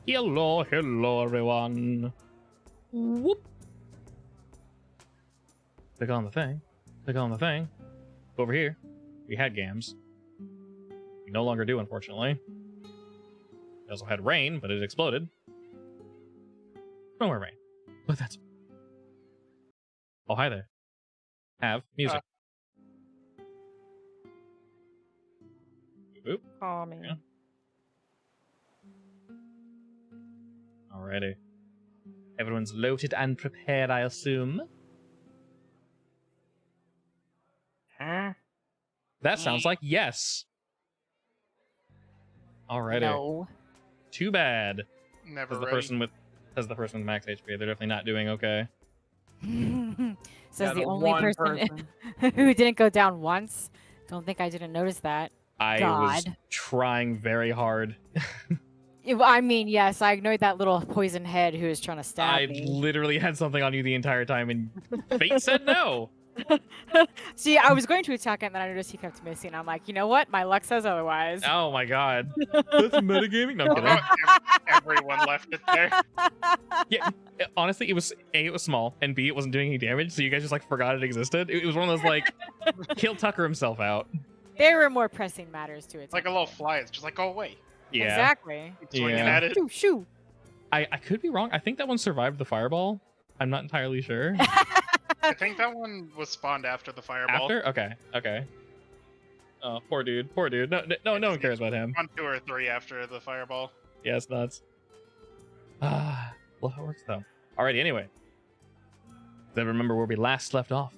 Hello, everyone. Whoop. Click on the thing. Click on the thing. Go over here. We had gams. We no longer do, unfortunately. We also had rain, but it exploded. No more rain. But that's... Oh, hi there. Have music. Boop. Oh, man. Yeah. Alrighty. Everyone's loaded and prepared, I assume. Huh? That sounds like yes. Alrighty. No. Too bad. Never Says the ready. person with max HP. They're definitely not doing okay. Says Yeah, the the only one person who didn't go down once. Don't think I didn't notice that. I was God. trying very hard. I mean, yes, I ignored that little poison head who was trying to stab I me. literally had something on you the entire time, and fate said no. See, I was going to attack him, and then I noticed he kept missing. I'm like, you know what? My luck says otherwise. Oh my god. That's metagaming? No, I'm kidding. Everyone left it there. Yeah, honestly, it was A, it was small, and B, it wasn't doing any damage, so you guys just like forgot it existed. It was one of those like, kill Tucker himself out. There were more pressing matters to it. It's like a little fly. It's just like, go away. Yeah. Exactly. Keep swinging Yeah. at it. Shoo, shoo. I could be wrong. I think that one survived the fireball. I'm not entirely sure. I think that one was spawned after the fireball. After? Okay. Oh, poor dude. No one cares about him. On 2 or 3 after the fireball. Yeah, it's nuts. Love how it works though. Alrighty, anyway. Then remember where we last left off.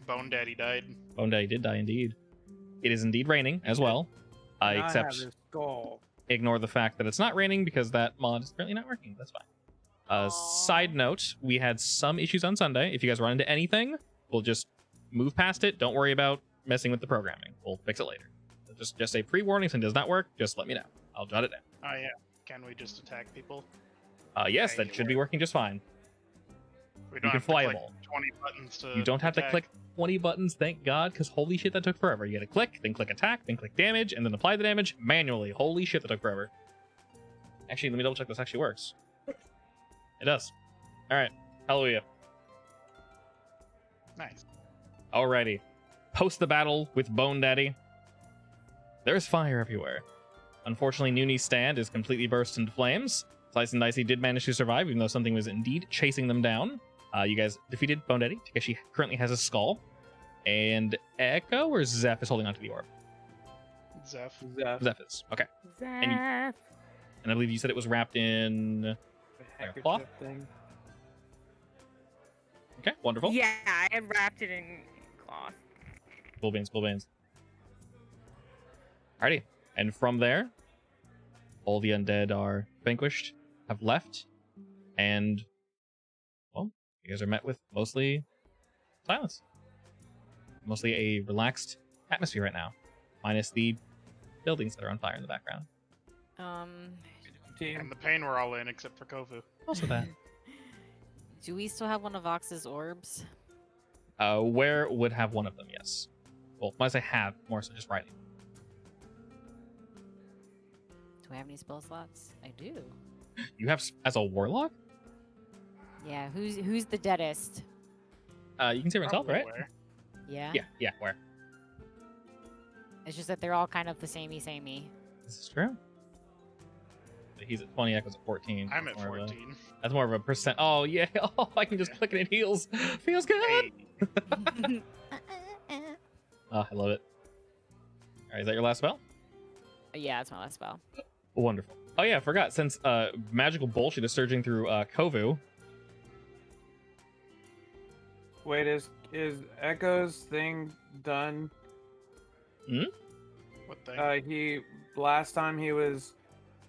Bone Daddy died. Bone Daddy did die indeed. It is indeed raining as well. I have Except this skull. ignore the fact that it's not raining because that mod is currently not working. That's fine. Aw. Side note, we had some issues on Sunday. If you guys run into anything, we'll just move past it. Don't worry about messing with the programming. We'll fix it later. Just a pre-warning. If something does not work, just let me know. I'll jot it down. Oh yeah. Can we just attack people? Yes, that should be working just fine. We You don't can have to click flyable. 20 buttons to You don't have to attack. click 20 buttons, thank God, because holy shit, that took forever. You gotta click, then click attack, then click damage, and then apply the damage manually. Holy shit, that took forever. Actually, let me double check this actually works. It does. Alright, hallelujah. Nice. Alrighty. Post the battle with Bone Daddy. There's fire everywhere. Unfortunately, Nooney's stand is completely burst into flames. Slice and Dicey did manage to survive, even though something was indeed chasing them down. You guys defeated Bone Daddy. Takeshi currently has a skull. And Echo or Zeph is holding onto the orb? Zeph. Zeph is. Okay. And Zeph. And I believe you said it was wrapped in... The cloth? handkerchief thing. Okay, wonderful. Yeah, I wrapped it in cloth. Bull beans. Alrighty. And from there, all the undead are vanquished, have left, and, well, you guys are met with mostly silence. Mostly a relaxed atmosphere right now, minus the buildings that are on fire in the background. Team. And the pain we're all in, except for Kovu. Also that. Do we still have one of Vox's orbs? Where would have one of them, yes. Well, when I say have, more so just writing. Do I have any spell slots? I do. You have, as a warlock? Yeah, who's the deadest? You can say myself, Probably right? where. Yeah? Yeah, where? It's just that they're all kind of the samey. This is true. He's at 20, Echo's at 14. I'm at That's more of a- 14. That's more of a percent. Oh, yeah. Oh, I can just click and it heals. Feels good. Hey. Oh, I love it. All right, is that your last spell? Yeah, that's my last spell. Wonderful. Oh, yeah, I forgot. Since magical bullshit is surging through Kovu. Wait, is Echo's thing done? What thing? Last time he was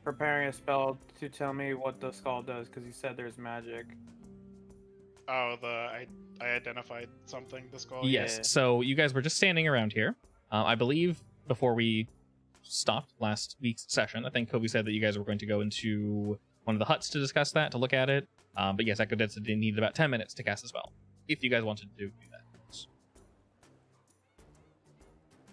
preparing a spell to tell me what the skull does because he said there's magic. Oh, I identified something. The skull. Yes. yeah. So you guys were just standing around here. I believe before we stopped last week's session, I think Kobe said that you guys were going to go into one of the huts to discuss that, to look at it. But yes, Echo did say they needed about 10 minutes to cast a spell, if you guys wanted to do that.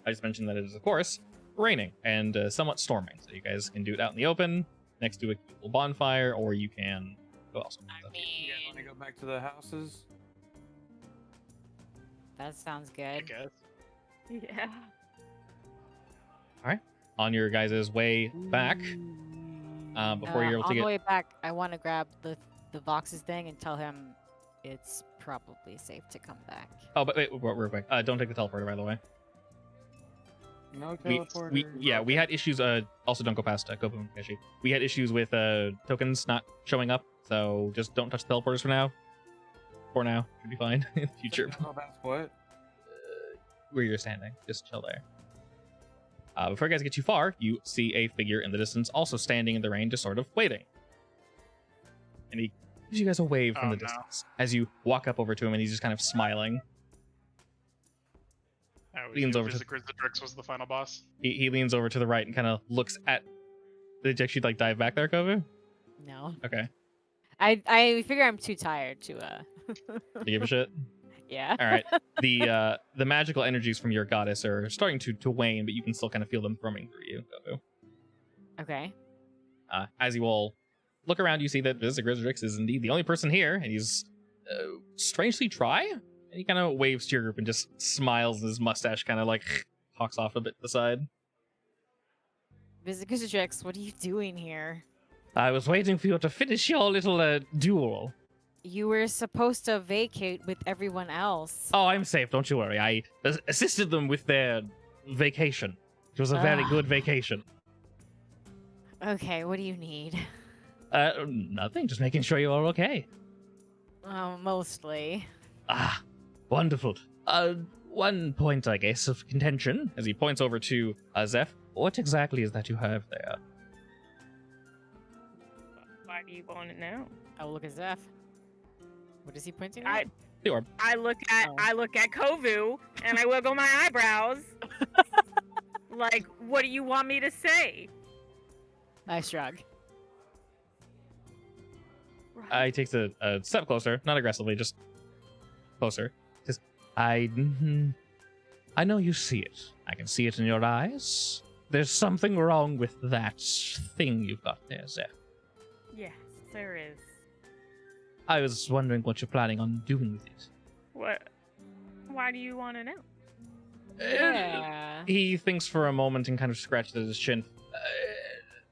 I just mentioned that it is, of course, raining and somewhat storming, so you guys can do it out in the open. next to a little bonfire, or you can go elsewhere. I Yeah, want to mean, go back to the houses? that sounds I good. guess. Yeah. On your guys' way back, before you're able to on get the way back, I want to grab the Vox's thing and tell him it's probably safe to come back. Oh, but wait, real quick. Don't take the teleporter, by the way. No We teleporter. we had issues. Also don't go past Kobu and Keshi. We had issues with tokens not showing up, so just don't touch the teleporters for now. For now, should be fine in the future. Oh, that's what? Where you're standing, just chill there. Before you guys get too far, you see a figure in the distance, also standing in the rain, just sort of waiting. And he gives you guys a wave from Oh, the no. distance as you walk up over to him, and he's just kind of smiling. Leans over to- Grizzlytrix was the final boss. He leans over to the right and kind of looks at. Did you actually like dive back there, Kovu? No, Okay. I figure I'm too tired to Do you give a shit? yeah. All right. The magical energies from your goddess are starting to wane, but you can still kind of feel them thrumming through you, Kovu. Okay. As you all look around, you see that this Grizzlytrix is indeed the only person here, and he's strangely dry. And he kind of waves to your group and just smiles, and his mustache kind of like hawks off a bit to the side. Visitrix, what are you doing here? I was waiting for you to finish your little duel. You were supposed to vacate with everyone else. Oh, I'm safe. Don't you worry. I assisted them with their vacation. It was a very Ah. good vacation. Okay, what do you need? Nothing. Just making sure you're all okay. Mostly. Ah, wonderful. One point, I guess, of contention, as he points over to Zeph. What exactly is that you have there? Why do you want to know? Oh, look at Zeph. What is he pointing I at? The orb. I look at Oh. Kovu and I wiggle my eyebrows. Like, what do you want me to say? I shrug. He takes a step closer, not aggressively, just closer. Says, I know you see it. I can see it in your eyes. There's something wrong with that thing you've got there, Zeph. Yes, there is. I was wondering what you're planning on doing with it. What? Why do you want to know? Yeah. He thinks for a moment and kind of scratches his chin.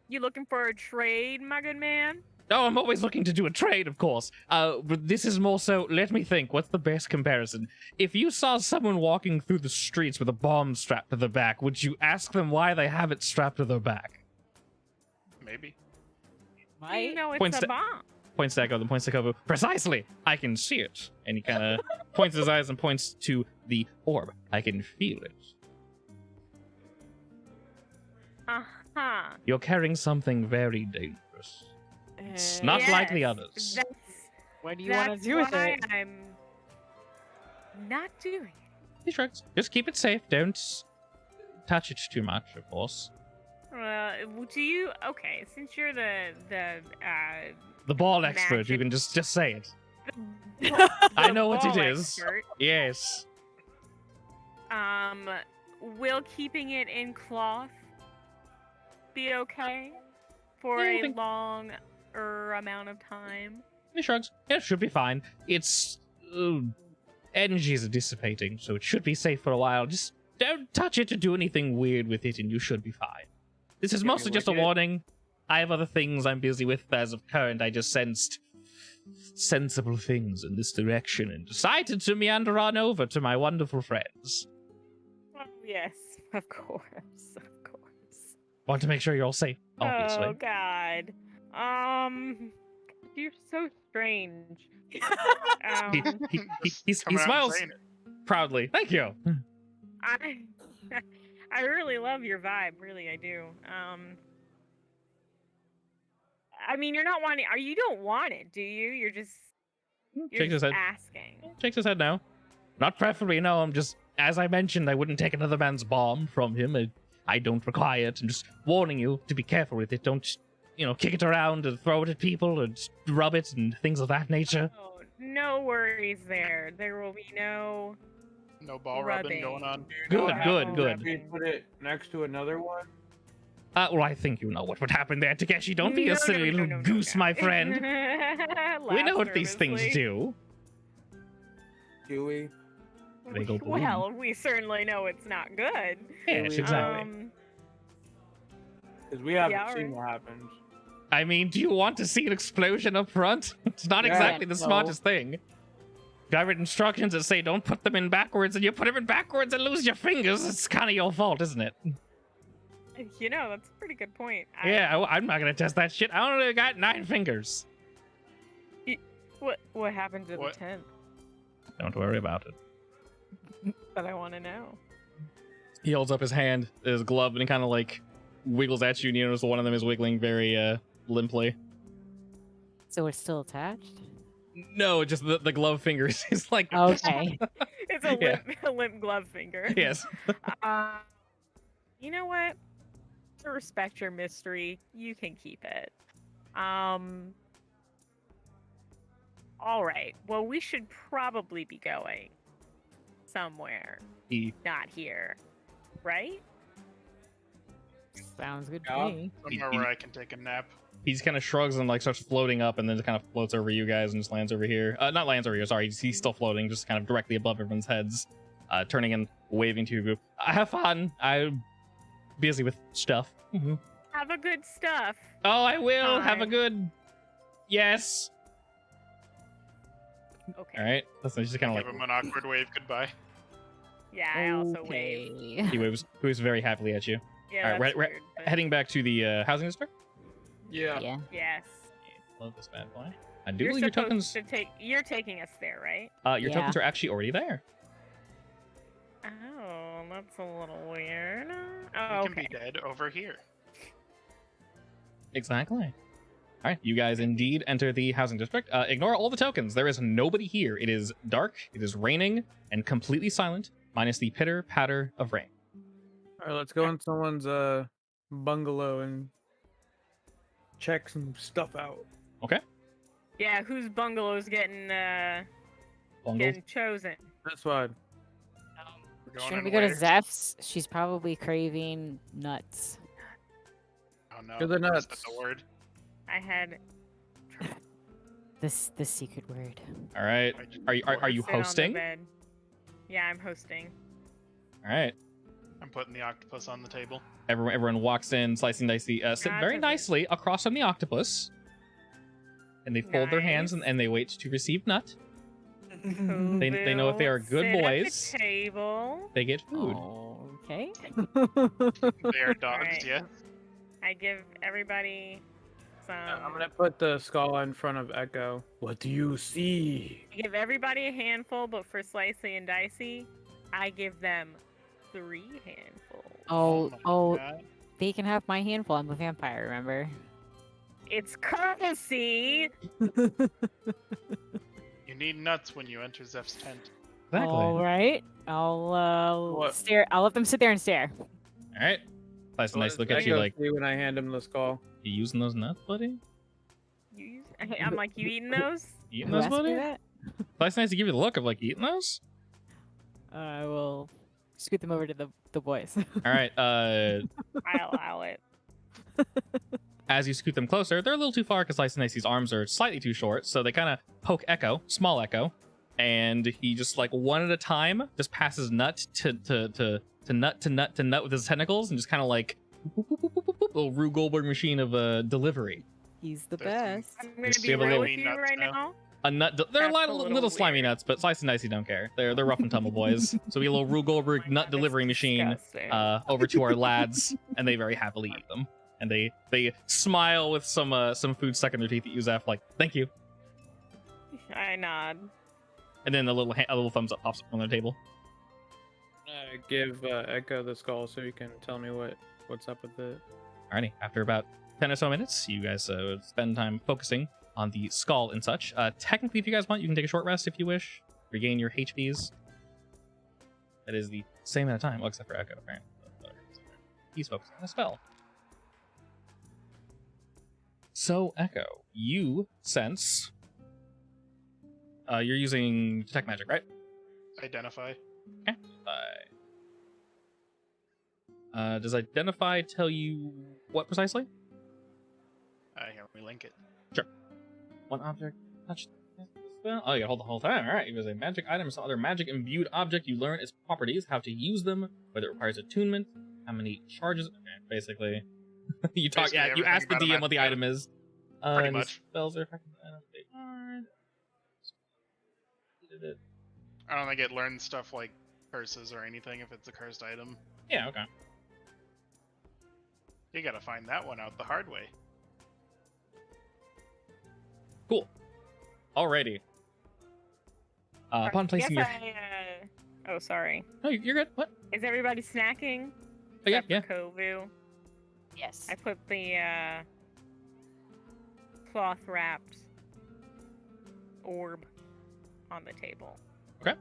You looking for a trade, my good man? Oh, I'm always looking to do a trade, of course. But this is more so, let me think, what's the best comparison? If you saw someone walking through the streets with a bomb strapped to their back, would you ask them why they have it strapped to their back? Maybe. Do you know it's Points a to- bomb? Points to Echo, then points to Kobu. Precisely! I can see it. And he kind of points his eyes and points to the orb. I can feel it. Uh-huh. You're carrying something very dangerous. It's not like the others. That's, What do you want to do with why it? I'm not doing it. He shrugs. Just keep it safe. Don't touch it too much, of course. Do you? Okay, since you're the The ball expert, you Magic. can just say it. I know what it ball is. expert, Yes. will keeping it in cloth be okay for Yeah, I a think- longer amount of time? He shrugs. Yeah, it should be fine. Its energies are dissipating, so it should be safe for a while. Just don't touch it or do anything weird with it, and you should be fine. This is Can we mostly just a lick it? warning. I have other things I'm busy with as of current. I just sensed sensible things in this direction and decided to meander on over to my wonderful friends. Oh, yes, of course, of course. Want to make sure you're all safe, obviously. Oh God. You're so strange. He, Um, he Coming out and smiles saying it. proudly. Thank you. I really love your vibe, really, I do. I mean, you're not wanting. You don't want it, do you? You're just Shakes his head. asking. Shakes his head no. Not preferably, no. I'm just, as I mentioned, I wouldn't take another man's bomb from him. I don't require it. I'm just warning you to be careful with it. Don't, kick it around and throw it at people and rub it and things of that nature. Oh, no worries there. There will be no. No ball rubbing going on. Good, What good, happens good. if we put it next to another one? Well, I think you know what would happen there, Takeshi. Don't be No, a silly little no, goose, my friend. We Laugh know what these things nervously. do. Do we? They go boom. Well, we certainly know it's not good. Yes, exactly. Because we haven't Yeah, seen alright. what happens. I mean, do you want to see an explosion up front? It's not Yeah, exactly the no. smartest thing. If I read instructions that say don't put them in backwards, and you put them in backwards and lose your fingers, it's kind of your fault, isn't it? You know, that's a pretty good point. Yeah, I'm not gonna test that shit. I only got 9 fingers. What happened to What? the 10th? Don't worry about it. But I want to know. He holds up his hand, his glove, and he kind of like wiggles at you, and you notice one of them is wiggling very limply. So it's still attached? No, just the glove fingers. He's like, Okay. It's a Yeah. limp glove finger. yes. You know what? To respect your mystery, you can keep it. All right. Well, we should probably be going somewhere, He not here, right? Sounds good to Yeah. me. Somewhere where I can take a nap. just kind of shrugs and like starts floating up, and then just kind of floats over you guys and just lands over here. Not lands over here. Sorry, he's still floating, just kind of directly above everyone's heads, turning and waving to your group. Have fun. I'm busy with stuff. Mhm. Have a good stuff. Oh, I will. Have a Fine. good. Yes. Okay. All right. Listen, just kind of Give like him an awkward wave goodbye. Yeah, I also wave. Okay. he waves very happily at you. Yeah, All right, that's we're weird, but heading back to the housing district. Yeah. Yeah. yes. Love this bad boy. I do You're believe your supposed tokens. to take. You're taking us there, right? Your Yeah. tokens are actually already there. Oh, that's a little weird. We Oh, can okay. be dead over here. Exactly. All right, you guys indeed enter the housing district. Ignore all the tokens. There is nobody here. It is dark. It is raining and completely silent, minus the pitter patter of rain. All right, let's go in someone's bungalow and check some stuff out. Yeah, whose bungalow's getting Bungles. chosen? This one. We're going Shouldn't in we go to where? Zeph's? She's probably craving nuts. Oh no. To the is that nuts. the word? I had. The secret word. All right. I just- Are you sit on the hosting? bed. Yeah, I'm hosting. All right. I'm putting the octopus on the table. Everyone walks in, slicing dicey, sit Gotcha. very nicely across from the octopus, and they fold their hands Nice. and they wait to receive nut. Who They know if they are will good sit at the boys. table. They get food. Okay. They are dogs, Right. yes. I give everybody some. I'm gonna put the skull in front of Echo. What do you see? I give everybody a handful, but for Slicey and Dicey, I give them 3 handfuls. Oh, my God. they can have my handful. I'm a vampire, remember? It's courtesy. You need nuts when you enter Zeph's tent. Exactly. All right. I'll What? stare. I'll let them sit there and stare. All right. Slice What nice does look at you Echo like, see when I hand him the skull? you using those nuts, buddy? I'm like, you eating those? You eating Who those, asked me buddy? that? Slice nice to give you the look of like eating those. I will scoot them over to the boys. All right. I'll allow it. As you scoot them closer, they're a little too far because Slice and Icy's arms are slightly too short, so they kind of poke Echo, small Echo, and he just like one at a time just passes nut to nut with his tentacles and just kind of like boop, boop, boop, boop, boop, boop, little Rube Goldberg machine of delivery. He's the There's best. I'm gonna Just be give a real little- with you nuts right now. now. A nut. They're That's a little little slimy weird. nuts, but Slice and Icy don't care. They're rough and tumble boys. So we get a little Rube Goldberg nut That's delivery machine disgusting. over to our lads, and they very happily eat them. And they smile with some food stuck in their teeth at you, Zeph, like thank you. I nod. And then a little thumbs up pops up on their table. I give Echo the skull so you can tell me what's up with it. Alrighty, after about 10 or so minutes, you guys spend time focusing on the skull and such. Technically, if you guys want, you can take a short rest if you wish. Regain your HPs. That is the same amount of time, well, except for Echo, apparently. He's focusing on a spell. So, Echo, you sense... you're using Detect Magic, right? Identify. Does identify tell you what precisely? Here, let me link it. One object touched. Well, oh, you hold the whole time. All right. It was a magic item or some other magic imbued object. You learn its properties, how to use them, whether it requires attunement, how many charges. Okay, basically, you talk. Basically Yeah, you everything ask the about a DM what the magic item is. Pretty and much. Spells are effective. Hard. I don't think it learns stuff like curses or anything if it's a cursed item. Yeah. Okay. You gotta find that one out the hard way. Cool. Alrighty. Upon placing your. Oh, sorry. No, you're good. What? Is everybody snacking? Oh, yeah, Except for Kovu. Yes. I put the cloth wrapped orb on the table. Okay.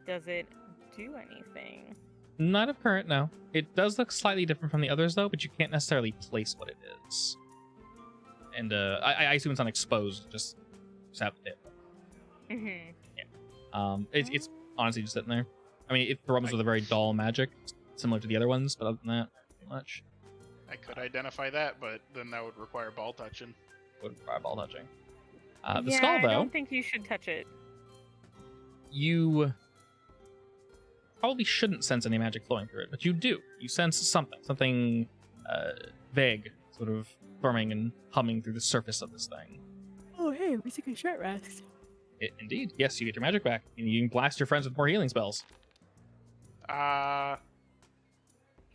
Does it do anything? Not of current, no. It does look slightly different from the others, though, but you can't necessarily place what it is. And I assume it's unexposed, just at the table. Mm-hmm. It's honestly just sitting there. I mean, it thrums with a very dull magic, similar to the other ones, but other than that, not much. I could identify that, but then that would require ball touching. Would require ball touching. The yeah, skull, I though, don't think you should touch it. you probably shouldn't sense any magic flowing through it, but you do. You sense something vague, sort of thrumming and humming through the surface of this thing. Oh, hey, we took a short rest. Indeed, yes, you get your magic back, and you can blast your friends with more healing spells.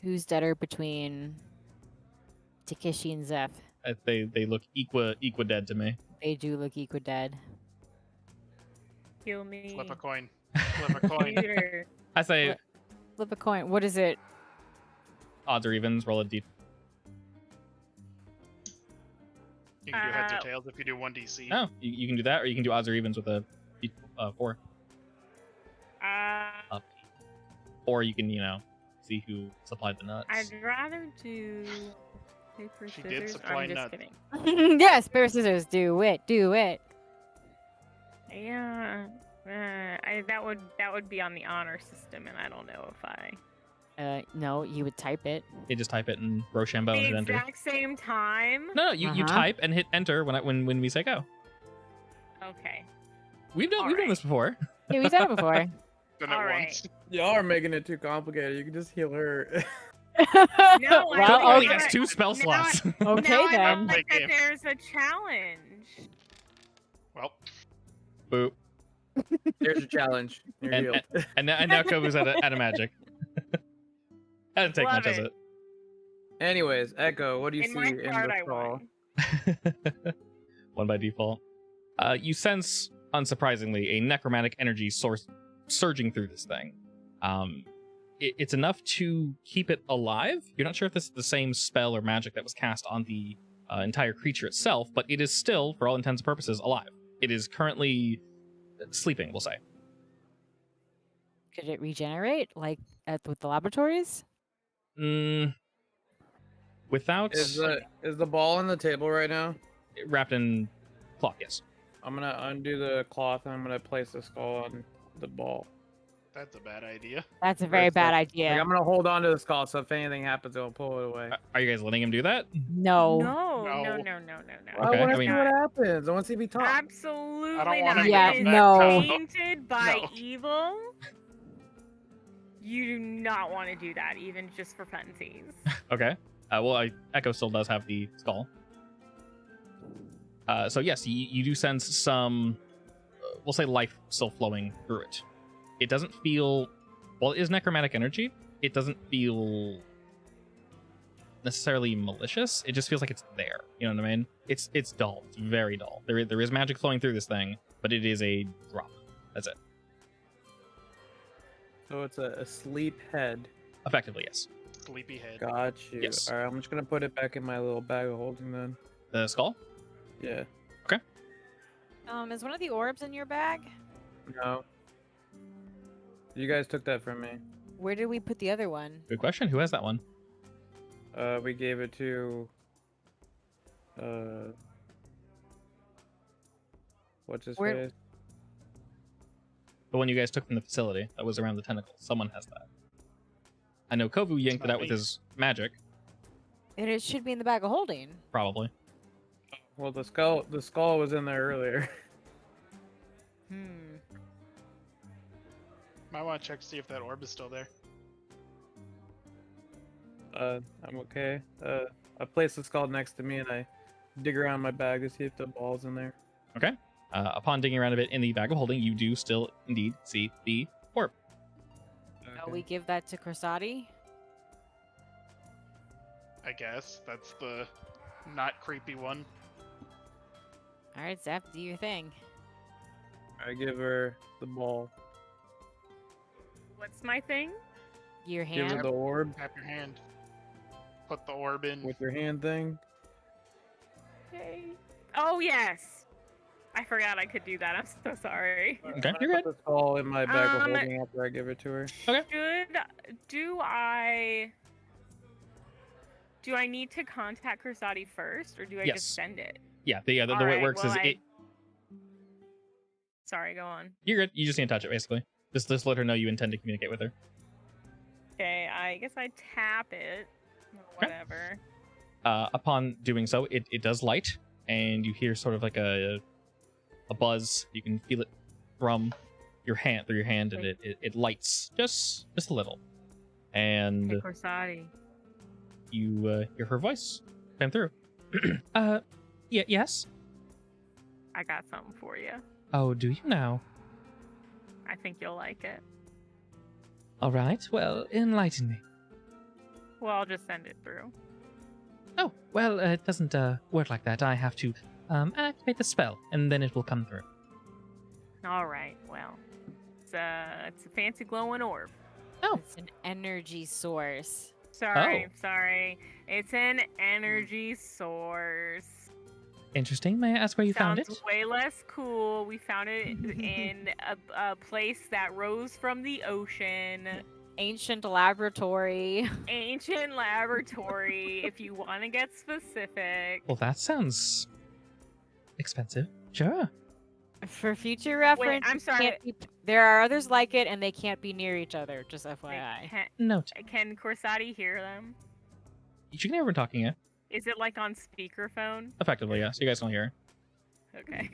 Who's deader between Takeshi and Zeph? They look equa dead to me. They do look equal dead. Heal me. Flip a coin. Flip a coin. Peter. I say What? Flip a coin. What is it? odds or evens, roll a d. You can do heads or tails if you do 1DC. No, you can do that, or you can do odds or evens with a d4. Or you can, see who supplied the nuts. I'd rather do paper, She scissors. did supply I'm just nuts. kidding. Yes, paper, scissors. Do it. Do it. Yeah. That would be on the honor system, and I don't know if I. No, you would type it. You just type it in Rochambeau and The hit enter. exact same time. No, you Uh-huh. type and hit enter when we say go. Okay. We've done Alright. this before. Yeah, we've done it before. Done it Alright. once. Y'all are making it too complicated. You can just heal her. No, He Well, only okay. has 2 spell Now slots. Okay, now I then. don't think that Game. there's a challenge. Well, Boop. There's your challenge. You're And- healed. And now Kobu's at a magic. That didn't take Love much, does it. it? Anyways, Echo, what do you In see my in heart, the I skull? won. One by default. You sense, unsurprisingly, a necromantic energy source surging through this thing. It's enough to keep it alive. You're not sure if this is the same spell or magic that was cast on the entire creature itself, but it is still, for all intents and purposes, alive. It is currently sleeping, we'll say. Could it regenerate like with the laboratories? Without Is the ball on the table right now? wrapped in cloth, yes. I'm gonna undo the cloth and I'm gonna place the skull on the ball. that's a bad idea. That's a very Right, so, bad Like, idea. I'm gonna hold on to the skull, so if anything happens, it'll pull it away. Are you guys letting him do that? No. No, No. no, no, no, no, no. Okay, I want I to mean- see what happens. I want to see if he talks. Absolutely I don't wanna not. make Yeah, It is no. tainted by No. evil. You do not want to do that, even just for funsies. Okay. Echo still does have the skull. So yes, you do sense some, we'll say, life still flowing through it. It doesn't feel, while it is necromantic energy, it doesn't feel necessarily malicious. It just feels like it's there. You know what I mean? It's dull. It's very dull. There is magic flowing through this thing, but it is a drop. That's it. So it's a sleep head. Effectively, yes. Sleepyhead. Got you. Yes. All right, I'm just gonna put it back in my little bag of holding then. The skull? Yeah. Is one of the orbs in your bag? No. You guys took that from me. Where did we put the other one? Good question. Who has that one? We gave it to. What's his Where- face? The one you guys took from the facility that was around the tentacle. Someone has that. I know Kovu yanked It's it not out with me. his magic, And it should be in the bag of holding. probably. Well, the skull was in there earlier. Might want to check to see if that orb is still there. I'm okay. I placed the skull next to me and I dig around my bag to see if the ball's in there. Okay. Upon digging around a bit in the bag of holding, you do still indeed see the orb. Oh, we give that to Corsati? I guess that's the not creepy one. All right, Zeph, do your thing. I give her the ball. What's my thing? Your Give her hand. the orb Tap your hand. Put the orb in. with your hand thing. Okay. Oh yes. I forgot I could do that. I'm so sorry. Okay, I you're put good. the skull in my bag of Um, holding after I give it to her. Do I need to contact Corsati first, or do I Yes. just send it? Yeah, the way it Alright, works well, is Sorry, go on. you're good. You just need to touch it, basically. Just let her know you intend to communicate with her. Okay, I guess I tap it. Or Okay. whatever. Upon doing so, it does light, and you hear sort of like a buzz. You can feel it from your hand through your hand, and it lights just a little. And Hey, Corsati. you hear her voice come through. Yes. I got something for you. Oh, do you now? I think you'll like it. All right. Well, enlighten me. Well, I'll just send it through. Oh, well, it doesn't work like that. I have to activate the spell, and then it will come through. All right. Well, it's a fancy glowing orb. Oh, It's an energy source. Sorry. It's an energy source. interesting. May I ask where you found Sounds it? way less cool. We found it in a place that rose from the ocean. Ancient laboratory. Ancient laboratory, if you want to get specific. Well, that sounds expensive. Sure. For future reference, I'm it sorry. can't be- there are others like it, and they can't be near each other. Just Like, FYI. Note. can Corsati hear them? You can hear her talking, yeah? Is it like on speakerphone? Effectively, yeah. So you guys can hear her. Okay.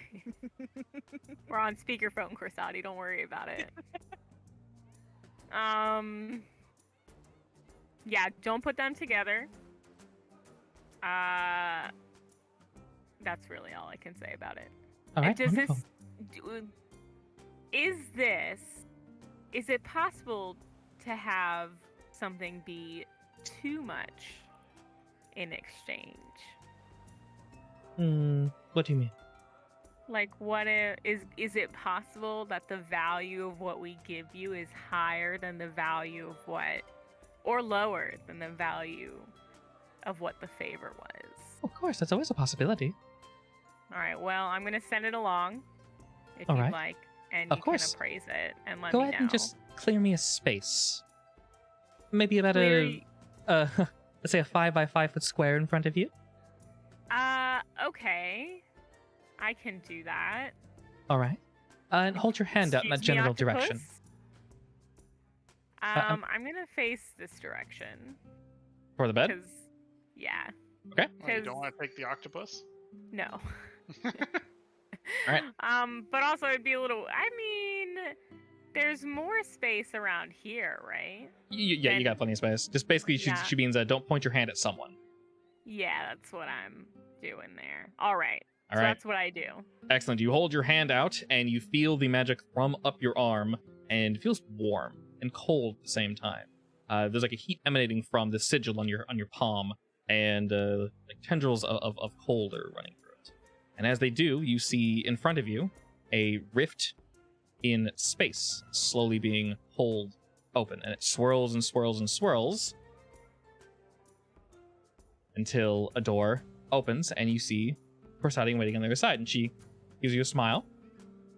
We're on speakerphone, Corsati. Don't worry about it. Yeah, don't put them together. That's really all I can say about it. All right, Does wonderful. is it possible to have something be too much in exchange? What do you mean? Like, is it possible that the value of what we give you is higher than the value of what, or lower than the value of what the favor was? Of course, that's always a possibility. All right, well, I'm gonna send it along if All you'd right. like, and Of you course. can appraise it and let Go me ahead know. and just clear me a space. Maybe about Clear let's say a 5 by 5 foot square in front of you. Okay, I can do that. All right. And hold your hand out in that Excuse me, general octopus? direction. I'm gonna face this direction For the bed? because, yeah, Oh, you 'Cause- don't want to take the octopus? no. Alright. But also it'd be a little. I mean, there's more space around here, right? Yeah, you got then- plenty of space. Just basically, Yeah. she means don't point your hand at someone. Yeah, that's what I'm doing there. All right. All So right. that's what I do. Excellent. You hold your hand out and you feel the magic thrum up your arm, and it feels warm and cold at the same time. There's like a heat emanating from the sigil on your palm, and like tendrils of cold are running through it. And as they do, you see in front of you a rift in space slowly being pulled open, and it swirls and swirls and swirls until a door opens, and you see Corsati waiting on the other side, and she gives you a smile.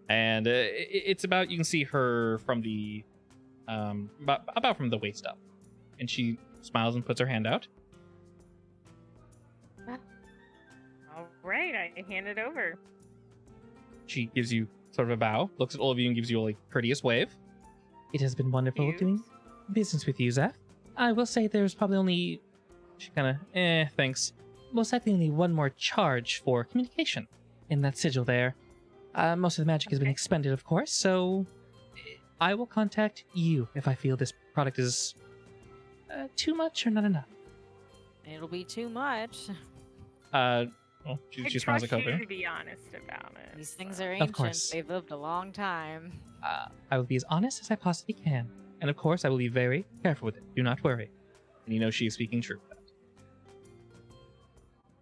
And it's about, you can see her from the about from the waist up, and she smiles and puts her hand out. All right, I hand it over. She gives you sort of a bow, looks at all of you, and gives you a like courteous wave. It has been wonderful Cute. doing business with you, Zeph. I will say there's probably only... She kind of, thanks. Most likely only one more charge for communication in that sigil there. Most of the magic has been Okay. expended, of course, so I will contact you if I feel this product is too much or not enough. It'll be too much. Well, I she smiles at trust you Kofu. to be honest about it. These things are ancient. course. They've lived a long time. I will be as honest as I possibly can. And of course, I will be very careful with it. Do not worry. And you know she is speaking truth.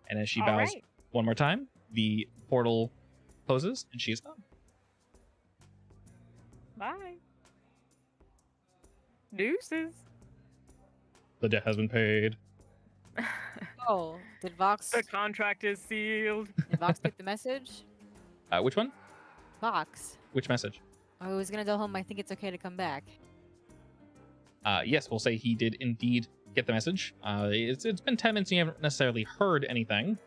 And as she All bows right. one more time, the portal closes and she is gone. Bye. Deuces. The debt has been paid. Oh, did Vox The contract is sealed. get the message? Which one? Vox. Which message? I was gonna tell him I think it's okay to come back. Yes, we'll say he did indeed get the message. It's been 10 minutes and you haven't necessarily heard anything.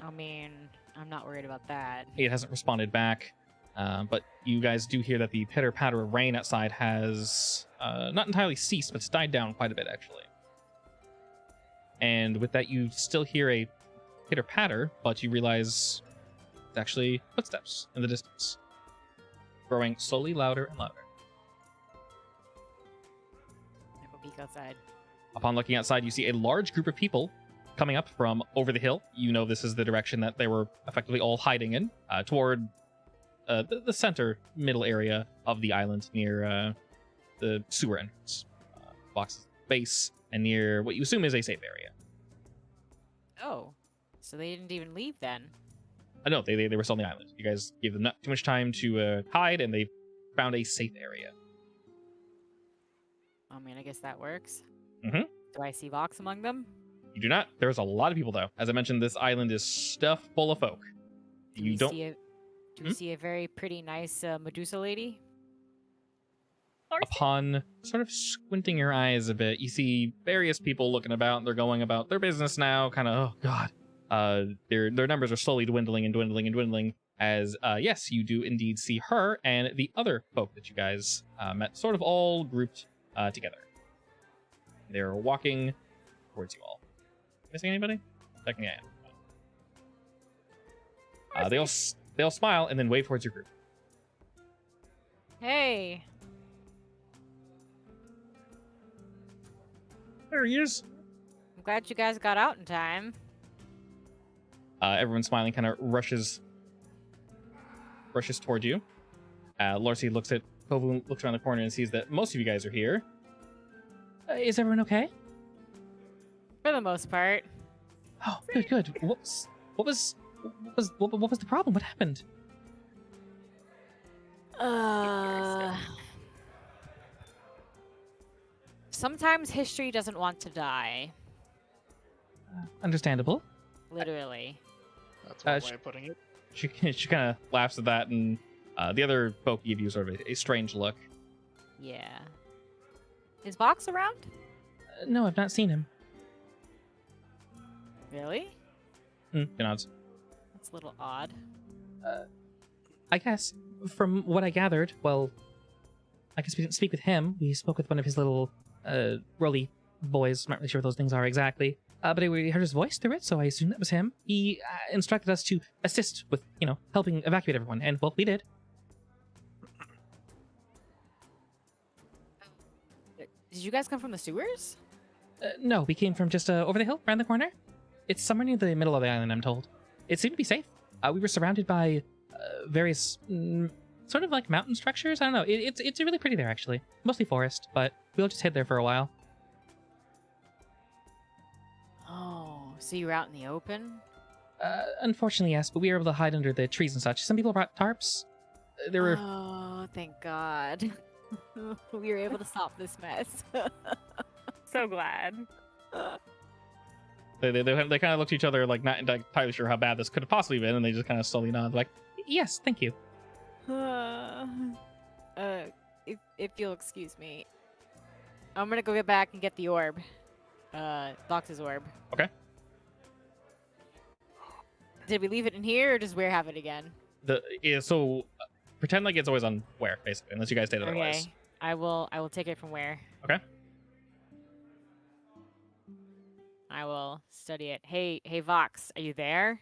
I mean, I'm not worried about that. It hasn't responded back. But you guys do hear that the pitter-patter of rain outside has not entirely ceased, but it's died down quite a bit, actually. And with that, you still hear a pitter-patter, but you realize it's actually footsteps in the distance, growing slowly louder and louder. I go peek outside. Upon looking outside, you see a large group of people coming up from over the hill. You know this is the direction that they were effectively all hiding in, toward the center middle area of the island near the sewer entrance, box's base, and near what you assume is a safe area. Oh, so they didn't even leave then. No, they were still on the island. You guys gave them not too much time to hide, and they found a safe area. I mean, I guess that works. Mhm. Do I see Vox among them? You do not. There's a lot of people, though. As I mentioned, this island is stuffed full of folk. Do You we don't. See a, do we see a very pretty, nice Medusa lady? Upon sort of squinting your eyes a bit, you see various people looking about. They're going about their business now, kind of, oh god. Their numbers are slowly dwindling and dwindling and dwindling. As yes, you do indeed see her and the other folk that you guys met, sort of all grouped together. They're walking towards you all. Missing anybody? Checking in. They all smile and then wave towards your group. Hey, There he is. I'm glad you guys got out in time. Everyone smiling kind of rushes toward you. Larcy looks at Kovu, looks around the corner and sees that most of you guys are here. Is everyone okay? For the most part. Oh, good. What was the problem? What happened? Sometimes history doesn't want to die. Understandable. Literally. That's one sh- way of putting it. She kind of laughs at that, and the other folk give you sort of a strange look. Yeah. Is Vox around? No, I've not seen him. Really? He nods. That's a little odd. I guess, from what I gathered, well, I guess we didn't speak with him. We spoke with one of his little, roly boys. I'm not really sure what those things are exactly. But we heard his voice through it, so I assume that was him. He instructed us to assist with, helping evacuate everyone, and, well, we did. Did you guys come from the sewers? No, we came from just over the hill, around the corner. It's somewhere near the middle of the island, I'm told. It seemed to be safe. We were surrounded by various sort of like mountain structures. I don't know. It's really pretty there, actually. Mostly forest, but we all just hid there for a while. Oh, so you were out in the open? Unfortunately, yes, but we were able to hide under the trees and such. Some people brought tarps. There were... Oh, thank God. We were able to stop this mess. So glad. They kind of look at each other like not entirely sure how bad this could have possibly been, and they just kind of slowly nod like, Yes, thank you. If you'll excuse me, I'm gonna go get back and get the orb. Vox's orb. Okay. Did we leave it in here, or does Where have it again? Pretend like it's always on Where, basically, unless you guys state otherwise. Okay. I will take it from Where. Okay. I will study it. Hey, Vox, are you there?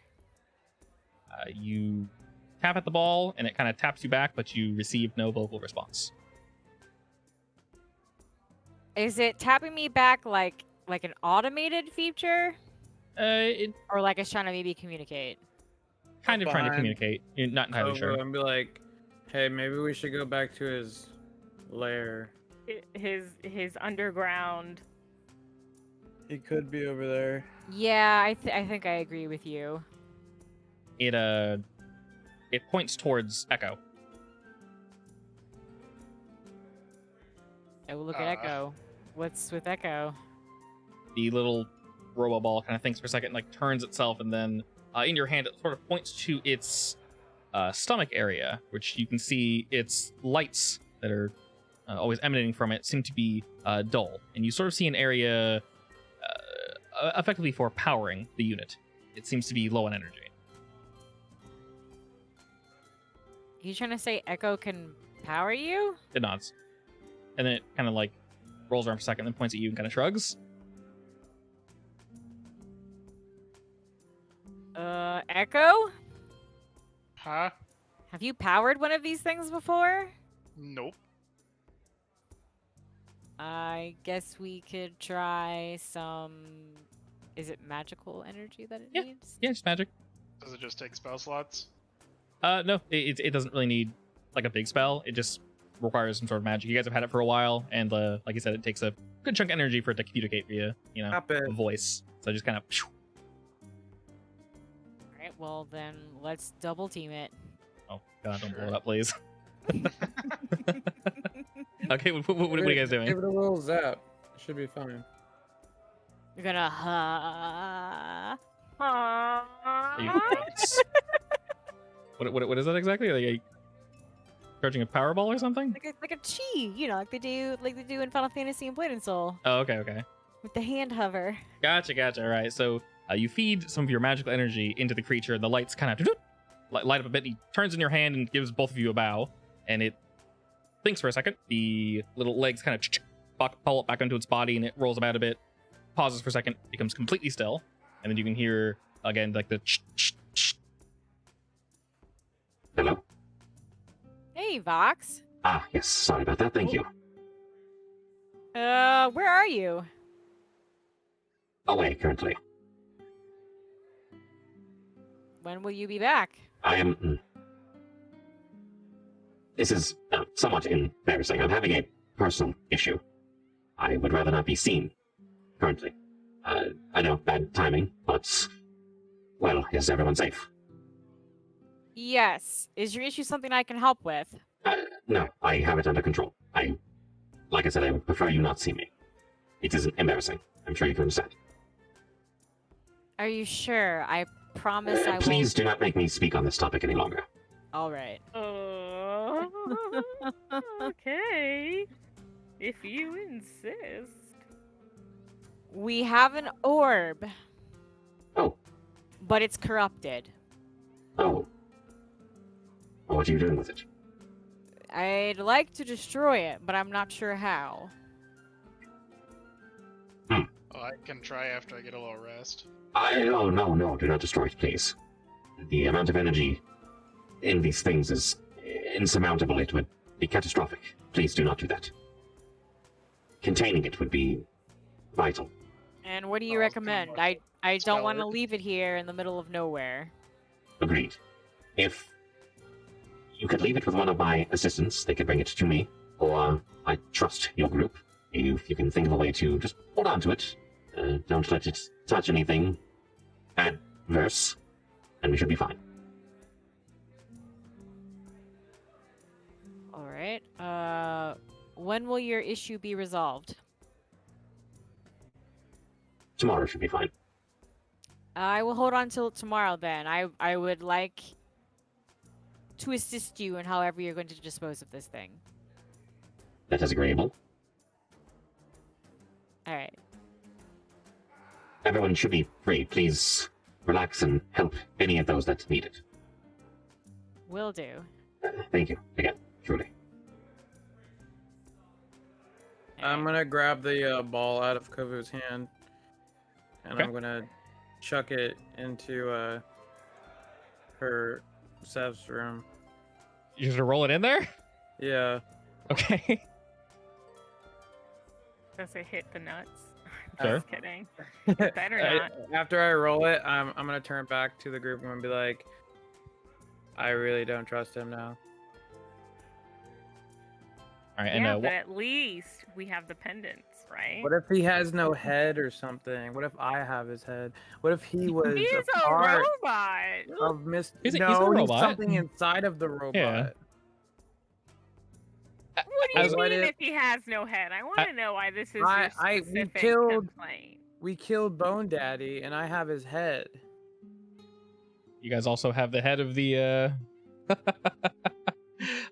You tap at the ball, and it kind of taps you back, but you receive no vocal response. Is it tapping me back like an automated feature, It or like it's trying to maybe communicate? kind of trying to Behind communicate. You're not entirely sure. And be like, hey, maybe we should go back to his lair. His underground. He could be over there. Yeah, I think I agree with you. It points towards Echo. Oh, look at Echo. What's with Echo? The little robo ball kind of thinks for a second, like turns itself, and then in your hand it sort of points to its stomach area, which you can see its lights that are always emanating from it seem to be dull, and you sort of see an area effectively for powering the unit. It seems to be low on energy. You trying to say Echo can power you? It nods, and then it kind of like rolls around for a second, then points at you and kind of shrugs. Echo? Huh? Have you powered one of these things before? Nope. I guess we could try some. Is it magical energy that it Yeah. needs? Yeah, just magic. Does it just take spell slots? No, it doesn't really need like a big spell. It just requires some sort of magic. You guys have had it for a while, and like you said, it takes a good chunk of energy for it to communicate via, Stop it. a voice. So just kind of. Alright, well then let's double team it. Oh god, don't blow it Sure. up, please. Okay, what are you guys doing? Give it a little zap. It should be fine. You're gonna Are you- what is that exactly? Are you charging a Powerball or something? like a chi, like they do in Final Fantasy and Blade and Soul Oh, okay. with the hand hover. Gotcha. All right, so you feed some of your magical energy into the creature, and the lights kind of light up a bit. He turns in your hand and gives both of you a bow, and it thinks for a second. The little legs kind of pull it back onto its body, and it rolls about a bit, pauses for a second, becomes completely still, and then you can hear again like the Hello? Hey, Vox. Ah, yes, sorry about that, thank you. Where are you? Away currently. When will you be back? I am. This is somewhat embarrassing. I'm having a personal issue. I would rather not be seen currently. I know, bad timing, but. Well, is everyone safe? Yes. Is your issue something I can help with? No, I have it under control. Like I said, I would prefer you not see me. It isn't embarrassing. I'm sure you can understand. Are you sure? I promise I won't. Please do not make me speak on this topic any longer. All right. Okay. If you insist. We have an orb. Oh. But it's corrupted. Oh. Well, what are you doing with it? I'd like to destroy it, but I'm not sure how. Oh, I can try after I get a little rest. Oh, no, do not destroy it, please. The amount of energy in these things is insurmountable. It would be catastrophic. Please do not do that. Containing it would be vital. And what do you Oh, it's kinda recommend? more I don't want to salad. leave it here in the middle of nowhere. Agreed. If you could leave it with one of my assistants, they could bring it to me, or I trust your group. If you can think of a way to just hold on to it, don't let it touch anything adverse, and we should be fine. All right. When will your issue be resolved? Tomorrow should be fine. I will hold on till tomorrow then. I would like to assist you in however you're going to dispose of this thing. That is agreeable. All right. Everyone should be free. Please relax and help any of those that need it. Will do. Thank you again, truly. I'm gonna grab the ball out of Kovu's hand. and Okay. I'm gonna chuck it into her Sev's room. You're just gonna roll it in there? Yeah. Okay. Does it hit the nuts? Sure. Just kidding. It better not. After I roll it, I'm gonna turn back to the group and be like, I really don't trust him now. All right, and Yeah, but at least we have the pendants, right? What if he has no head or something? What if I have his head? What if he was He's a a part robot. of Miss? He's a No, robot. something inside of the robot. Yeah. What do you As- What mean if- if he has no head? I want to know why this is your we specific killed- complaint. We killed Bone Daddy, and I have his head. you guys also have the head of the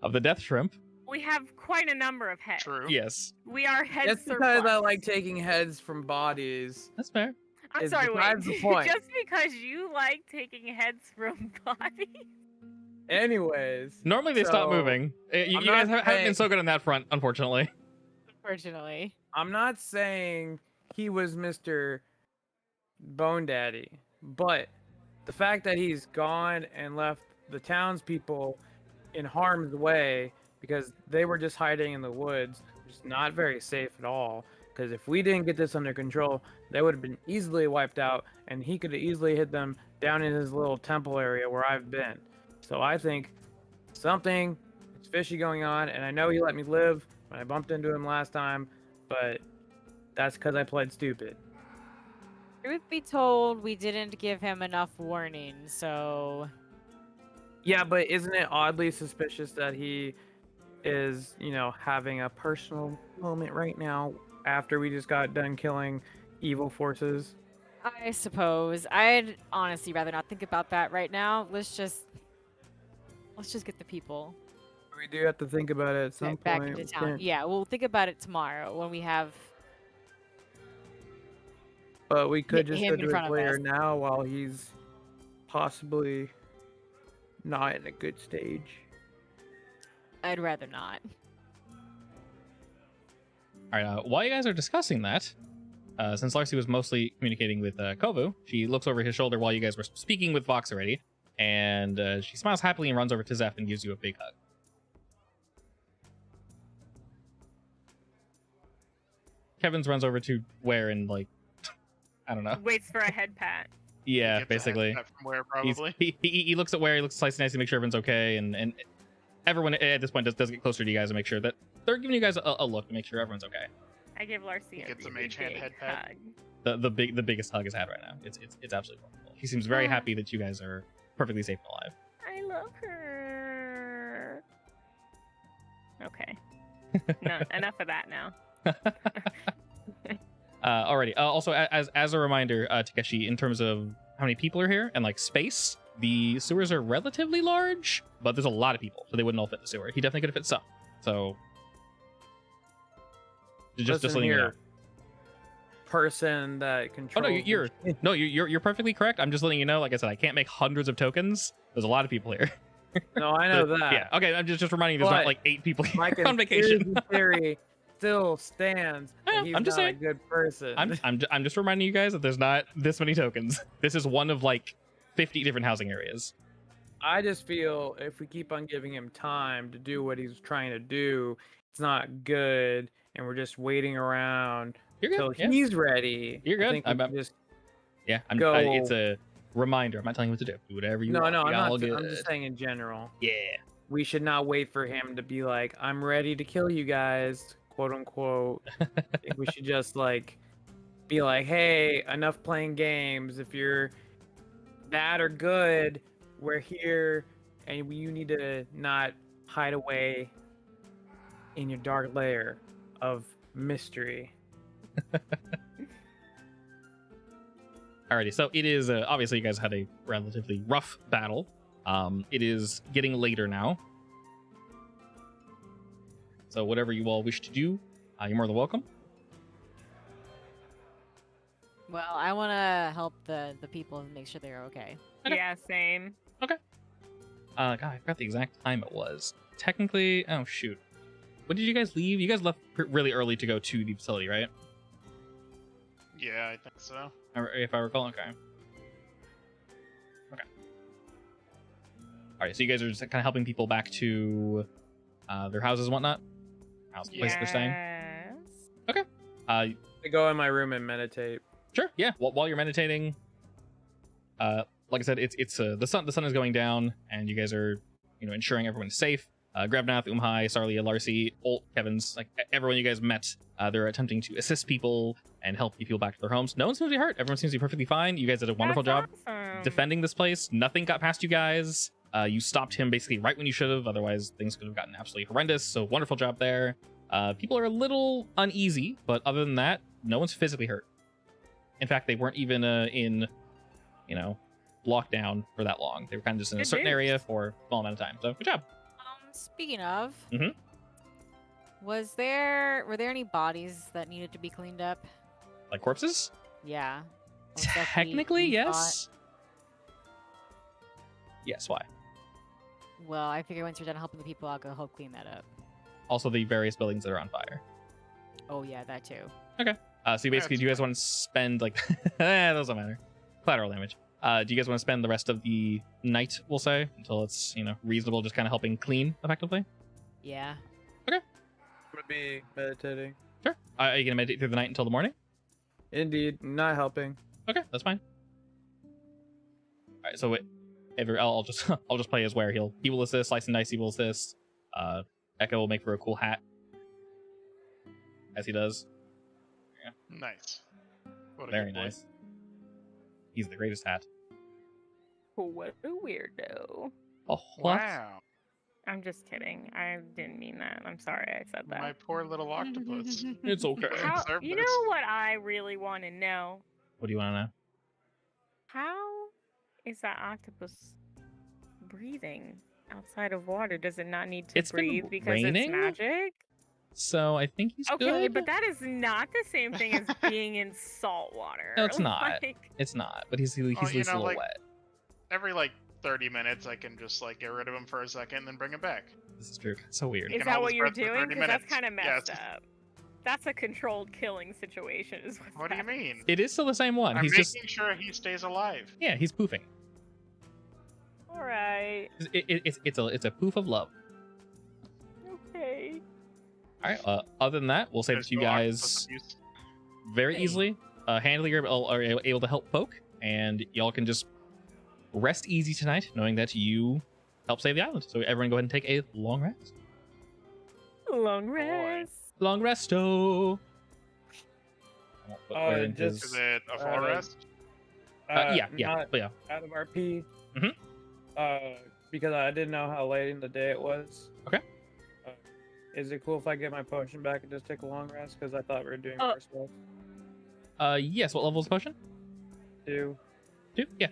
of the death shrimp. We have quite a number of heads. True. Yes, We are head Just because I like taking heads from bodies. that's fair. I'm is sorry, besides wait. the point. Just because you like taking heads from bodies? Anyways. Normally they stop So, moving. You I'm guys not haven't been saying- so good on that front, unfortunately. Unfortunately. I'm not saying he was Mr. Bone Daddy, but the fact that he's gone and left the townspeople in harm's way because they were just hiding in the woods, which is not very safe at all. Because if we didn't get this under control, they would have been easily wiped out, and he could have easily hit them down in his little temple area where I've been. So I think something is fishy going on, and I know he let me live when I bumped into him last time, but that's because I played stupid. Truth be told, we didn't give him enough warning, so Yeah, but isn't it oddly suspicious that he is, having a personal moment right now after we just got done killing evil forces? I suppose I'd honestly rather not think about that right now. Let's just get the people We do have to think about it at some back point. into We town. can't- Yeah, we'll think about it tomorrow when we have. But we could Hit just him go in to front a of player us. now while he's possibly not in a good stage. I'd rather not. All right, while you guys are discussing that, since Larcy was mostly communicating with Kovu, she looks over his shoulder while you guys were speaking with Vox already, and she smiles happily and runs over to Zeph and gives you a big hug. Kevin's runs over to where and I don't know. Waits for a head pat. Yeah, Gets a head basically. pat from where He's- probably. he looks at where he looks slicey nice to make sure everyone's okay, and everyone at this point does get closer to you guys to make sure that they're giving you guys a look to make sure everyone's okay. I give Larcy He a gets a really mage hand big head pat. hug. The biggest hug he's had right now. It's absolutely wonderful. He seems very happy that you guys are perfectly safe and alive. I love her. Okay. No, enough of that now. Alrighty. Also, as a reminder, Takeshi, in terms of how many people are here and space, the sewers are relatively large, but there's a lot of people, so they wouldn't all fit in the sewer. He definitely could have fit some. So just Listen letting you know. here, person that Oh controls. no, you're perfectly correct. I'm just letting you know. Like I said, I can't make hundreds of tokens. There's a lot of people here. No, I know But, that. Yeah. Okay. I'm just reminding you. There's not But 8 people here My on vacation. conspiracy theory still stands. I know, That he's I'm just not saying. a good person. I'm just reminding you guys that there's not this many tokens. This is one of 50 different housing areas. I just feel if we keep on giving him time to do what he's trying to do, it's not good, and we're just waiting around You're good. till Yeah. he's ready. You're I good. think we I'm- can just Yeah. go- It's a reminder. I'm not telling you what to do. Do whatever you no, want. no. You're I'm all not. I'm good. just saying in general. Yeah. We should not wait for him to be like, "I'm ready to kill you guys," quote unquote. I think we should just be like, "Hey, enough playing games. If you're bad or good, we're here, and you need to not hide away in your dark lair of mystery." Alrighty, so it is obviously you guys had a relatively rough battle. It is getting later now, so whatever you all wish to do, you're more than welcome. Well, I want to help the people and make sure they're okay. Okay. Yeah, same. God, I forgot the exact time it was. Technically, oh shoot, when did you guys leave? You guys left really early to go to the facility, right? Yeah, I think so. If I recall, okay. Okay. All right, so you guys are just kind of helping people back to their houses and whatnot. House, place they're staying. Yes. Okay. I go in my room and meditate. Sure. Yeah. While you're meditating, like I said, it's the sun is going down, and you guys are ensuring everyone's safe. Grabnath, Umhai, Sarlia, Larcy, Olt, Kevin's, like everyone you guys met, they're attempting to assist people and help people back to their homes. No one seems to be hurt. Everyone seems to be perfectly fine. You guys did a wonderful job Awesome. defending this place. Nothing got past you guys. You stopped him basically right when you should have. Otherwise, things could have gotten absolutely horrendous. So wonderful job there. People are a little uneasy, but other than that, no one's physically hurt. In fact, they weren't even in, lockdown for that long. They were kind of just in a Good certain news. area for a small amount of time. So good job. Speaking of, Mhm. were there any bodies that needed to be cleaned up? Like corpses? Yeah. Or stuff we- Technically, we yes. Yes, why? thought- Well, I figure once you're done helping the people, I'll go help clean that up. Also, the various buildings that are on fire. Oh yeah, that too. So you basically, do you guys want to spend like those don't matter. Collateral damage. Do you guys want to spend the rest of the night, we'll say, until it's reasonable, just kind of helping clean effectively? Yeah. I'm gonna be meditating. Sure. Are you gonna meditate through the night until the morning? Indeed, not helping. Okay, that's fine. All right, so I'll just play as where he will assist. Slice and Dicey will assist. Echo will make for a cool hat, as he does. Nice. What a Very good boy. nice. He's the greatest hat. What a weirdo. Oh, what? Wow. I'm just kidding. I didn't mean that. I'm sorry I said that. My poor little octopus. It's okay. How, Serve you this. know what I really want to know? What do you want to know? How is that octopus breathing outside of water? Does it not need to It's been breathe because raining? it's magic? So I think he's Okay, good. but that is not the same thing as being in salt water. No, it's not. Like, It's not, but he's at least you a know, little like- wet. Every 30 minutes, I can just get rid of him for a second, and then bring him back. This is true. So weird. is can that hold what his you're breath for doing? 30 Because that's minutes. kind of Yeah, messed it's- up. That's a controlled killing situation. Is what's What do you happening. mean? It is still the same one. I'm He's making just sure he stays alive. yeah, he's poofing. All right. It's a poof of love. Okay. All right. Other than that, we'll say There's that you no octopus guys abuse. very Hey. easily handily are able to help poke, and y'all can just rest easy tonight, knowing that you helped save the island. So everyone, go ahead and take a long rest. Long rest. Long resto. I won't put right into just- Is his- it a full rest? yeah, Not but yeah. out of RP. Mhm. Because I didn't know how late in the day it was. Okay. Is it cool if I get my potion back and just take a long rest? Because I thought we were doing Oh. first level. Yes. What level is the potion? 2. 2. Yeah.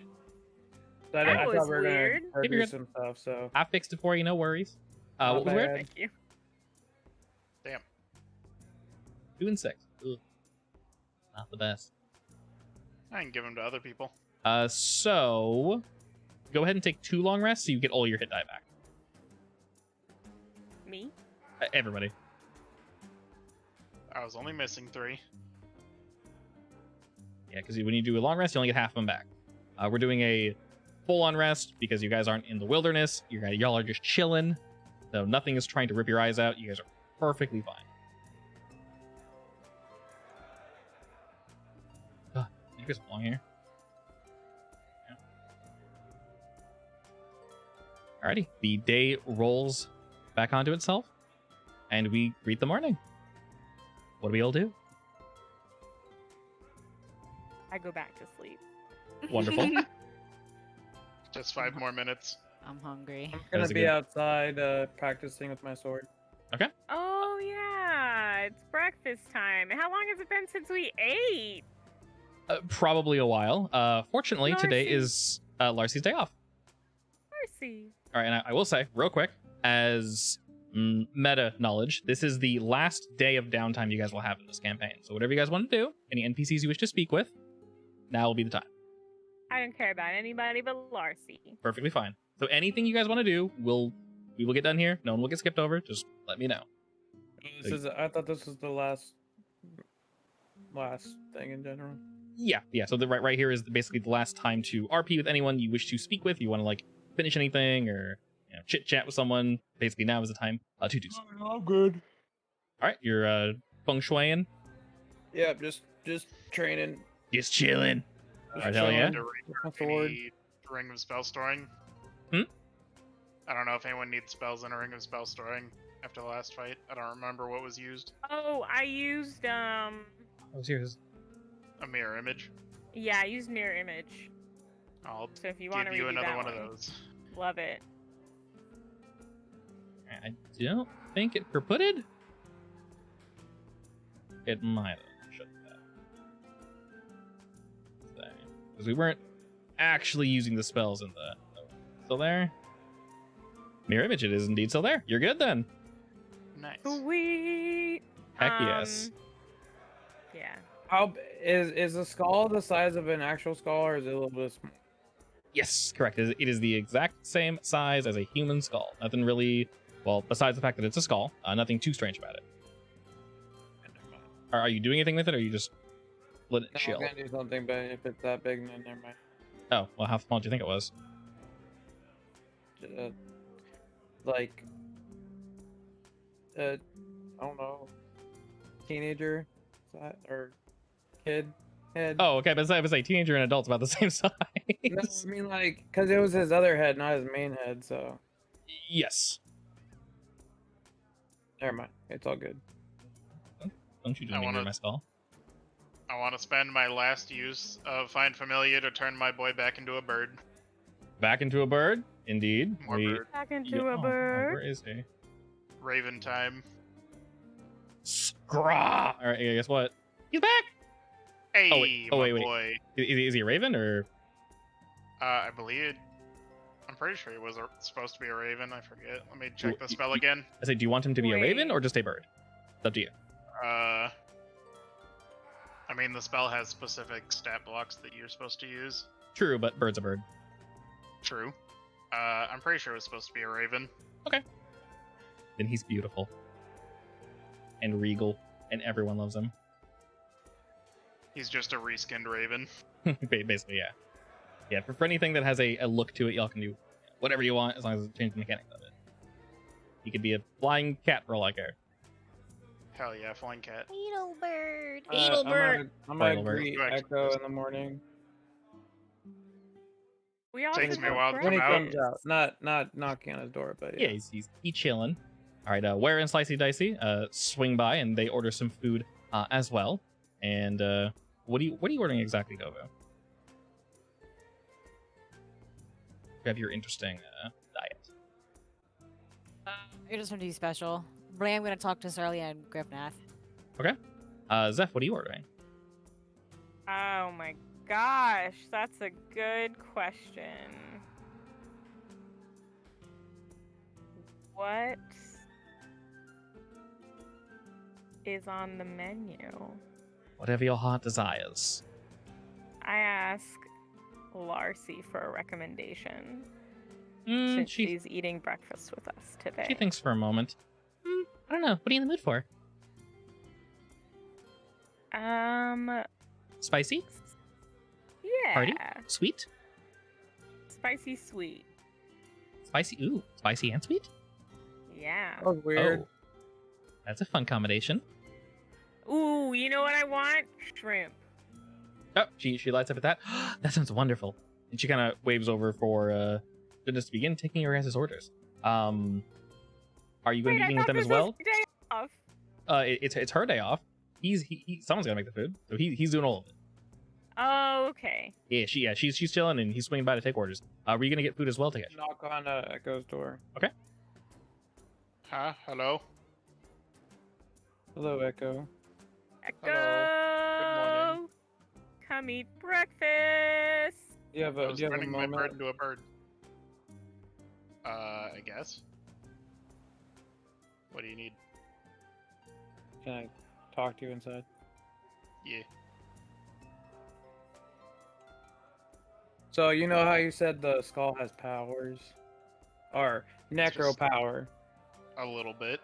So I That thought was we were weird. gonna You're do good. some stuff. So I fixed it for you. No worries. Not What was weird? bad. Thank you. Damn. 2 and 6. Ugh. Not the best. I can give him to other people. So go ahead and take 2 long rests so you get all your hit die back. Me? Everybody. I was only missing 3. Yeah, because when you do a long rest, you only get half of them back. We're doing a full-on rest because you guys aren't in the wilderness. Y'all are just chilling, so nothing is trying to rip your eyes out. You guys are perfectly fine. You guys belong here. Yeah. Alrighty, the day rolls back onto itself, and we greet the morning. What do we all do? I go back to sleep. Wonderful. Just 5 more minutes. I'm hungry. I'm That gonna was a be good- outside practicing with my sword. Oh yeah, it's breakfast time. How long has it been since we ate? Probably a while. Fortunately, today Larcy. is Larcy's day off. Mercy. All right, and I will say, real quick, as meta knowledge, this is the last day of downtime you guys will have in this campaign. So whatever you guys want to do, any NPCs you wish to speak with, now will be the time. I don't care about anybody but Larcy. Perfectly fine. So anything you guys want to do, we will get done here. No one will get skipped over. Just let me know. I thought this was the last last thing in general. Yeah. So the right here is basically the last time to RP with anyone you wish to speak with. You want to like finish anything or chit chat with someone. Basically, now is the time to do so. I'm good. All right, you're feng shuiing, Yeah, just training. just chilling. Just Alright, hell yeah. chilling. My Do you sword. need a ring of spell storing? Hmm? I don't know if anyone needs spells in a ring of spell storing after the last fight. I don't remember what was used. Oh, I used Oh, serious. A mirror image. yeah, I used mirror image. I'll So if you want to give you redo another that one of those. love it. I don't think it kaputted. It might have. Shut that. Because we weren't actually using the spells in the. Still there? Mirror image, it is indeed still there. You're good then. Nice. Sweet. Heck yes. Yeah. How is the skull the size of an actual skull, or is it a little bit small? Yes, correct. It is the exact same size as a human skull. Nothing really, well, besides the fact that it's a skull, nothing too strange about it. Are you doing anything with it, or are you just letting it No, chill? I'm gonna do something, but if it's that big, then never mind. Oh, well, how small do you think it was? Like, I don't know, teenager, or kid head. Oh, okay, but I was like teenager and adult's about the same size. No, I mean like, cause it was his other head, not his main head. So Yes. never mind. It's all good. Don't you do I me near wanna- my skull? I want to spend my last use of Find Familiar to turn my boy back into a bird. Back into a bird? Indeed. More bird. Back into Yeah, a oh, bird. where is he? Raven time. Scraw! Alright, guess what? He's back! Hey, wait, my wait. boy. Is he a raven, or? I believe. I'm pretty sure he was supposed to be a raven. I forget. Let me check the You- spell you- again. I say, do you want him to be a raven, Wait. or just a bird? It's up to you. I mean, the spell has specific stat blocks that you're supposed to use. True, but bird's a bird. True. I'm pretty sure it was supposed to be a raven. Then he's beautiful. And regal, and everyone loves him. He's just a reskinned raven. Basically, yeah. Yeah, for anything that has a look to it, y'all can do whatever you want, as long as it changes the mechanics of it. He could be a flying cat for all I care. Hell yeah, flying cat. Little bird. I'm gonna Little bird. greet You actually Echo just- in the morning We all Takes should me a go while to when he come out. comes out. Not knocking on his door, but Yeah, he chilling. All right, Ware and Slicey Dicey swing by, and they order some food as well. And what are you ordering exactly, Govo? You have your interesting diet. I just want to be special. But I am going to talk to Corelia and Griffnath. Zeph, what are you ordering? Oh my gosh, that's a good question. What is on the menu? Whatever your heart desires. I ask Larcy for a recommendation since She she's eating breakfast with us today. she thinks for a moment. I don't know. What are you in the mood for? Spicy? Yeah. Hearty? Sweet? Spicy sweet. Spicy? Ooh, spicy and sweet? Yeah. that was weird. Oh, that's a fun combination. Ooh, you know what I want? Shrimp. Oh, she lights up at that. That sounds wonderful. And she kind of waves over for goodness to begin taking your guys' orders. Are you going to be Wait, I eating with thought them as this well? was day off. It's her day off. Someone's gotta make the food, so he's doing all of it. Oh, okay. Yeah, she's chilling, and he's swinging by to take orders. Were you gonna get food as well to get? Knock on Echo's door. Huh? Hello? Hello, Echo. Echo. Good morning. Come eat breakfast. Do you have I a was do you have a turning my bird moment? into a bird. I guess. What do you need? Can I talk to you inside? Yeah. So you know how you said the skull has powers, or necro just- power? A little bit.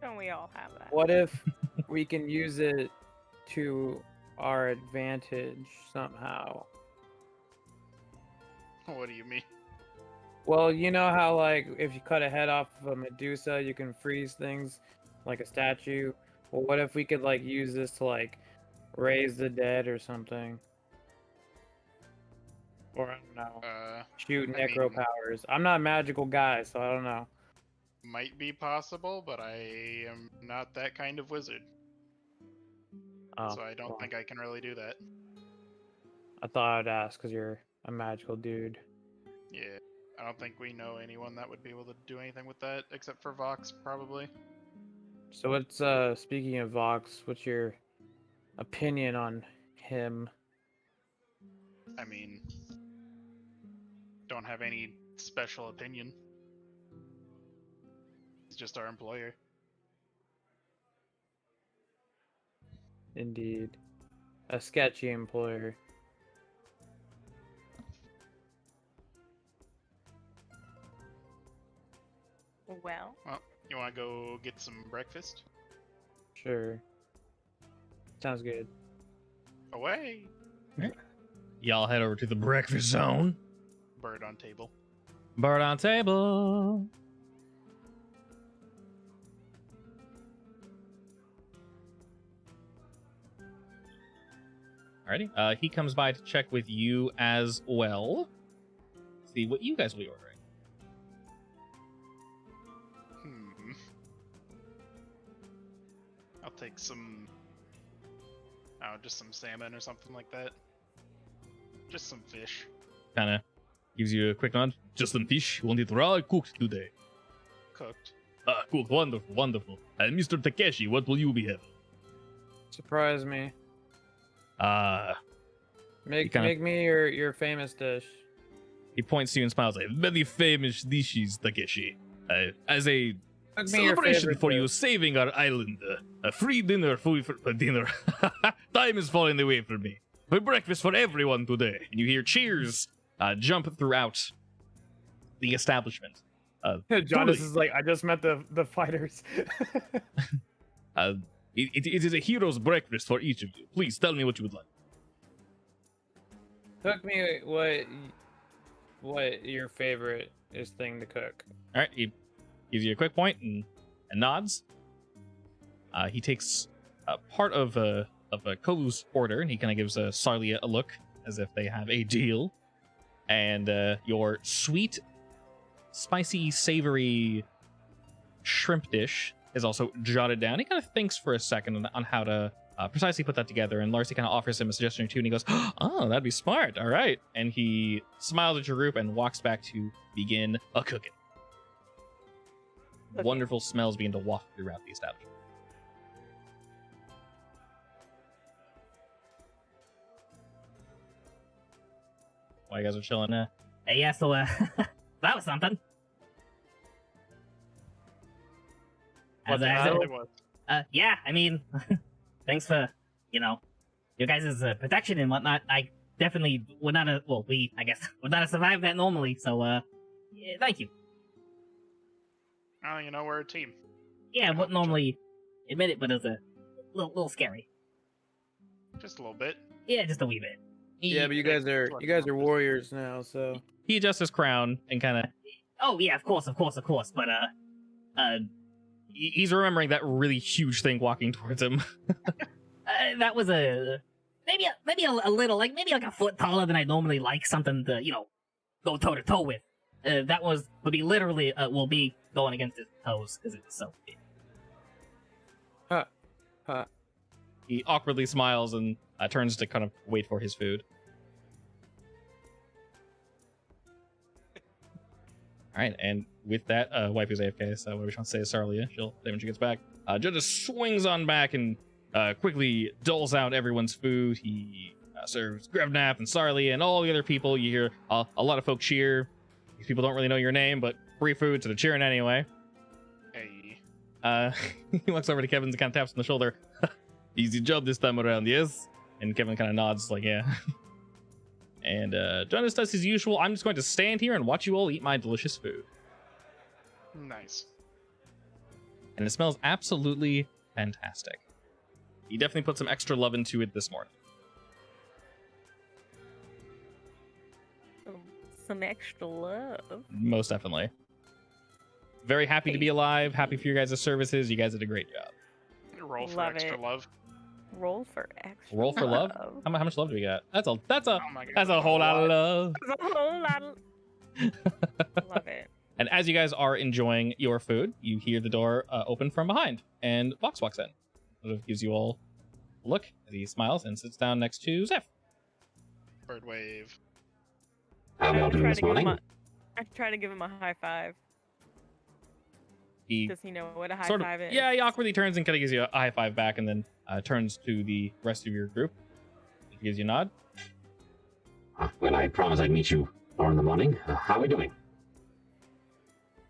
Don't we all have that? What if we can use it to our advantage somehow. What do you mean? Well, you know how, like, if you cut a head off of a Medusa, you can freeze things like a statue? Well, what if we could, like, use this to, like, raise the dead or something? Or, I don't know, shoot I necro mean- powers. I'm not a magical guy, so I don't know. Might be possible, but I am not that kind of wizard, Oh, so I don't well, think I can really do that. I thought I'd ask because you're a magical dude. Yeah, I don't think we know anyone that would be able to do anything with that, except for Vox, probably. So what's, speaking of Vox, what's your opinion on him? I mean, don't have any special opinion. He's just our employer. Indeed. A sketchy employer. Well, You want to go get some breakfast? Sure. Sounds good. Away! Y'all head over to the breakfast zone. Bird on table. Bird on table. Alrighty. He comes by to check with you as well. See what you guys will be ordering. I'll take some... Oh, just some salmon or something like that. Just some fish. Kind of gives you a quick nod. Just some fish. You want it raw or cooked today? Cooked. Ah, cooked. Wonderful, wonderful. And Mr. Takeshi, what will you be having? Surprise me. He Make me your famous dish. He points to you and smiles like, very famous dishes, Takeshi. As a Cook me your celebration favorite for you dish. saving our island. A free dinner, food for dinner. Time is falling away for me. For breakfast for everyone today. And you hear cheers jump throughout the establishment. Jonas Totally. is like, I just met the fighters. It is a hero's breakfast for each of you. Please tell me what you would like. Cook me what your favorite is thing to cook. All right, he gives you a quick point and nods. He takes part of Kovu's order, and he kind of gives Sarlia a look as if they have a deal. And your sweet, spicy, savory shrimp dish is also jotted down. He kind of thinks for a second on how to precisely put that together, and Larcy kind of offers him a suggestion or two, and he goes, "Oh, that'd be smart. All right." And he smiles at your group and walks back to begin a cooking. Okay. Wonderful smells begin to waft throughout the establishment. While you guys are chilling, Yeah, so, that was something. Was it As how? It was. yeah, I mean, thanks for, your guys' protection and whatnot. I definitely would not have, I guess, would not have survived that normally, so, yeah, thank you. Oh, we're a team. Yeah, I wouldn't normally admit it, but it was a little scary. Just a little bit. Yeah, just a wee bit. Yeah, but you guys are warriors now, so He adjusts his crown and kind of Oh, yeah, of course, but, he's remembering that really huge thing walking towards him. that was maybe a little, like, maybe like a foot taller than I normally like, something to, go toe to toe with. That would be literally, will be going against his toes, because it's so big. huh. He awkwardly smiles and turns to kind of wait for his food. All right, and with that, Waifu's AFK, so whatever she wants to say is Sarlia. She'll say when she gets back. Joe just swings on back and quickly doles out everyone's food. He serves Grevnap and Sarlia and all the other people. You hear a lot of folk cheer. These people don't really know your name, but free food, so they're cheering anyway. Hey. He walks over to Kevin and kind of taps on the shoulder. Easy job this time around, yes? And Kevin kind of nods like, yeah. And Jonas does his usual, I'm just going to stand here and watch you all eat my delicious food. Nice. And it smells absolutely fantastic. He definitely put some extra love into it this morning. Some extra love. Most definitely. Very happy to be alive. Happy for your guys' services. You guys did a great job. Roll for Love extra it. love. Roll for extra. Roll for love. love. How much love do we got? That's a Oh my God, that's a whole lot of love. There's a whole lot of... Love it. And as you guys are enjoying your food, you hear the door open from behind, and Vox walks in. Sort of gives you all a look as he smiles and sits down next to Zeph. Bird wave. How are we all doing this morning? I try to give him a high five. He Does he know what a high sort of, five is? yeah, he awkwardly turns and kind of gives you a high five back, and then turns to the rest of your group. He gives you a nod. Well, I promised I'd meet you more in the morning. How are we doing?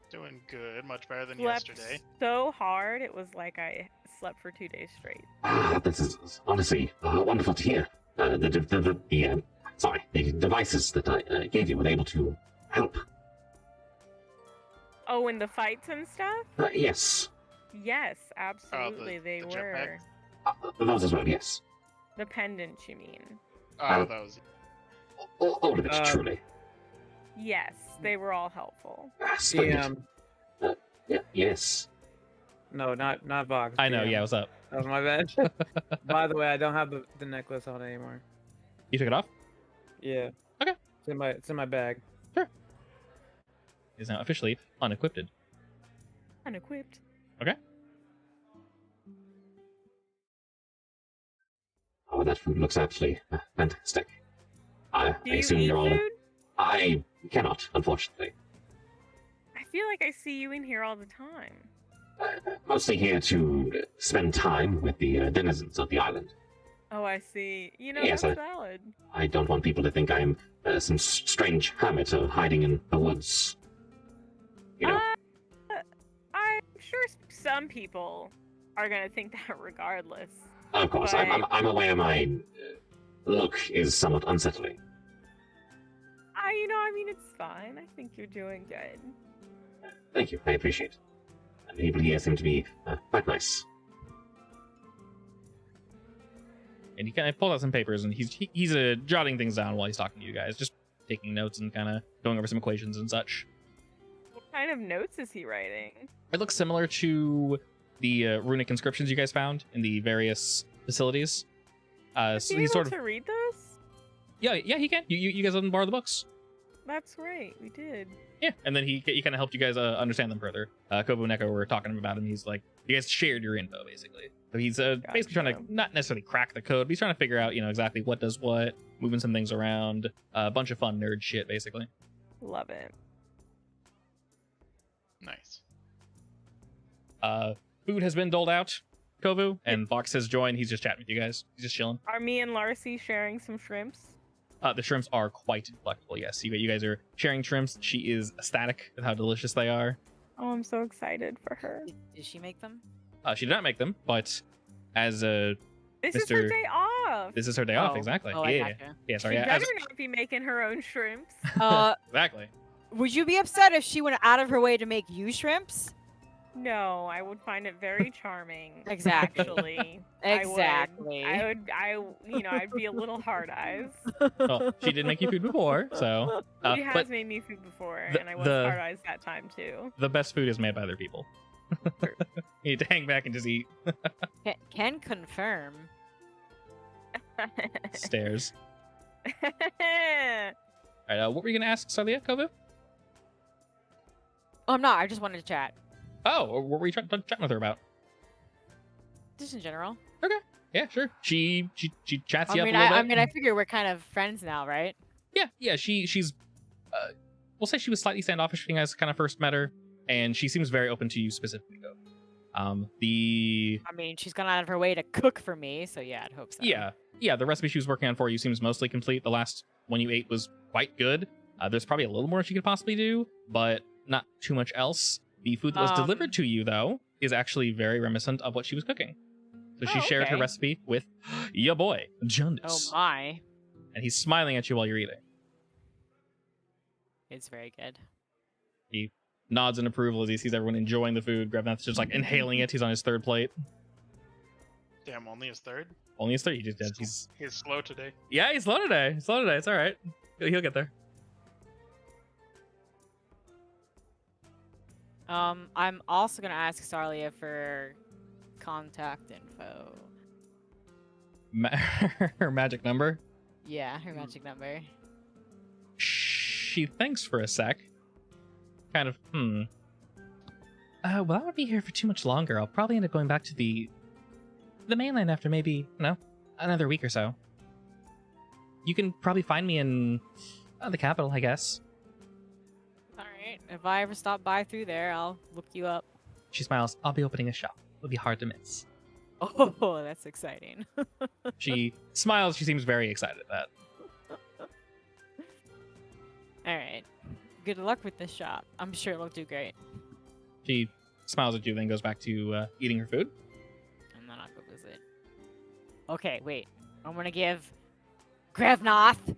Doing good. Much better than Slept yesterday. so hard, it was like I slept for 2 days straight. This is honestly wonderful to hear. The devices that I gave you were able to help. Oh, and the fights and stuff? Yes. Yes, absolutely, they the were. jetpack? Those as well, yes. The pendant, you mean? Oh, that was... All of it, truly. Yes, they were all helpful. Splendid. Yeah, yes. No, not Vox. I know, DM. yeah, what's up? That was my bad. By the way, I don't have the necklace on anymore. You took it off? Yeah. Okay. It's in my bag. He is now officially unequipped. Unequipped. Okay. Oh, that food looks absolutely fantastic. I Do you assume eat you're all... food? I cannot, unfortunately. I feel like I see you in here all the time. Mostly here to spend time with the denizens of the island. Oh, I see. You know, Yes, that's valid. I don't want people to think I'm some strange hermit hiding in the woods. You know, I'm sure some people are gonna think that regardless. of course, but- I'm aware my look is somewhat unsettling. I mean, it's fine. I think you're doing good. Thank you, I appreciate it. And the people here seem to be quite nice. And he kind of pulled out some papers, and he's jotting things down while he's talking to you guys, just taking notes and kind of going over some equations and such. What kind of notes is he writing? It looks similar to the runic inscriptions you guys found in the various facilities. Is So he he's able sort of to read those? yeah, he can. You guys let him borrow the books. That's right. We did. Yeah, and then he kind of helped you guys understand them further. Kobu and Neko were talking about him. He's like, you guys shared your info basically. So he's basically trying to not necessarily crack the code, but he's trying to figure out, exactly what does what, moving some things around, a bunch of fun nerd shit basically. Love it. Nice. Food has been doled out, Kovu, and Vox has joined. He's just chatting with you guys. He's just chilling. Are me and Larcy sharing some shrimps? The shrimps are quite delectable. Yes, you guys are sharing shrimps. She is ecstatic with how delicious they are. Oh, I'm so excited for her. Did she make them? She did not make them, but as This is her Mr. day off. this is her day off, Oh. exactly. Oh, I yeah, gotcha. yeah. She Sorry, better as, not be making her own shrimps. exactly. Would you be upset if she went out of her way to make you shrimps? No, I would find it very charming. Exactly. Actually, Exactly. I'd be a little hard eyes. Well, she did make you food before, so. She has But made me food before, the- and I was the- hard eyes that time too. the best food is made by other people. True. You need to hang back and just eat. Can confirm. Stairs. All right. What were you gonna ask, Sarlia, Kovu? Oh, I'm not. I just wanted to chat. Oh, what were you chatting with her about? Just in general. Yeah, sure. She chats I you up mean, a little bit. I mean, I figure we're kind of friends now, right? Yeah. She's. We'll say she was slightly standoffish when you guys kind of first met her, and she seems very open to you specifically, though. I mean, she's gone out of her way to cook for me, so yeah, I'd hope so. Yeah. The recipe she was working on for you seems mostly complete. The last one you ate was quite good. There's probably a little more she could possibly do, but not too much else. The food that was delivered to you, though, is actually very reminiscent of what she was cooking. So she shared her okay. recipe with ya boy, Oh Jundus. my, And he's smiling at you while you're eating. it's very good. He nods in approval as he sees everyone enjoying the food. Grabnath's just like inhaling it. He's on his third plate. Damn, only his third. Only his 3. He's He's slow today. yeah, he's slow today. He's slow today. It's all right. He'll get there. I'm also gonna ask Sarlia for contact info. Her magic number. Yeah, her magic number. She thinks for a sec. Kind of, well, I won't be here for too much longer. I'll probably end up going back to the mainland after maybe, another week or so. You can probably find me in the capital, I guess. Alright, if I ever stop by through there, I'll look you up. She smiles. I'll be opening a shop. It'll be hard to miss. Oh, that's exciting. She smiles. She seems very excited at that. Alright. Good luck with this shop. I'm sure it'll do great. She smiles at you, then goes back to eating her food. And then I'll go visit. Okay, wait. I'm gonna give Grevnoth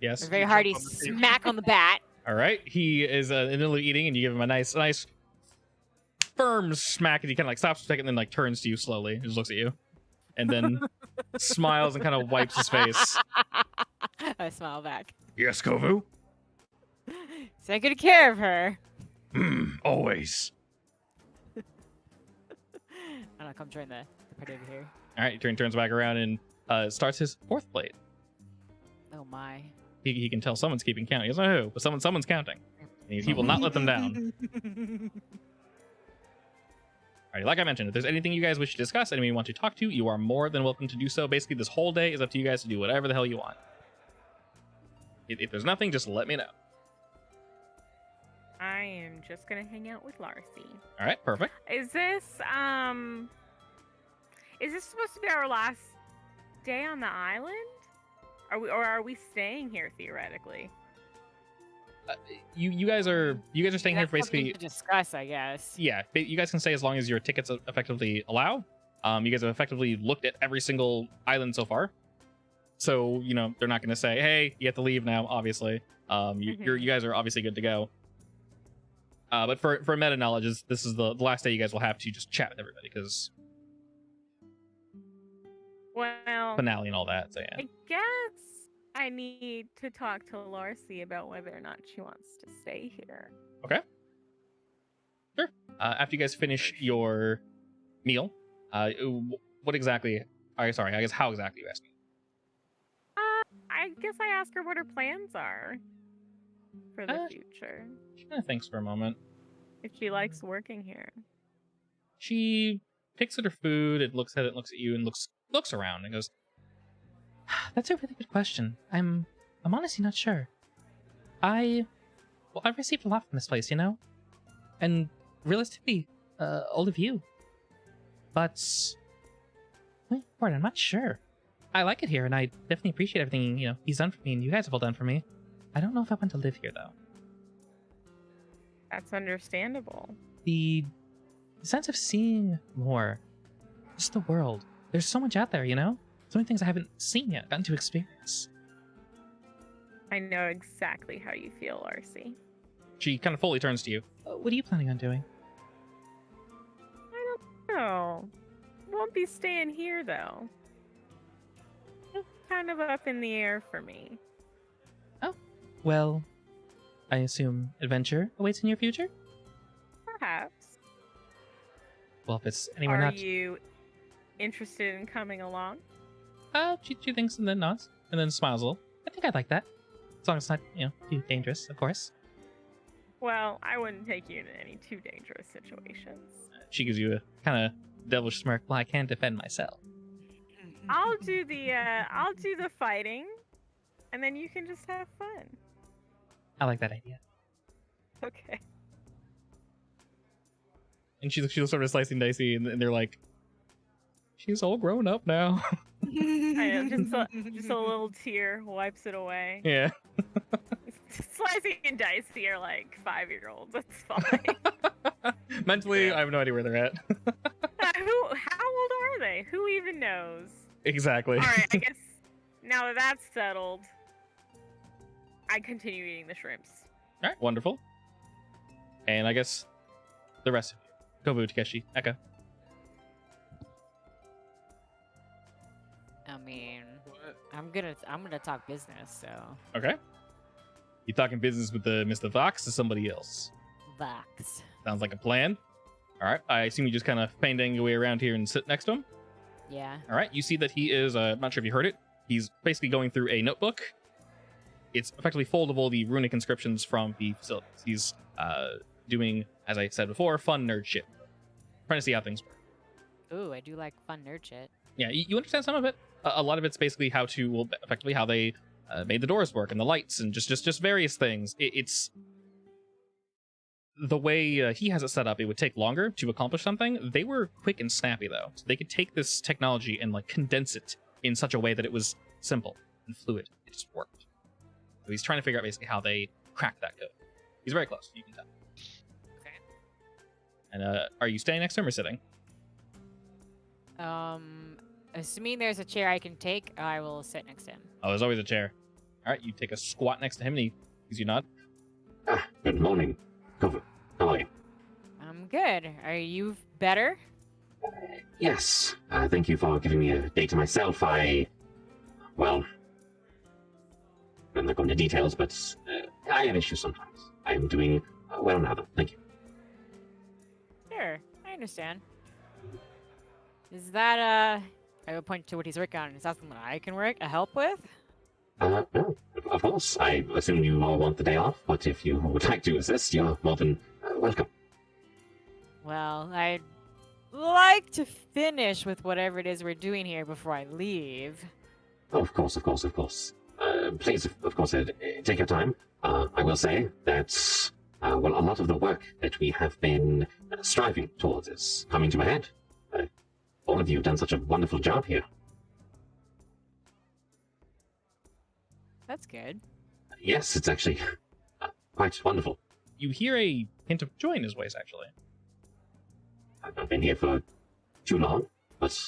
Yes. a very hearty smack on the bat. All right. He is in the middle of eating, and you give him a nice, firm smack, and he kind of like stops for a second, and then like turns to you slowly, and just looks at you, and then smiles and kind of wipes his face. I smile back. Yes, Kovu. Take good care of her. Always. And I'll come join the party over here. All right. He turns back around and starts his 4th plate. Oh my. He can tell someone's keeping count. He doesn't know who, but someone's counting. And he will not let them down. Alright, like I mentioned, if there's anything you guys wish to discuss, anyone you want to talk to, you are more than welcome to do so. Basically, this whole day is up to you guys to do whatever the hell you want. If there's nothing, just let me know. I am just gonna hang out with Larcy. Alright, perfect. Is this supposed to be our last day on the island? Are we staying here theoretically? You guys are staying here for That's something basically. to discuss, I guess. Yeah, you guys can stay as long as your tickets effectively allow. You guys have effectively looked at every single island so far, so they're not going to say, "Hey, you have to leave now." Obviously, you guys are obviously good to go. But for meta knowledge, this is the last day you guys will have to just chat with everybody because finale and all that. So yeah. I guess I need to talk to Larcy about whether or not she wants to stay here. Okay. Sure. After you guys finish your meal, what exactly? Sorry, I guess how exactly are you asking? I guess I ask her what her plans are for the future. She kind of thinks for a moment. If she likes working here. She picks at her food, and looks at it, looks at you, and looks around, and goes, That's a really good question. I'm honestly not sure. I've received a lot from this place, and realistically, all of you. But Lord, I'm not sure. I like it here, and I definitely appreciate everything he's done for me, and you guys have all done for me. I don't know if I want to live here though. That's understandable. The sense of seeing more, just the world. There's so much out there, so many things I haven't seen yet, gotten to experience. I know exactly how you feel, Larcy. she kind of fully turns to you. What are you planning on doing? I don't know. Won't be staying here though. It's kind of up in the air for me. Oh, well, I assume adventure awaits in your future? Perhaps. Well, if it's anywhere Are not... you interested in coming along? She thinks and then nods, and then smiles a little. I think I'd like that. As long as it's not, too dangerous, of course. Well, I wouldn't take you into any too dangerous situations. She gives you a kind of devilish smirk. Well, I can't defend myself. I'll do the fighting, and then you can just have fun. I like that idea. Okay. And she's sort of slicing dicey, and they're like, she's all grown up now. I know, just a little tear wipes it away. Yeah. Slicing and dicey are like 5-year-olds. That's fine. Mentally, Yeah. I have no idea where they're at. How old are they? Who even knows? Exactly. All right, I guess now that that's settled, I continue eating the shrimps. All right, wonderful. And I guess the rest of you. Kovu, Takeshi, Eka. I'm gonna talk business. So Okay. You talking business with the Mr. Vox or somebody else? Vox. Sounds like a plan. All right. I assume you just kind of fandangle your way around here and sit next to him. Yeah. All right. You see that he is. I'm not sure if you heard it. He's basically going through a notebook. It's effectively full of all the runic inscriptions from the facilities. He's doing, as I said before, fun nerd shit. Trying to see how things work. Ooh, I do like fun nerd shit. Yeah, you understand some of it. A lot of it's basically how to, well, effectively how they made the doors work and the lights and just various things. It's the way he has it set up. It would take longer to accomplish something. They were quick and snappy though, so they could take this technology and like condense it in such a way that it was simple and fluid. It just worked. So he's trying to figure out basically how they cracked that code. He's very close. You can tell. Okay. And are you staying next to him or sitting? Assuming there's a chair I can take, I will sit next to him. Oh, there's always a chair. All right, you take a squat next to him and he gives you a nod. Ah, good morning, Cover. How are you? I'm good. Are you better? Yes, thank you for giving me a day to myself. Well, I'm not going into details, but I have issues sometimes. I am doing well now, though. Thank you. Sure, I understand. Is that I will point to what he's working on. Is that something I can help with? No, of course. I assume you all want the day off, but if you would like to assist, you're more than welcome. Well, I'd like to finish with whatever it is we're doing here before I leave. Oh, of course. Please, of course, take your time. I will say that, well, a lot of the work that we have been striving towards is coming to a head. All of you have done such a wonderful job here. That's good. Yes, it's actually quite wonderful. You hear a hint of joy in his voice, actually. I've not been here for too long, but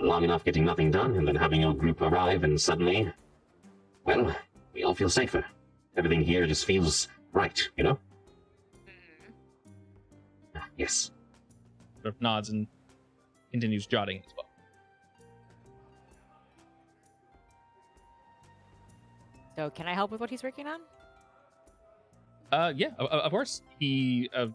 long enough getting nothing done, and then having your group arrive, and suddenly, well, we all feel safer. Everything here just feels right, you know? Yes. Sort of nods and continues jotting his book. So, can I help with what he's working on? Yeah, of course. He kind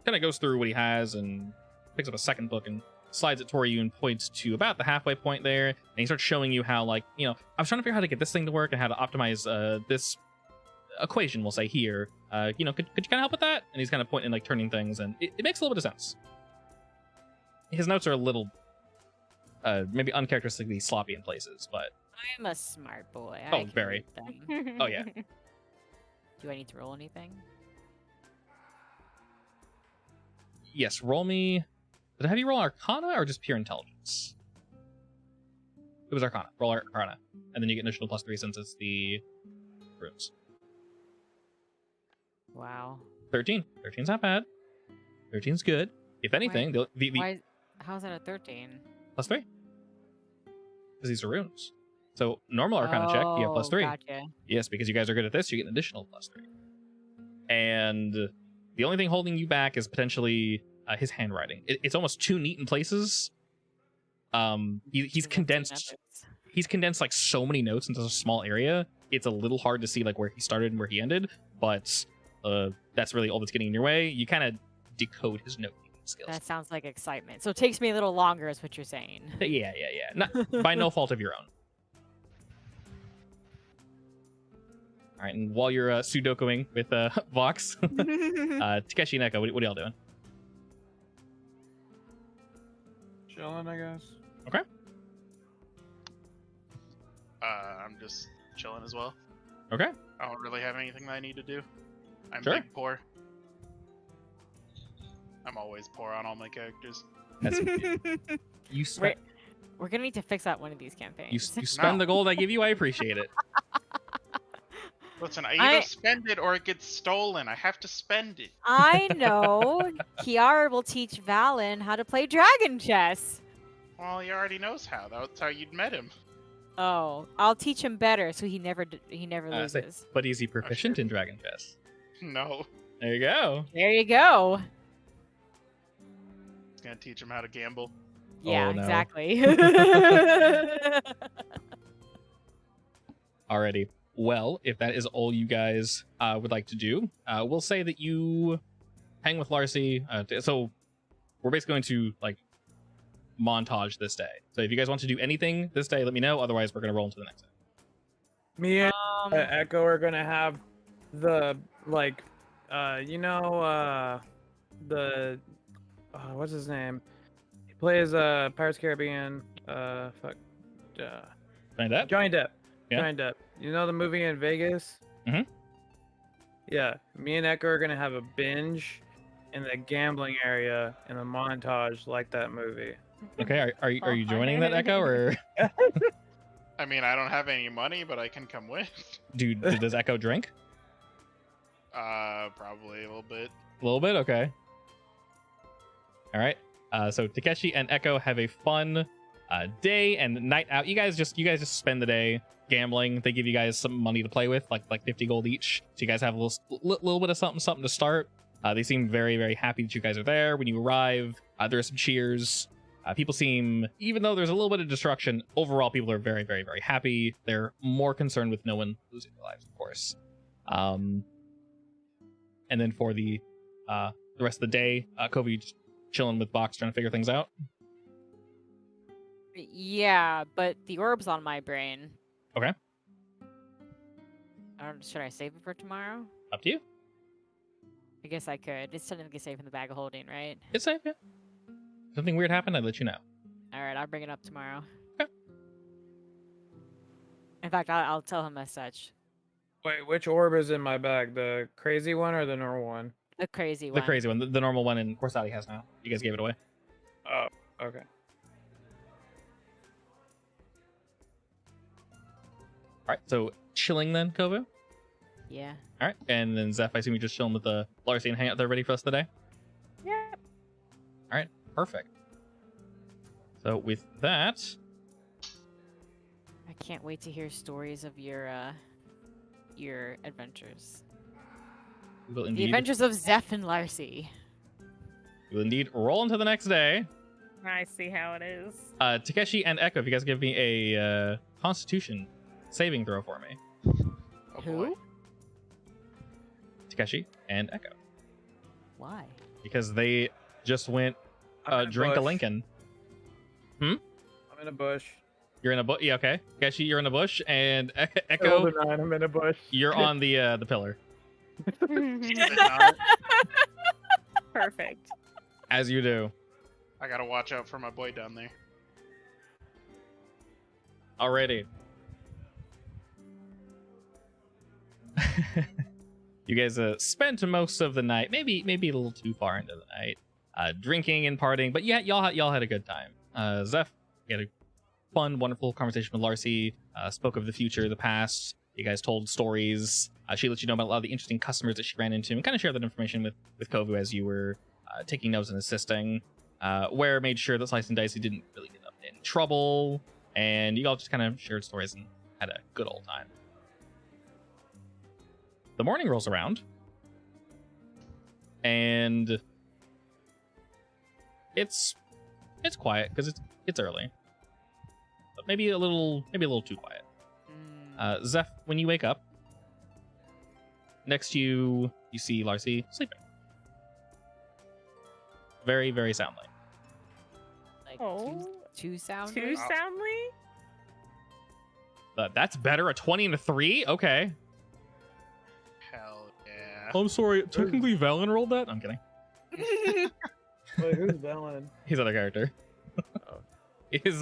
of goes through what he has and picks up a second book and slides it toward you and points to about the halfway point there. And he starts showing you how, like, I was trying to figure out how to get this thing to work and how to optimize this equation, we'll say here. Could you kind of help with that? And he's kind of pointing, like, turning things, and it makes a little bit of sense. His notes are a little, maybe uncharacteristically sloppy in places, but... I'm a smart boy. Oh, I can very. read them. Oh, yeah. Do I need to roll anything? Yes, roll me... Did I have you roll Arcana or just pure intelligence? It was Arcana. Roll Arcana. And then you get an additional +3 since it's the runes. Wow. 13. 13's not bad. 13's good. If anything, Why? How's that a 13? +3. Because these are runes. So, normal Arcana check, you have +3. Gotcha. Yes, because you guys are good at this, you get an additional +3. And the only thing holding you back is potentially his handwriting. It's almost too neat in places. He's condensed like so many notes into a small area. It's a little hard to see like where he started and where he ended, but that's really all that's getting in your way. You kind of decode his note skills. That sounds like excitement. So it takes me a little longer, is what you're saying. Yeah. Not by no fault of your own. All right, and while you're Sudokuing with Vox, Takeshi and Echo, what are y'all doing? Chilling, I guess. Okay. I'm just chilling as well. Okay. I don't really have anything that I need to do. I'm Sure. big poor. I'm always poor on all my characters. That's you spend We're gonna need to fix out one of these campaigns. you spend No. the gold I give you. I appreciate it. Listen, I either spend it or it gets stolen. I have to spend it. I know. Kiara will teach Valen how to play dragon chess. Well, he already knows how. That's how you'd met him. Oh, I'll teach him better so he never loses. But is he proficient in Dragon Chess? No. There you go. There you go. It's gonna teach him how to gamble. Yeah, Oh, no. exactly. Alrighty. Well, if that is all you guys would like to do, we'll say that you hang with Larcy. So we're basically going to like montage this day. So if you guys want to do anything this day, let me know. Otherwise, we're going to roll into the next day. Me and Um, Echo are gonna have the like, the what's his name? He plays Pirates Caribbean. Fuck. Find that? Johnny Depp. Yeah. Johnny Depp. You know the movie in Vegas? Mhm. Yeah. Me and Echo are gonna have a binge in the gambling area in a montage like that movie. Okay. Are you joining that, Echo, or I mean, I don't have any money, but I can come with. does Echo drink? Probably a little bit. A little bit. Okay. All right. So Takeshi and Echo have a fun day and night out. You guys just spend the day gambling. They give you guys some money to play with, like 50 gold each. So you guys have a little bit of something to start. They seem very, very happy that you guys are there. When you arrive, there are some cheers. People seem, even though there's a little bit of destruction, overall people are very, very, very happy. They're more concerned with no one losing their lives, of course. And then for the rest of the day, Kobe just chilling with Box, trying to figure things out. yeah, but the orb's on my brain. Okay. Should I save it for tomorrow? Up to you. I guess I could. It's technically safe in the bag of holding, right? It's safe, yeah. If something weird happened, I'd let you know. All right, I'll bring it up tomorrow. Okay. In fact, I'll tell him as such. Wait, which orb is in my bag? The crazy one or the normal one? The crazy The one. crazy one, the normal one, and Corsali has now. You guys gave it away. Oh, okay. All right, so chilling then, Kovu. Yeah. All right, and then Zeph, I assume you're just chilling with the Larcy and hang out there ready for us today. Yep. All right, perfect. So with that, I can't wait to hear stories of your adventures. we will The indeed, adventures of Zeph and Larcy. we will indeed roll into the next day. I see how it is. Takeshi and Echo, if you guys give me a Constitution saving throw for me. Oh Who? boy. Takeshi and Echo, Why? because they just went I'm in a drink a bush. Lincoln. I'm in a bush. You're in a bush. Yeah, okay. Takeshi, you're in a bush, and Roll Echo, the 9, I'm in a bush. you're on the pillar, Sitting on it. Perfect. as you do. I gotta watch out for my boy down there. Already. You guys spent most of the night, maybe a little too far into the night, drinking and partying, but yeah, y'all had a good time. Zeph, you had a fun, wonderful conversation with Larcy, spoke of the future, the past. You guys told stories. She let you know about a lot of the interesting customers that she ran into, and kind of shared that information with Kovu as you were taking notes and assisting. Where made sure that Slice and Dicey didn't really get up in trouble, and you all just kind of shared stories and had a good old time. The morning rolls around, and it's quiet because it's early, but maybe a little too quiet. Zeph, when you wake up, next to you see Larcy sleeping, very, very soundly. Like Oh. too sound. Too soundly? That's better. A 20 and a 3. Okay. Hell yeah. I'm sorry. Technically, Valen rolled that. I'm kidding. Wait, who's Velen? His other character. Oh. His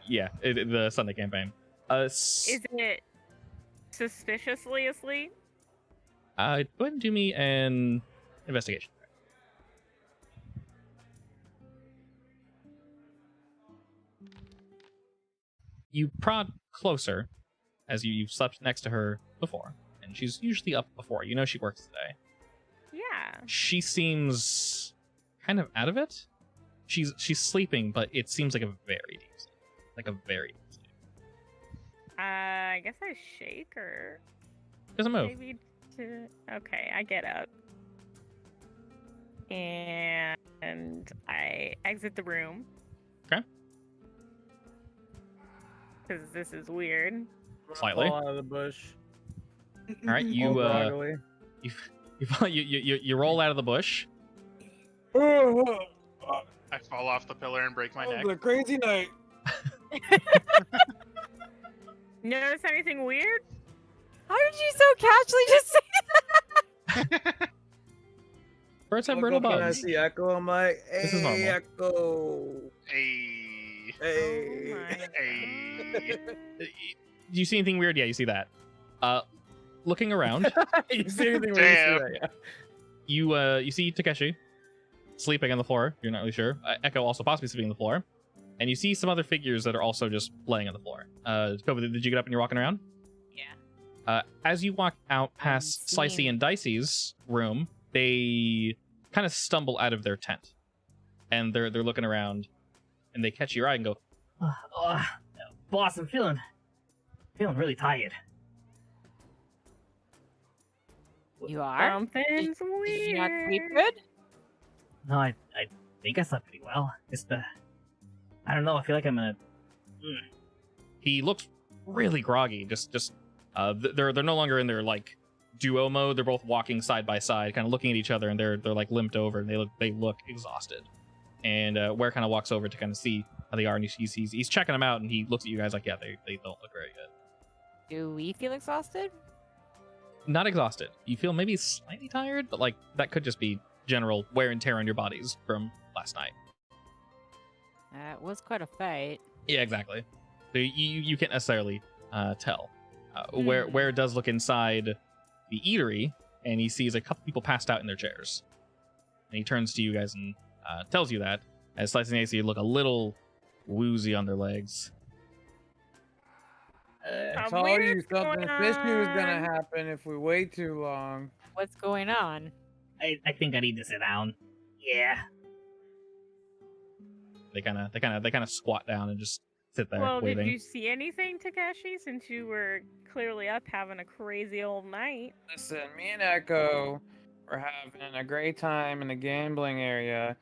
yeah, the Sunday campaign. Is it suspiciously asleep? Go ahead and do me an investigation. You prod closer as you've slept next to her before, and she's usually up before. You know she works today. Yeah. She seems kind of out of it. She's sleeping, but it seems like a very deep sleep. Like a very deep sleep. I guess I shake her. Doesn't move. Maybe to... Okay, I get up. And I exit the room. Okay. Because this is weird. Slightly. Fall out of the bush. All right, All groggily. you roll out of the bush. I fall off the pillar and break my neck. a crazy night. Notice anything weird? How did you so casually just say Birds have Look brittle up and I bones. see Echo. I'm like, hey, This is normal. Echo. Hey. Hey. Oh my Hey. Do you see anything weird? Yeah, you see that. Looking around, You see anything when you see Damn. that? you see Takeshi sleeping on the floor. You're not really sure. Echo also possibly sleeping on the floor, and you see some other figures that are also just laying on the floor. Kobe, did you get up and you're walking around? Yeah. As you walk out past seeing- Slicey and Dicey's room, they kind of stumble out of their tent, and they're looking around, and they catch your eye and go, Boss, I'm feeling really tired. you are? Something's weird. Did you not sleep good? No, I think I slept pretty well. Just I don't know. I feel like I'm gonna. he looks really groggy. They're no longer in their like duo mode. They're both walking side by side, kind of looking at each other, and they're like limped over, and they look exhausted. And Ware kind of walks over to kind of see how they are, and he's checking them out, and he looks at you guys like, yeah, they don't look very good. Do we feel exhausted? Not exhausted. You feel maybe slightly tired, but like that could just be general wear and tear on your bodies from last night. That was quite a fight. Yeah, exactly. So you can't necessarily tell. Where it does look inside the eatery, and he sees a couple people passed out in their chairs. And he turns to you guys and tells you that, as Slicey and Acey look a little woozy on their legs. I Something told you weird's something going fishy was gonna on. happen if we wait too long. What's going on? I think I need to sit down. Yeah. They kind of squat down and just sit there Well, waiting. did you see anything, Takeshi, since you were clearly up having a crazy old night? Listen, me and Echo were having a great time in the gambling area,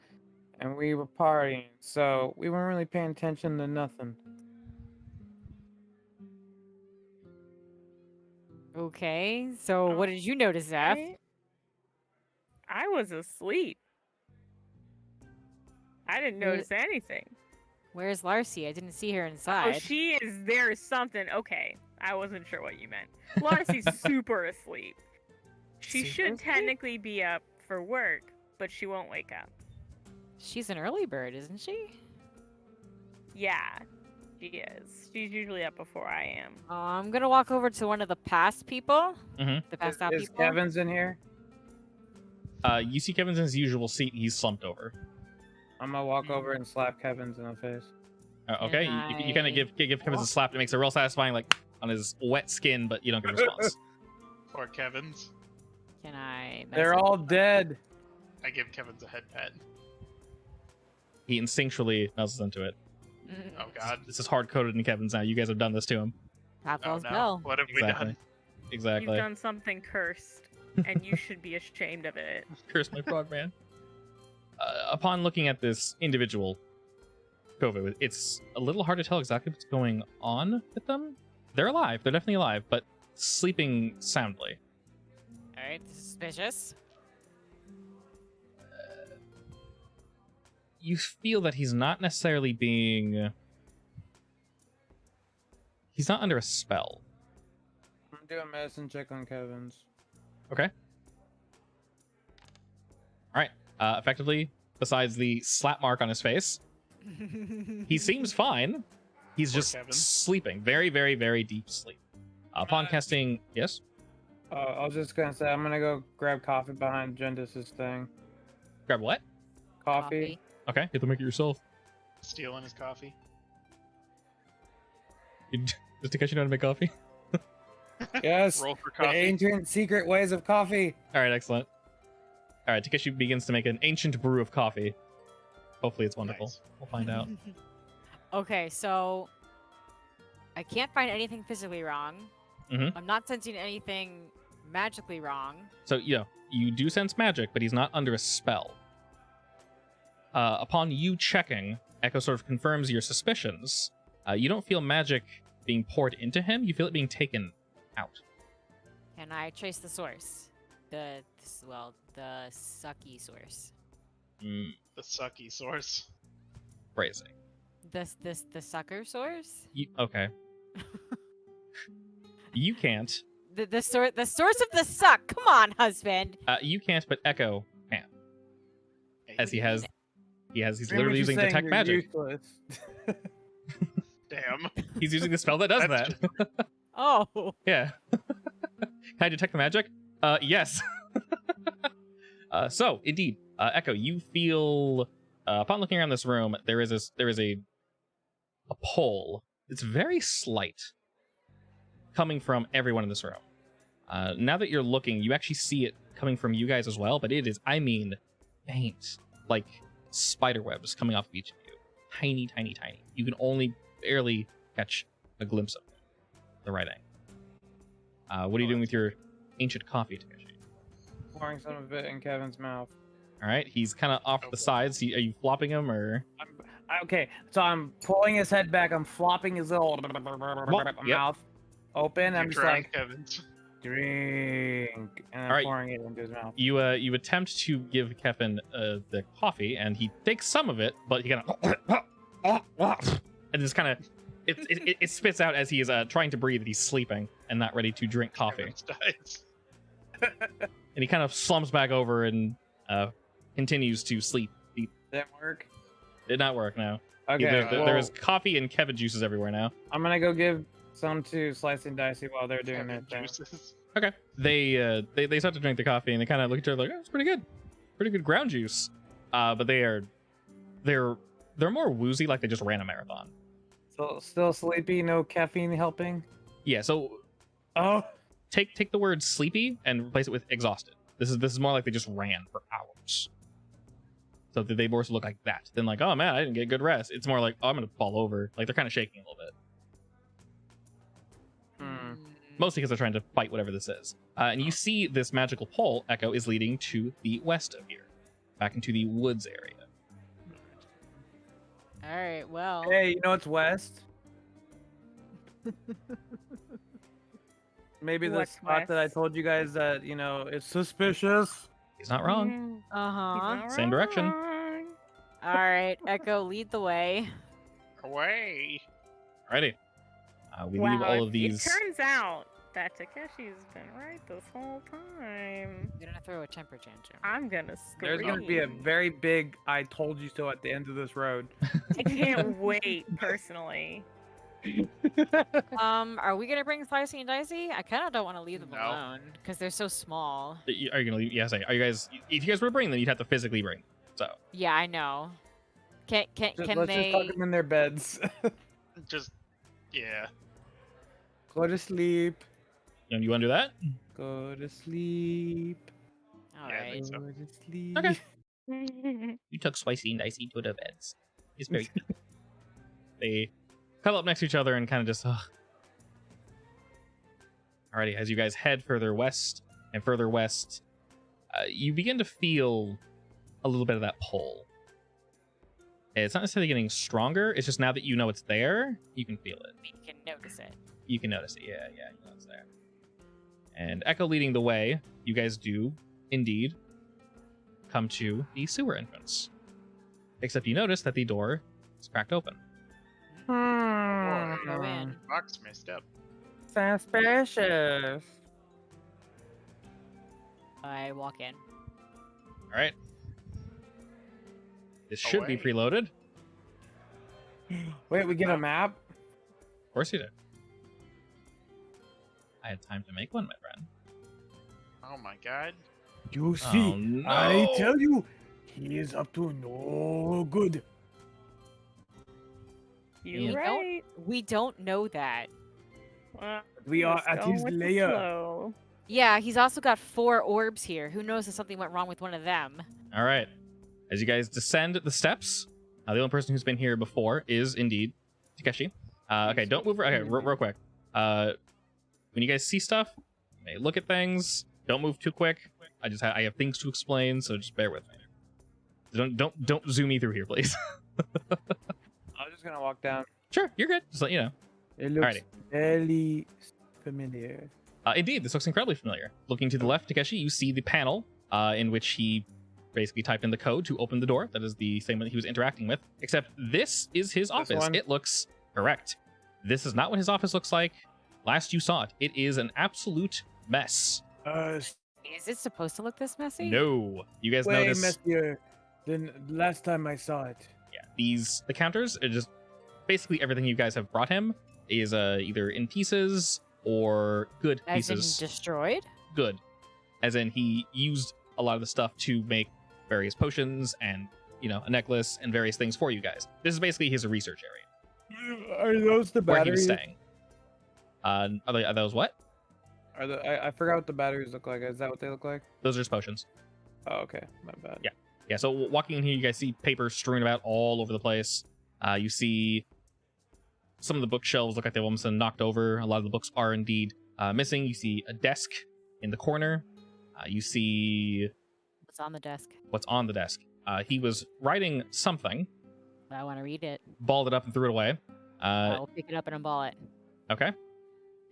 and we were partying, so we weren't really paying attention to nothing. Okay, so what did you notice, Zeph? I was asleep. I didn't Where- notice anything. Where's Larcy? I didn't see her Oh, inside. she is. There's something. Okay, I wasn't sure what you meant. Larcy's super asleep. She Super should asleep? technically be up for work, but she won't wake up. She's an early bird, isn't she? Yeah, she is. She's usually up before I am. I'm gonna walk over to one of the past people. Mhm. The passed out Is people. Kevin's in here? You see Kevin's in his usual seat. He's slumped over. I'm gonna walk over and slap Kevin's in the face. Okay, you kind of give Kevin a slap that makes it real satisfying, like on his wet skin, but you don't get a response. Or Kevin's. Can I? mess They're up? all dead. I give Kevin's a head pat. He instinctually nuzzles into it. Oh god. This is hard coded in Kevin's now. You guys have done this to him. Top Oh goes no. Bill. What have we Exactly. done? Exactly. You've done something cursed, and you should be ashamed of it. Curse my frog man. Upon looking at this individual COVID, it's a little hard to tell exactly what's going on with them. They're alive. They're definitely alive, but sleeping soundly. All right, this is suspicious. You feel that he's not necessarily being... He's not under a spell. I'm gonna do a medicine check on Kevin's. Okay. All right. Effectively, besides the slap mark on his face, he seems fine. He's Poor just Kevin. sleeping. Very, very, very deep sleep. Upon casting... Yes? I was just gonna say I'm gonna go grab coffee behind Jendis's thing. Grab what? Coffee. Okay. You have to make it yourself. Stealing his coffee. Does Takeshi know how to make coffee? Yes. Roll for The coffee. ancient secret ways of coffee. All right, excellent. All right, Takeshi begins to make an ancient brew of coffee. Hopefully it's wonderful. Nice. We'll find out. Okay, so I can't find anything physically wrong. Mhm. I'm not sensing anything magically wrong. So, you do sense magic, but he's not under a spell. Upon you checking, Echo sort of confirms your suspicions. You don't feel magic being poured into him. You feel it being taken out. Can I trace the source? The sucky source. Mm, The sucky source. phrasing. The sucker source? Okay. You can't. The source of the suck. Come on, husband. You can't, but Echo can, as he's Pretty literally much using saying detect you're magic. useless. Damn. He's using the spell that does That's that. Oh. Yeah. Can I detect the magic? Yes. So indeed, Echo, you feel upon looking around this room, there is a pull. It's very slight, coming from everyone in this room. Now that you're looking, you actually see it coming from you guys as well, but it is, I mean, faint, like spider webs coming off of each of you. Tiny, tiny, tiny. You can only barely catch a glimpse of it. The right angle. What are you doing with your ancient coffee, Takeshi? Pouring some of it in Kevin's mouth. All right, he's kind of off the sides. Are you flopping him or? Okay, so I'm pulling his head back. I'm flopping his little Yep. mouth open. I'm You just drown like, Kevin's. drink, and I'm Alright. pouring it into his mouth. You attempt to give Kevin the coffee, and he takes some of it, but he kind of and just kind of it spits out as he is trying to breathe. He's sleeping and not ready to drink coffee, Kevin's dies. and he kind of slumps back over and continues to sleep. Didn't work. Did not work now. Okay, There is coffee and Kevin juices everywhere now. I'm gonna go give some to Slice and Dicey while they're doing their Kevin thing. juices. Okay. They start to drink the coffee and they kind of look at each other like, oh, it's pretty good ground juice. But they're more woozy, like they just ran a marathon. So still sleepy, no caffeine helping. Yeah. So Oh, take the word sleepy and replace it with exhausted. This is more like they just ran for hours. So they more look like that than like, oh man, I didn't get good rest. It's more like, oh, I'm gonna fall over. Like they're kind of shaking a little bit. Mostly because they're trying to fight whatever this is. And you see this magical pole, Echo, is leading to the west of here, back into the woods area. All right. Well. hey, you know it's west. Maybe the What's spot that I west? told you guys that it's suspicious. He's not wrong. Uh huh. Same direction. All right. Echo, lead the way. Away. Alrighty. We leave all of these. It turns out that Takeshi's been right this whole time. You're gonna throw a temper tantrum. I'm gonna scream. There's gonna be a very big "I told you so" at the end of this road. I can't wait, personally. Are we gonna bring Slicey and Dicey? I kind of don't want to leave them No. alone because they're so small. Are you gonna leave? Yes. Are you guys? If you guys were to bring them, you'd have to physically bring them. So Yeah, I know. Can Let's they? just tuck them in their beds. Just, yeah. Go to sleep. you want to do that? Go to sleep. All Yeah, I right. think so. Go to sleep. Okay. You took Spicy and Dicey to the beds. It's very good. They cuddle up next to each other and kind of just. Alrighty, as you guys head further west and further west, you begin to feel a little bit of that pull. It's not necessarily getting stronger. It's just now that you know it's there, you can feel it. We can notice it. You can notice it. Yeah, you know it's there. And Echo leading the way, you guys do indeed come to the sewer entrance. Except you notice that the door is cracked open. Go in. Box messed up. Suspicious. I walk in. All right. This should be Away. preloaded. Wait, we get a map? Of course you did. I had time to make one, my friend. Oh my god. You Oh, no. I tell you, he is up to no good. You're You right. We don't know that. Well, We are let's at go his with the lair. flow. Yeah, he's also got 4 orbs here. Who knows if something went wrong with one of them? All right. As you guys descend the steps, the only person who's been here before is indeed Takeshi. Okay, don't move. Okay, real quick. When you guys see stuff, you may look at things. Don't move too quick. I have things to explain, so just bear with me. Don't zoom me through here, please. I was just gonna walk down. Sure, you're good. Just let you know. It looks Alrighty. very familiar. Indeed, this looks incredibly familiar. Looking to the left, Takeshi, you see the panel in which he basically typed in the code to open the door. That is the same one that he was interacting with, except this is his office. one? It looks correct. This is not what his office looks like. Last you saw it, it is an absolute mess. Is it supposed to look this messy? No. You guys Way notice... messier than last time I saw it. Yeah, the counters are just... Basically everything you guys have brought him is either in pieces or good As pieces. in destroyed? Good. As in he used a lot of the stuff to make various potions and, a necklace and various things for you guys. This is basically his research area. Are those the Where he was batteries? staying. Are those what? I forgot what the batteries look like. Is that what they look like? Those are just potions. Oh, okay. My bad. Yeah. Yeah, so walking in here, you guys see paper strewn about all over the place. You see some of the bookshelves look like they've almost been knocked over. A lot of the books are indeed missing. You see a desk in the corner. You see What's on the desk? what's on the desk. He was writing something, I want to read it. balled it up and threw it away. I'll pick it up and unball it. Okay.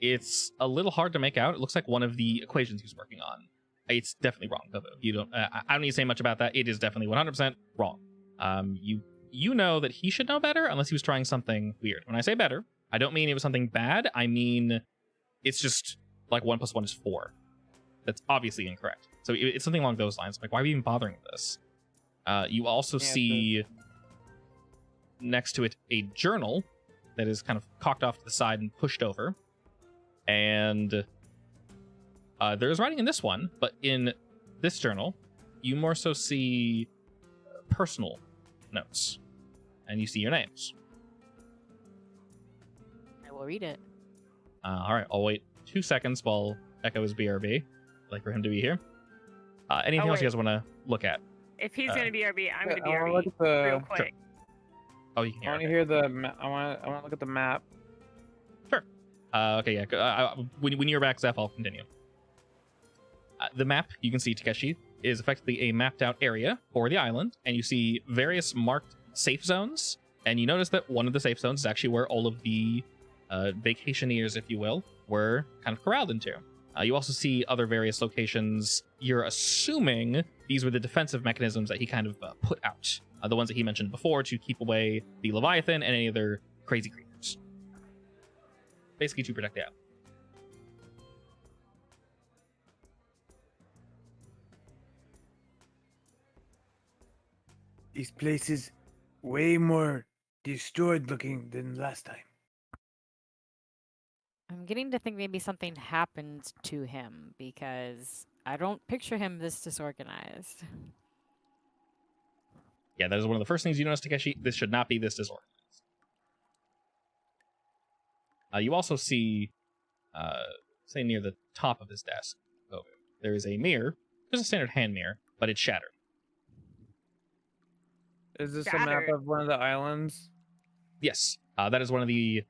It's a little hard to make out. It looks like one of the equations he was working on. It's definitely wrong. You don't. I don't need to say much about that. It is definitely 100% wrong. You know that he should know better unless he was trying something weird. When I say better, I don't mean it was something bad. I mean it's just like 1 + 1 is 4. That's obviously incorrect. So it's something along those lines. Like, why are we even bothering with this? You also see next to it a journal that is kind of cocked off to the side and pushed over. And there's writing in this one, but in this journal, you more so see personal notes. And you see your names. I will read it. All right, I'll wait 2 seconds while Echo is BRB. I'd like for him to be here. Anything else you guys want to look at? If he's gonna BRB, I'm gonna I wanna look BRB at the. real quick. Oh, you can I hear want it. to hear the. I want to look at the map. Okay, yeah. When you're back, Zeph, I'll continue. The map, you can see Takeshi, is effectively a mapped out area for the island, and you see various marked safe zones, and you notice that one of the safe zones is actually where all of the vacationers, if you will, were kind of corralled into. You also see other various locations. You're assuming these were the defensive mechanisms that he kind of put out. The ones that he mentioned before to keep away the Leviathan and any other crazy creatures. Basically to protect the island. These places way more destroyed looking than last time. I'm getting to think maybe something happened to him because I don't picture him this disorganized. Yeah, that is one of the first things you notice, Takeshi. This should not be this disorganized. You also see, say near the top of his desk, there is a mirror. Just a standard hand mirror, but it's shattered. Is this a map Shattered. of one of the islands? Yes, that is one of the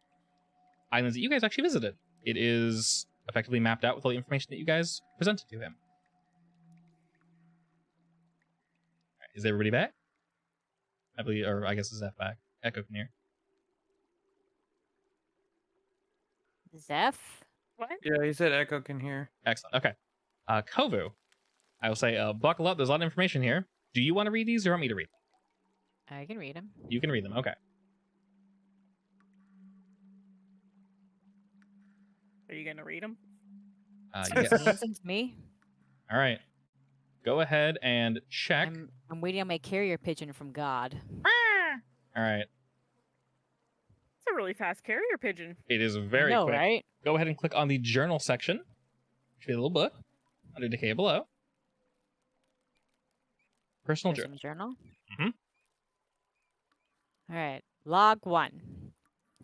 islands that you guys actually visited. It is effectively mapped out with all the information that you guys presented to him. Alright, is everybody back? I believe, or I guess is Zeph back. Echo can hear. Zeph? What? Yeah, he said Echo can hear. Excellent. Okay. Kovu, I will say, buckle up. There's a lot of information here. Do you want to read these or want me to read them? I can read him. You can read them. Okay. Are you gonna read them? Yes. Listen to me. All right. Go ahead and check. I'm waiting on my carrier pigeon from God. All right. It's a really fast carrier pigeon. It is very no, quick. right? Go ahead and click on the journal section. Should be a little book under Decay below. Personal journal. Journal. Mhm. All right. Log 1.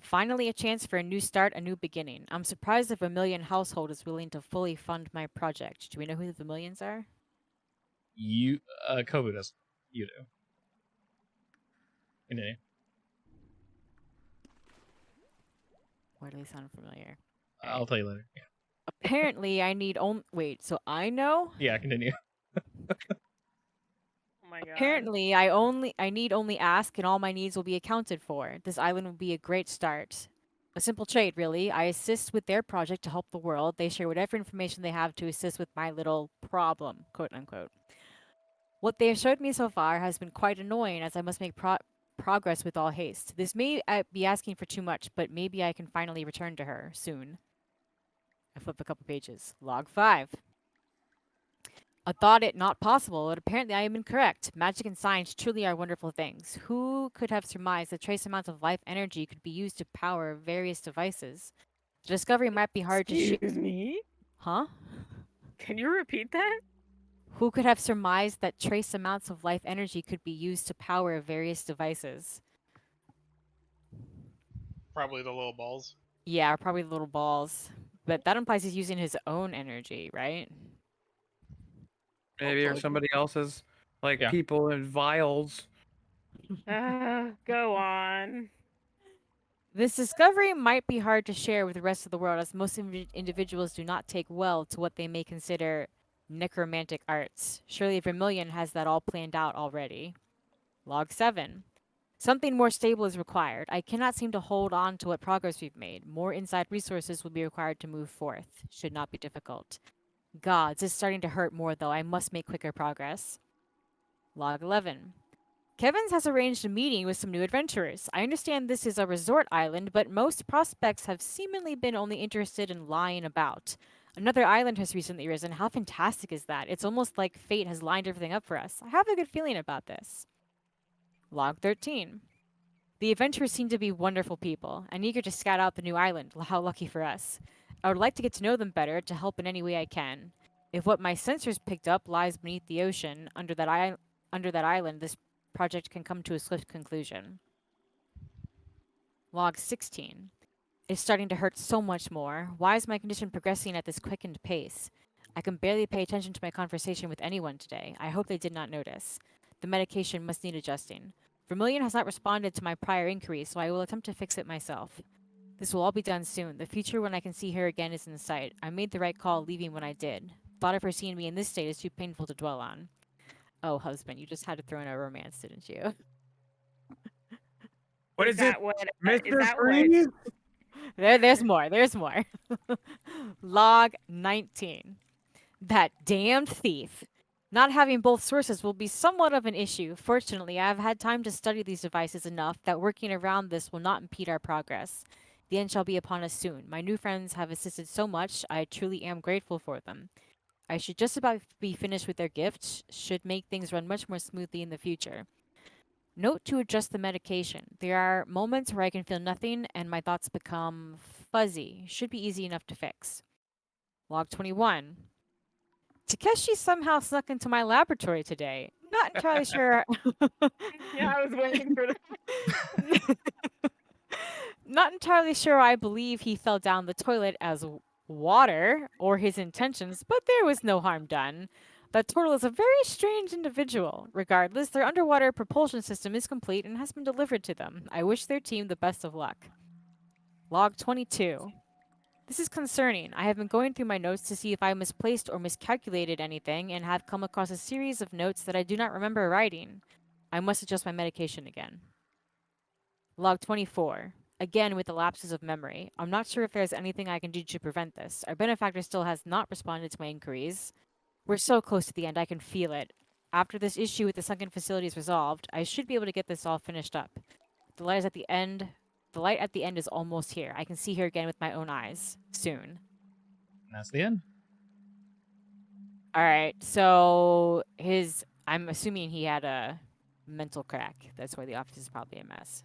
Finally, a chance for a new start, a new beginning. I'm surprised the Vermilion household is willing to fully fund my project. Do we know who the Vermilions are? You, Kovu does. You do. Continue. Where do they sound familiar? I'll tell you later. Apparently, I need only. Wait, so I know? Yeah, continue. Oh my god. Apparently, I need only ask, and all my needs will be accounted for. This island will be a great start. A simple trade, really. I assist with their project to help the world. They share whatever information they have to assist with my little problem, quote unquote. What they have showed me so far has been quite annoying, as I must make progress with all haste. This may be asking for too much, but maybe I can finally return to her soon. I flip a couple pages. Log 5. I thought it not possible, but apparently I am incorrect. Magic and science truly are wonderful things. Who could have surmised that trace amounts of life energy could be used to power various devices? The discovery might be hard to Excuse me? Huh? Can you repeat that? Who could have surmised that trace amounts of life energy could be used to power various devices? Probably the little balls. Yeah, probably the little balls. But that implies he's using his own energy, right? Maybe or Hopefully. somebody else's, like Yeah. people in vials. Go on. This discovery might be hard to share with the rest of the world, as most individuals do not take well to what they may consider necromantic arts. Surely Vermilion has that all planned out already. Log 7. Something more stable is required. I cannot seem to hold on to what progress we've made. More inside resources will be required to move forth. Should not be difficult. Gods, it's starting to hurt more though. I must make quicker progress. Log 11. Kevin's has arranged a meeting with some new adventurers. I understand this is a resort island, but most prospects have seemingly been only interested in lying about. Another island has recently risen. How fantastic is that? It's almost like fate has lined everything up for us. I have a good feeling about this. Log 13. The adventurers seem to be wonderful people and eager to scout out the new island. How lucky for us. I would like to get to know them better, to help in any way I can. If what my sensors picked up lies beneath the ocean, under that island, this project can come to a swift conclusion. Log 16. It's starting to hurt so much more. Why is my condition progressing at this quickened pace? I can barely pay attention to my conversation with anyone today. I hope they did not notice. The medication must need adjusting. Vermilion has not responded to my prior inquiry, so I will attempt to fix it myself. This will all be done soon. The future when I can see her again is in sight. I made the right call leaving when I did. Thought of her seeing me in this state is too painful to dwell on. Oh, husband, you just had to throw in a romance, didn't you? What is that it, what? Is Mr. that what? Freeze? There's more. There's more. Log 19. That damned thief. Not having both sources will be somewhat of an issue. Fortunately, I have had time to study these devices enough that working around this will not impede our progress. The end shall be upon us soon. My new friends have assisted so much, I truly am grateful for them. I should just about be finished with their gifts, should make things run much more smoothly in the future. Note to adjust the medication. There are moments where I can feel nothing and my thoughts become fuzzy. Should be easy enough to fix. Log 21. Takeshi somehow snuck into my laboratory today. Not entirely sure. Yeah, I was waiting for that. Not entirely sure I believe he fell down the toilet as water or his intentions, but there was no harm done. That turtle is a very strange individual. Regardless, their underwater propulsion system is complete and has been delivered to them. I wish their team the best of luck. Log 22. This is concerning. I have been going through my notes to see if I misplaced or miscalculated anything and have come across a series of notes that I do not remember writing. I must adjust my medication again. Log 24. Again with the lapses of memory. I'm not sure if there's anything I can do to prevent this. Our benefactor still has not responded to my inquiries. We're so close to the end, I can feel it. After this issue with the sunken facility is resolved, I should be able to get this all finished up. The light is at the end. The light at the end is almost here. I can see her again with my own eyes. Soon. And that's the end. Alright, so I'm assuming he had a mental crack. That's why the office is probably a mess.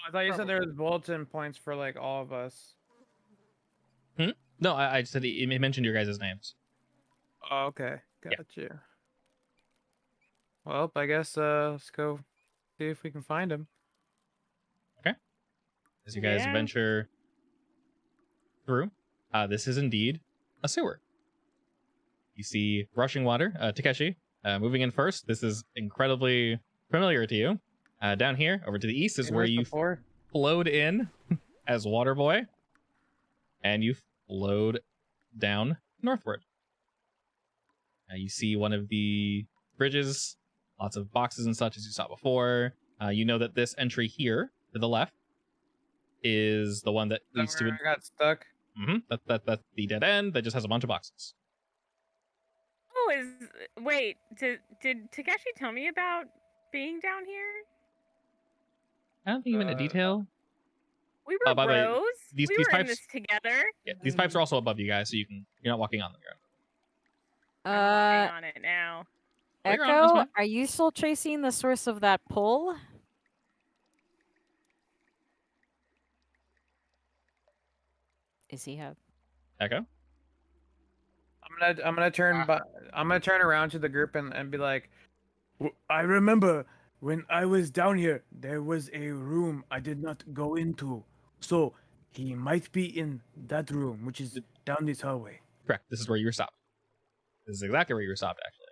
I thought you said there was bulletin points for like all of us. No, I said he mentioned your guys' names. Oh, okay, Yeah. got you. Well, I guess let's go see if we can find him. As you guys Yeah. venture through, this is indeed a sewer. You see rushing water. Takeshi, moving in first. This is incredibly familiar to you. Down here, over to the east, is Seen where this you before? flowed in as Water Boy, and you flowed down northward. You see one of the bridges, lots of boxes and such as you saw before. You know that this entry here to the left is the one that leads to. I got stuck. That's the dead end that just has a bunch of boxes. Oh, wait, did Takeshi tell me about being down here? I don't think you went into detail. We were by the way, bros. these we were in pipes- this together. Yeah, these pipes are also above you guys, so you're not walking on them. I'm walking on it now. Oh, you're on, that's Echo, fine. are you still tracing the source of that pull? Is he have? Echo. I'm gonna turn I'm gonna turn around to the group and be like, I remember when I was down here, there was a room I did not go into. So he might be in that room, which is down this hallway. Correct. This is where you were stopped. This is exactly where you were stopped, actually.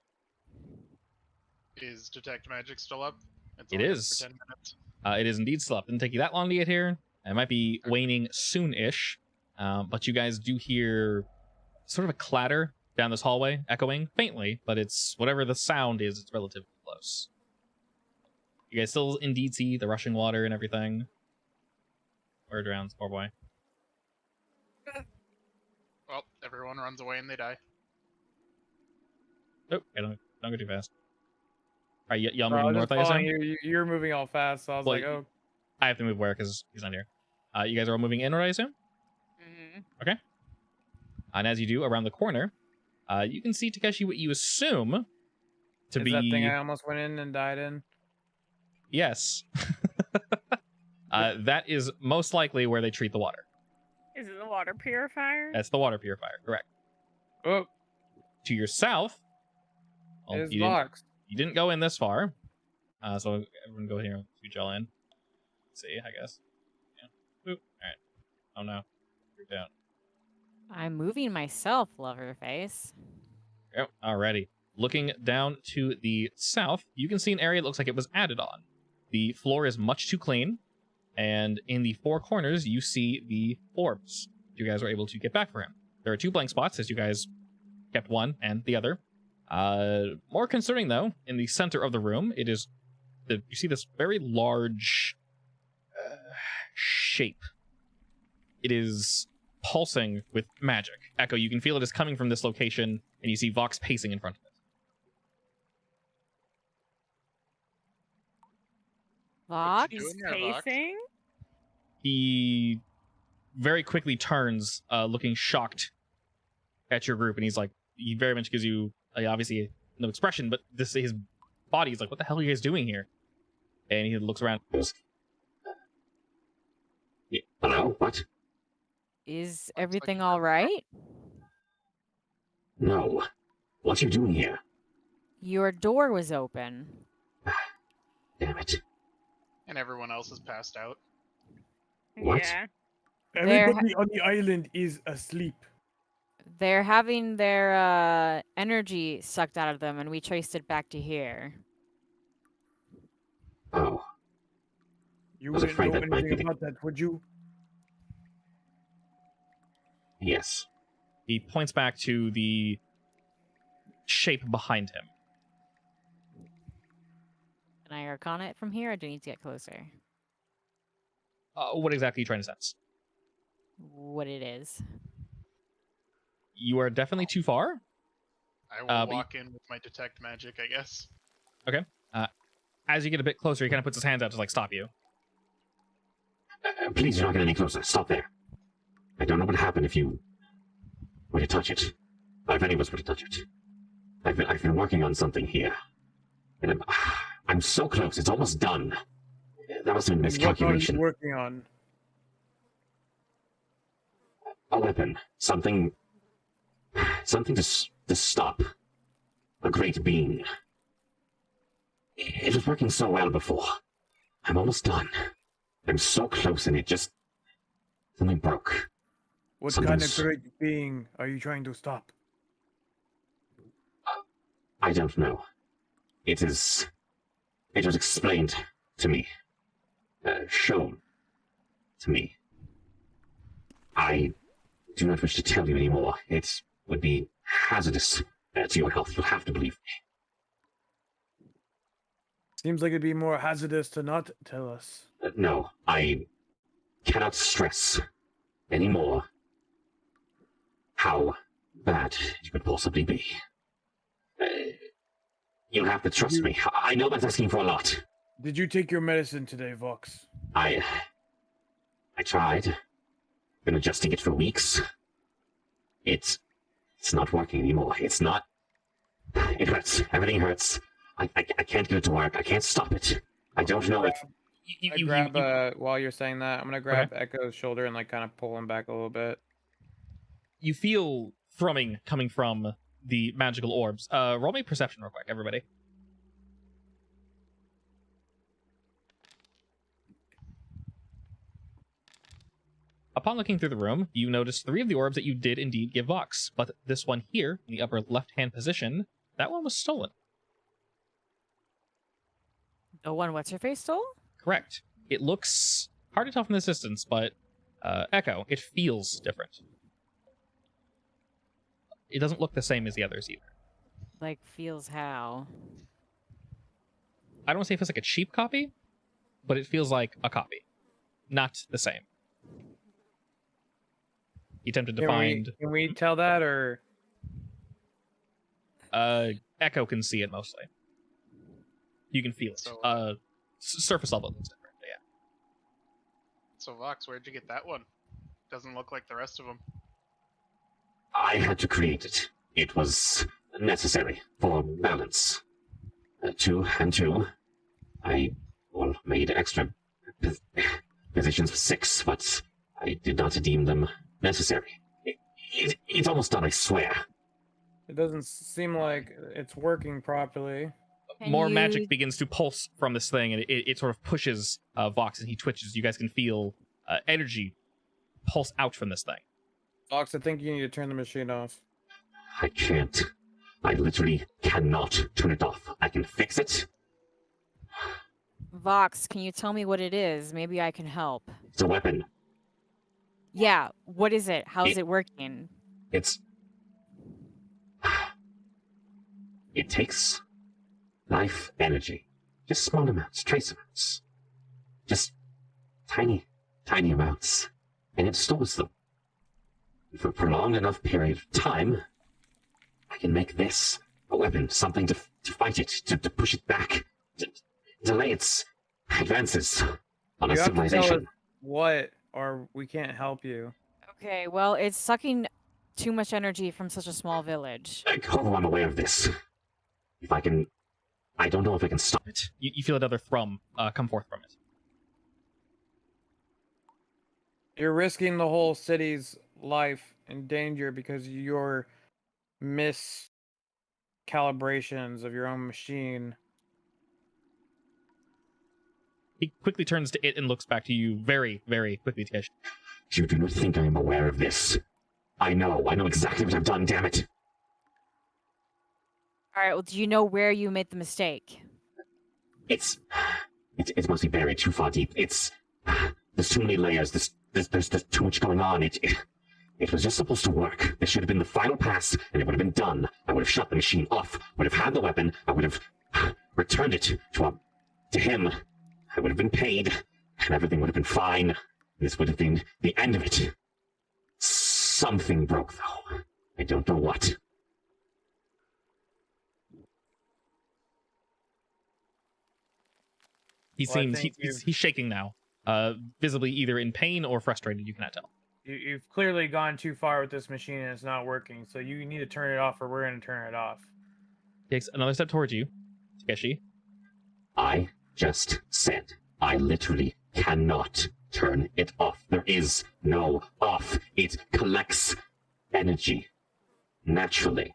Is Detect Magic still up? It's It only up is. For 10 minutes. It is indeed still up. Didn't take you that long to get here. It might be waning soon-ish, but you guys do hear sort of a clatter down this hallway, echoing faintly, but it's whatever the sound is, it's relatively close. You guys still indeed see the rushing water and everything. Word rounds, poor boy. Well, everyone runs away and they die. Oh, don't go too fast. All right, y'all Bro, I moving was north, just I following assume? you're moving all fast, so I was Well, like, oh. I have to move where because he's not here. You guys are all moving inward, I assume? Mm-hmm. And as you do, around the corner, you can see, Takeshi, what you assume to Is be... that thing I almost went in and died in? Yes. That is most likely where they treat the water. Is it the water purifier? That's the water purifier, correct. Oh, To your south, well, it's you didn't, locked. you didn't go in this far, so everyone go here and shoot y'all in. Let's see, I guess. Yeah. Oop. All right. Oh no, you're down. I'm moving myself, Loverface. Yep. Alrighty. Looking down to the south, you can see an area that looks like it was added on. The floor is much too clean, and in the four corners, you see the orbs. You guys are able to get back for him. There are two blank spots, as you guys kept one and the other. More concerning, though, in the center of the room, it is you see this very large shape. It is pulsing with magic. Echo, you can feel it is coming from this location, and you see Vox pacing in front of it. Vox? you He's doing there, Vox? pacing. He very quickly turns, looking shocked at your group, and he's like, he very much gives you, obviously, no expression, but his body is like, what the hell are you guys doing here? And he looks around. Hello? What? Is everything all right? No. What you doing here? Your door was open. Damn it. And everyone else is passed out. What? Yeah. Everybody on the island is asleep. They're having their energy sucked out of them, and we traced it back to here. Oh. You Was wouldn't afraid know that might be anything the- about that, would you? Yes. He points back to the shape behind him. Can I arcana it from here, or do I need to get closer? What exactly are you trying to sense? What it is. You are definitely too far. I will but walk in with my Detect Magic, I guess. As you get a bit closer, he kind of puts his hands out to like stop you. Please do not get any closer. Stop there. I don't know what happened if you were to touch it. If any of us were to touch it. I've been working on something here. And I'm so close. It's almost done. That must have been What are you miscalculation. working on? A weapon. Something to stop a great being. It was working so well before. I'm almost done. I'm so close and it just... something broke. What kind of Something's- great being are you trying to stop? I don't know. It was explained to me. Shown to me. I do not wish to tell you anymore. It would be hazardous to your health. You'll have to believe me. Seems like it'd be more hazardous to not tell us. No, I cannot stress anymore how bad you could possibly be. You'll have to trust me. I know that's asking for a lot. Did you take your medicine today, Vox? I tried. Been adjusting it for weeks. It's not working anymore. It's not. It hurts. Everything hurts. I can't get it to work. I can't stop it. I don't know if. While you're saying that, I'm gonna grab Echo's shoulder and like kind of pull him back a little bit. You feel thrumming coming from the magical orbs. Roll me perception real quick, everybody. Upon looking through the room, you notice 3 of the orbs that you did indeed give Vox, but this one here, in the upper left-hand position, that one was stolen. The one what's-her-face stole? Correct. It looks hard to tell from this distance, but Echo, it feels different. It doesn't look the same as the others either. Like, feels how? I don't want to say it feels like a cheap copy, but it feels like a copy. Not the same. You attempted to find... Can we tell that, or...? Echo can see it mostly. You can feel it. So, surface level looks different, but yeah. So Vox, where'd you get that one? Doesn't look like the rest of them. I had to create it. It was necessary for balance. 2 and 2. I, made extra positions for 6, but I did not deem them necessary. It's almost done, I swear. It doesn't seem like it's working properly. More magic begins to pulse from this thing, and it sort of pushes Vox, and he twitches. You guys can feel energy pulse out from this thing. Vox, I think you need to turn the machine off. I can't. I literally cannot turn it off. I can fix it. Vox, can you tell me what it is? Maybe I can help. It's a weapon. Yeah, what is it? How's it working? It takes life energy. Just small amounts, trace amounts. Just tiny amounts. And it stores them. For a prolonged enough period of time, I can make this a weapon, something to fight it, to push it back, to delay its advances on a You have to tell us civilization. what, or we can't help you. Okay, well, it's sucking too much energy from such a small village. Although I'm aware of this. If I can... I don't know if I can stop it. You feel another thrum come forth from it. You're risking the whole city's life in danger because of your miscalibrations of your own machine. He quickly turns to it and looks back to you very, very quickly, Tish. You do not think I am aware of this. I know exactly what I've done, damn it. Alright, well, do you know where you made the mistake? It must be buried too far deep. There's too many layers. There's too much going on. It was just supposed to work. This should have been the final pass, and it would have been done. I would have shut the machine off, would have had the weapon, I would have returned it to him. I would have been paid, and everything would have been fine. This would have been the end of it. Something broke, though. I don't know what. He's shaking now, visibly either in pain or frustrated. You cannot tell. You've clearly gone too far with this machine and it's not working, so you need to turn it off or we're going to turn it off. Takes another step towards you, Takeshi. I just said I literally cannot turn it off. There is no off. It collects energy naturally.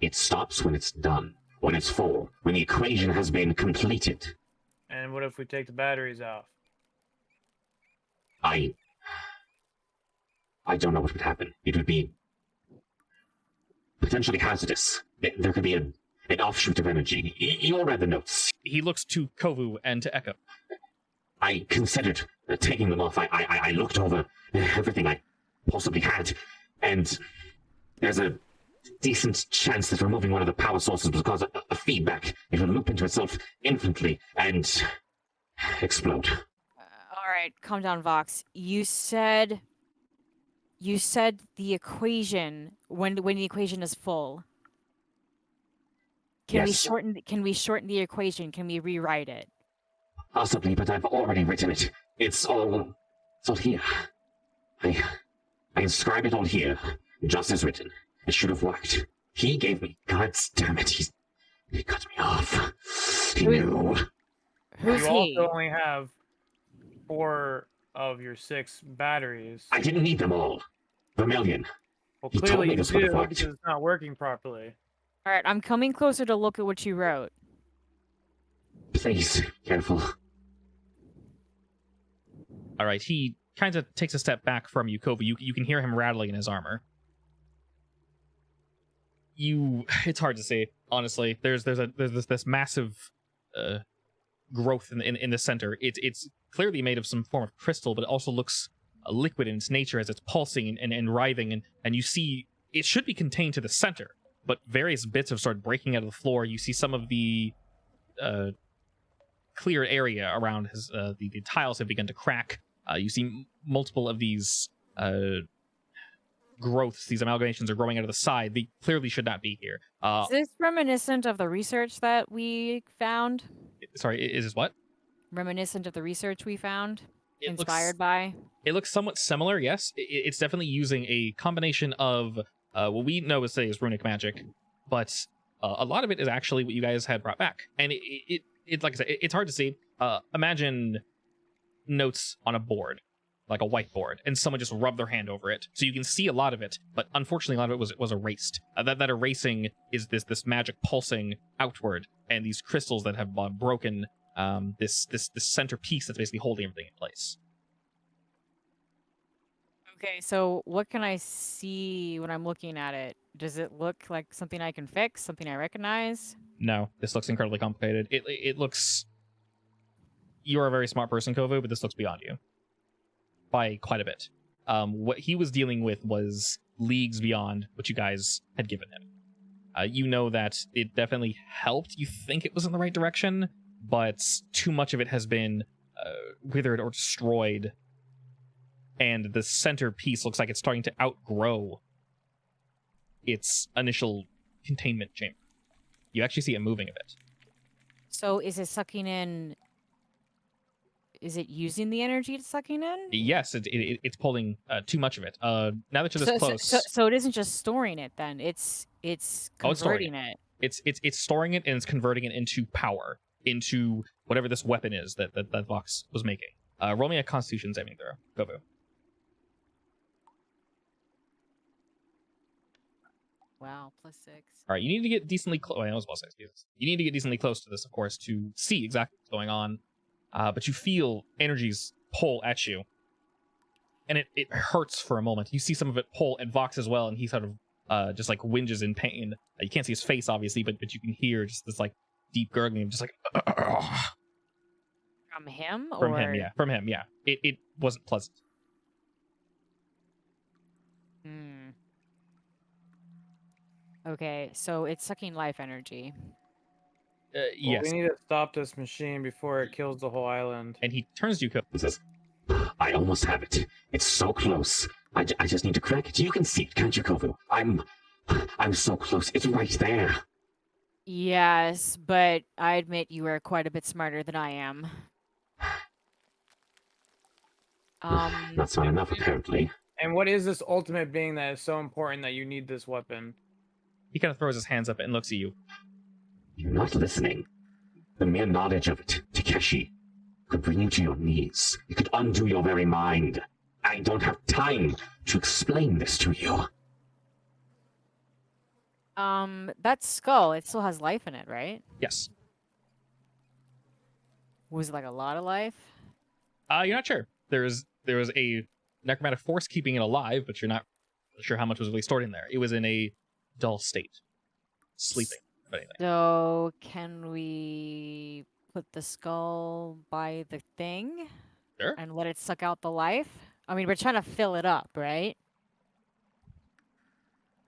It stops when it's done, when it's full, when the equation has been completed. And what if we take the batteries off? I don't know what would happen. It would be potentially hazardous. There could be an offshoot of energy. You'll read the notes. He looks to Kovu and to Echo. I considered taking them off. I looked over everything I possibly had, and there's a decent chance that removing one of the power sources will cause a feedback. It will loop into itself infinitely and explode. right, calm down, Vox. You said the equation when the equation is full. Can Yes. Can we shorten the equation? Can we rewrite it? Possibly, but I've already written it. It's all here. I inscribe it all here, just as written. It should have worked. He gave me. God damn it! He cut me off. He knew. Who's you he? also only have 4 of your 6 batteries. I didn't need them all. Vermilion. Well, he told clearly me you this would have do worked. because it's not working properly. All right, I'm coming closer to look at what you wrote. Please, careful. All right, he kind of takes a step back from you, Kovu. You can hear him rattling in his armor. It's hard to say, honestly. There's this massive growth in the center. It's clearly made of some form of crystal, but it also looks liquid in its nature as it's pulsing and writhing, and you see it should be contained to the center, but various bits have started breaking out of the floor. You see some of the cleared area around his the tiles have begun to crack. You see multiple of these growths, these amalgamations are growing out of the side. They clearly should not be here. Is this reminiscent of the research that we found? Sorry, is this what? Reminiscent of the research we found? It Inspired by? It looks somewhat similar, yes. It's definitely using a combination of what we know as runic magic, but a lot of it is actually what you guys had brought back. And it like I said, it's hard to see. Imagine notes on a board, like a whiteboard, and someone just rubbed their hand over it. So you can see a lot of it, but unfortunately a lot of it was erased. That erasing is this magic pulsing outward, and these crystals that have broken this centerpiece that's basically holding everything in place. Okay, so what can I see when I'm looking at it? Does it look like something I can fix, something I recognize? No, this looks incredibly complicated. It looks... You're a very smart person, Kovu, but this looks beyond you. By quite a bit. What he was dealing with was leagues beyond what you guys had given him. You know that it definitely helped. You think it was in the right direction, but too much of it has been withered or destroyed, and the centerpiece looks like it's starting to outgrow its initial containment chamber. You actually see it moving a bit. So is it sucking in... Is it using the energy to sucking in? Yes, it's pulling too much of it. Now that you're this close... So it isn't just storing it then, it's converting it. It's storing it and it's converting it into power, into whatever this weapon is that Vox was making. Roll me a Constitution saving throw, Kovu. Wow, +6. All right, you need to get decently close. I was +6. Jesus. You need to get decently close to this, of course, to see exactly what's going on. But you feel energies pull at you, and it hurts for a moment. You see some of it pull at Vox as well, and he sort of just like whinges in pain. You can't see his face, obviously, but you can hear just this like deep gurgling, just like From him? From him, yeah. From him, yeah. It wasn't pleasant. Okay, so it's sucking life energy. Yes. We need to stop this machine before it kills the whole island. And he turns to you, Kovu. He says, I almost have it. It's so close. I just need to crack it. You can see it, can't you, Kovu? I'm so close. It's right there. Yes, but I admit you are quite a bit smarter than I am. That's not enough, apparently. And what is this ultimate being that is so important that you need this weapon? He kind of throws his hands up and looks at you. You're not listening. The mere knowledge of it, Takeshi, could bring you to your knees. It could undo your very mind. I don't have time to explain this to you. That skull, it still has life in it, right? Yes. Was it like a lot of life? You're not sure. There was a necromantic force keeping it alive, but you're not sure how much was really stored in there. It was in a dull state, sleeping. But anyway. So can we put the skull by the thing? Sure. And let it suck out the life? I mean, we're trying to fill it up, right?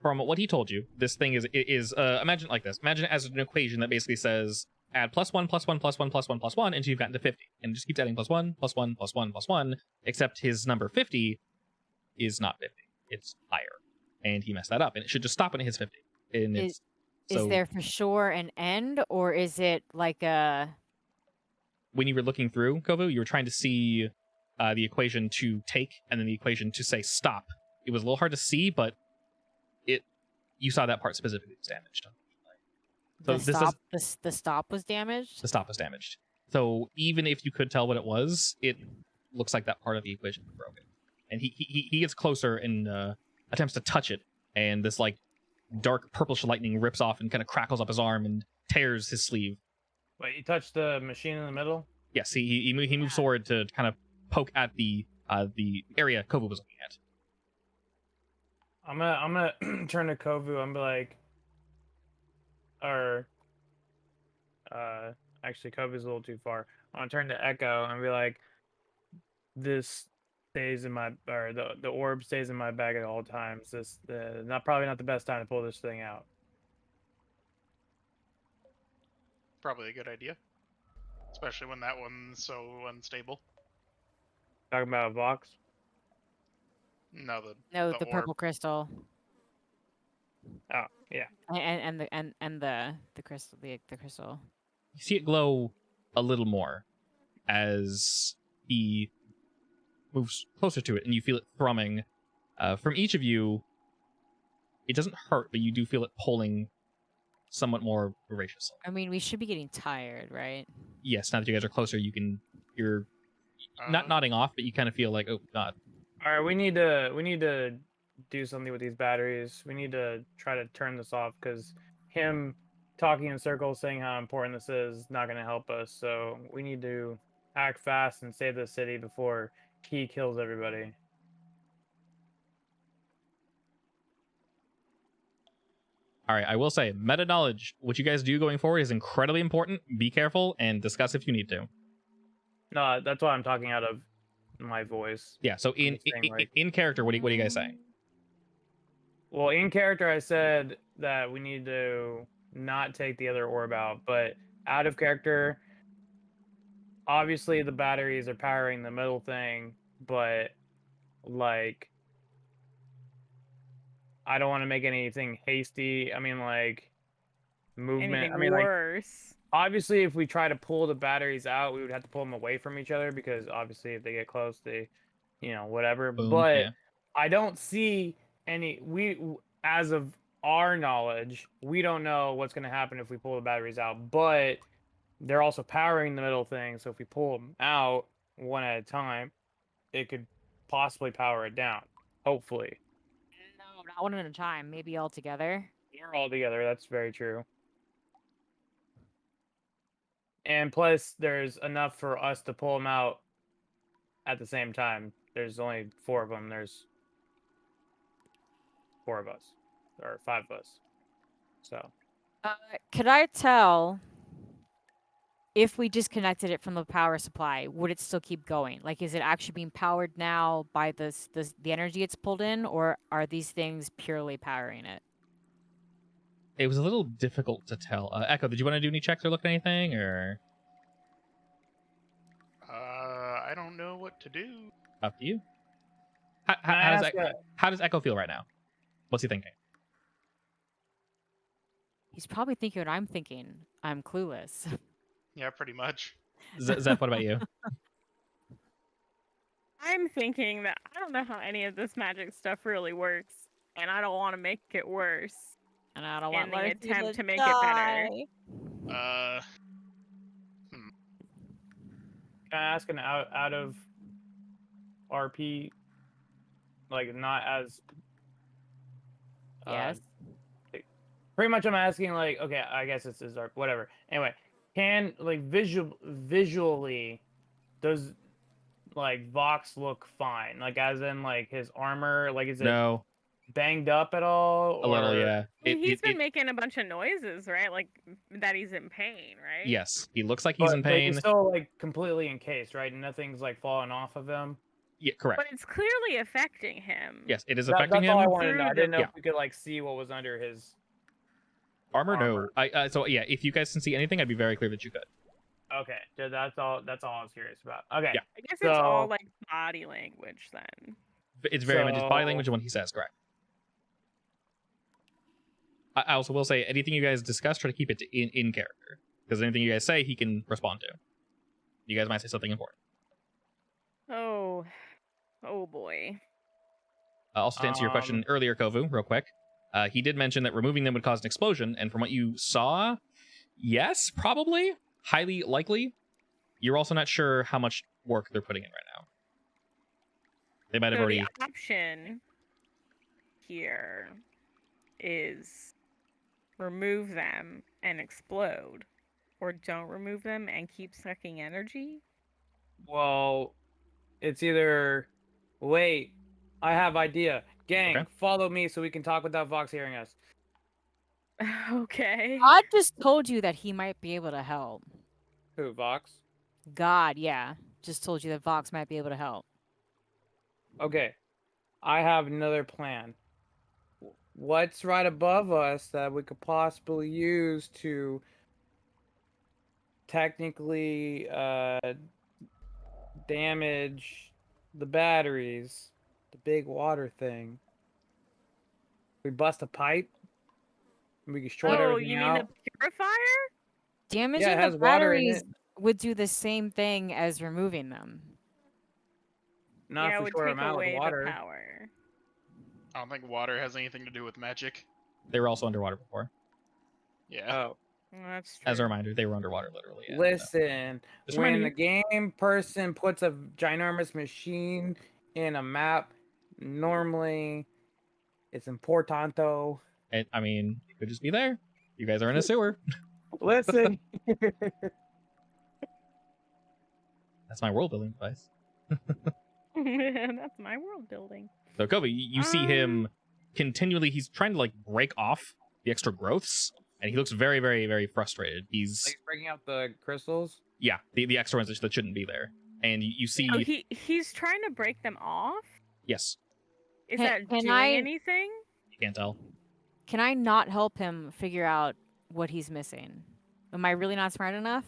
From what he told you, this thing is imagine it like this. Imagine it as an equation that basically says add +1, +1, +1, +1, +1 until you've gotten to 50. And it just keeps adding +1, +1, +1, +1, except his number 50 is not 50. It's higher. And he messed that up. And it should just stop when it hits 50. And it's Is there for sure an end, or is it like a... When you were looking through, Kovu, you were trying to see the equation to take and then the equation to say stop. It was a little hard to see, but you saw that part specifically was damaged. So the stop was damaged? The stop was damaged. So even if you could tell what it was, it looks like that part of the equation was broken. And he gets closer and attempts to touch it, and this like dark purplish lightning rips off and kind of crackles up his arm and tears his sleeve. Wait, you touched the machine in the middle? Yes, he moves forward to kind of poke at the area Kovu was looking at. I'm gonna turn to Kovu and be like, actually Kovu's a little too far. I'm gonna turn to Echo and be like, this stays in my, or the orb stays in my bag at all times. Probably not the best time to pull this thing out. Probably a good idea. Especially when that one's so unstable. Talking about Vox? No, the orb. purple crystal. Oh, yeah. And the crystal, the crystal. You see it glow a little more as he moves closer to it, and you feel it thrumming. From each of you, it doesn't hurt, but you do feel it pulling somewhat more voraciously. I mean, we should be getting tired, right? Yes, now that you guys are closer, you're not nodding off, but you kind of feel like, oh god. All right, we need to do something with these batteries. We need to try to turn this off, because him talking in circles saying how important this is not going to help us. So we need to act fast and save the city before he kills everybody. All right, I will say, meta knowledge, what you guys do going forward is incredibly important. Be careful and discuss if you need to. No, that's why I'm talking out of my voice. Yeah, so in character, what are you guys saying? Well, in character, I said that we need to not take the other orb out, but out of character, obviously the batteries are powering the middle thing, but like, I don't want to make anything hasty. I mean, like, movement. Anything I mean, worse. like, obviously, if we try to pull the batteries out, we would have to pull them away from each other, because obviously, if they get close, they, whatever. Boom, but yeah. I don't see any. As of our knowledge, we don't know what's going to happen if we pull the batteries out. But they're also powering the middle thing, so if we pull them out one at a time, it could possibly power it down. Hopefully. No, not one at a time. Maybe all together. We're all together. That's very true. And plus, there's enough for us to pull them out at the same time. There's only 4 of them. There's 4 of us. Or 5 of us. So. Could I tell if we disconnected it from the power supply, would it still keep going? Like, is it actually being powered now by the energy it's pulled in, or are these things purely powering it? It was a little difficult to tell. Echo, did you want to do any checks or look at anything, or? I don't know what to do. Up to you. How does Echo feel right now? What's he thinking? He's probably thinking what I'm thinking. I'm clueless. Yeah, pretty much. Zeph, what about you? I'm thinking that I don't know how any of this magic stuff really works, and I don't want to make it worse. And I don't in want the Marcy attempt to make die. it better. Can I ask an out of RP, like, not as Yes. pretty much I'm asking, like, okay, I guess it's his art, whatever. Anyway, can, like, visually, does, like, Vox look fine? Like, as in, like, his armor, like, is it No. banged up at all? A little, or- yeah. He's been making a bunch of noises, right? Like that he's in pain, right? Yes, he looks like he's in but pain. he's still, like, completely encased, right? Nothing's, like, falling off of him. Yeah, correct. But it's clearly affecting him. Yes, it is affecting That's him. all I wanted to know. I didn't know Yeah. if we could, like, see what was under his. Armor? No. Armor. So yeah, if you guys can see anything, I'd be very clear that you could. Okay, so that's all. That's all I was curious about. Okay. Yeah. I guess it's all So- like body language then. It's very much his body So- language and what he says, correct. I also will say, anything you guys discuss, try to keep it in character. Because anything you guys say, he can respond to. You guys might say something important. Oh boy. Also, to answer your question earlier, Kovu, real quick, he did mention that removing them would cause an explosion, and from what you saw, yes, probably, highly likely. You're also not sure how much work they're putting in right now. They might have So already... the option here is remove them and explode, or don't remove them and keep sucking energy. Well, it's either wait, I have idea. Gang, Okay. follow me so we can talk without Vox hearing us. Okay. God just told you that he might be able to help. Who, Vox? God, yeah, just told you that Vox might be able to help. Okay. I have another plan. What's right above us that we could possibly use to technically damage the batteries? The big water thing. We bust a pipe. We can short Oh, everything you mean out. the purifier? Damaging it the has water in batteries it. would do the same thing as removing them. Not yeah, it for would short take amount with away water. the power. I don't think water has anything to do with magic. They were also underwater before. Yeah. Oh, That's true. As a reminder, they were underwater, literally. yeah, so. listen. Just When reminding the game person puts a ginormous machine in a map, normally it's importanto. And, I mean, it could just be there. You guys are in a sewer. Listen. That's my world building device. That's my world building. So, Kobe, you see him continually, he's trying to, like, break off the extra growths, and he looks very, very, very frustrated. He's, Like breaking out the crystals. yeah, the extra ones that shouldn't be there. And you see, Oh, he's trying to break them off? yes, Is Can- that can doing I- anything? you can't tell. Can I not help him figure out what he's missing? Am I really not smart enough?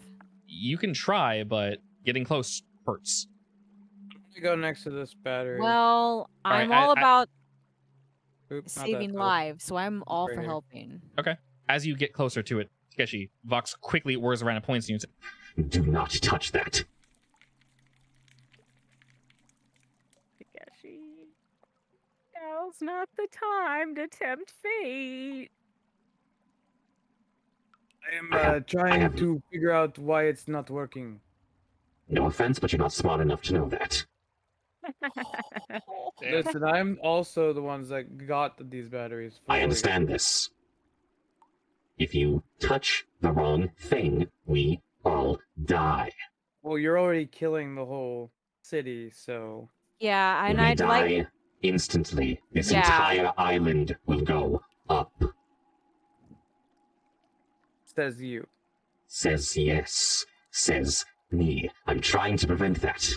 You can try, but getting close hurts. I'm gonna go next to this battery. Well, right, I'm all I- about Oops, not that saving close. lives, so I'm all right for here. helping. As you get closer to it, Takeshi, Vox quickly whirs around and points to you and says, Do not touch that. Takeshi. Now's not the time to tempt fate. I am I have- trying have- to figure out why it's not working. No offense, but you're not smart enough to know that. Damn. Listen, I'm also the ones that got these batteries. I fully. understand this. If you touch the wrong thing, we all die. Well, you're already killing the whole city, so Yeah, and we I'd die like instantly. This Yeah. entire island will go up. says you. Says yes. Says me. I'm trying to prevent that.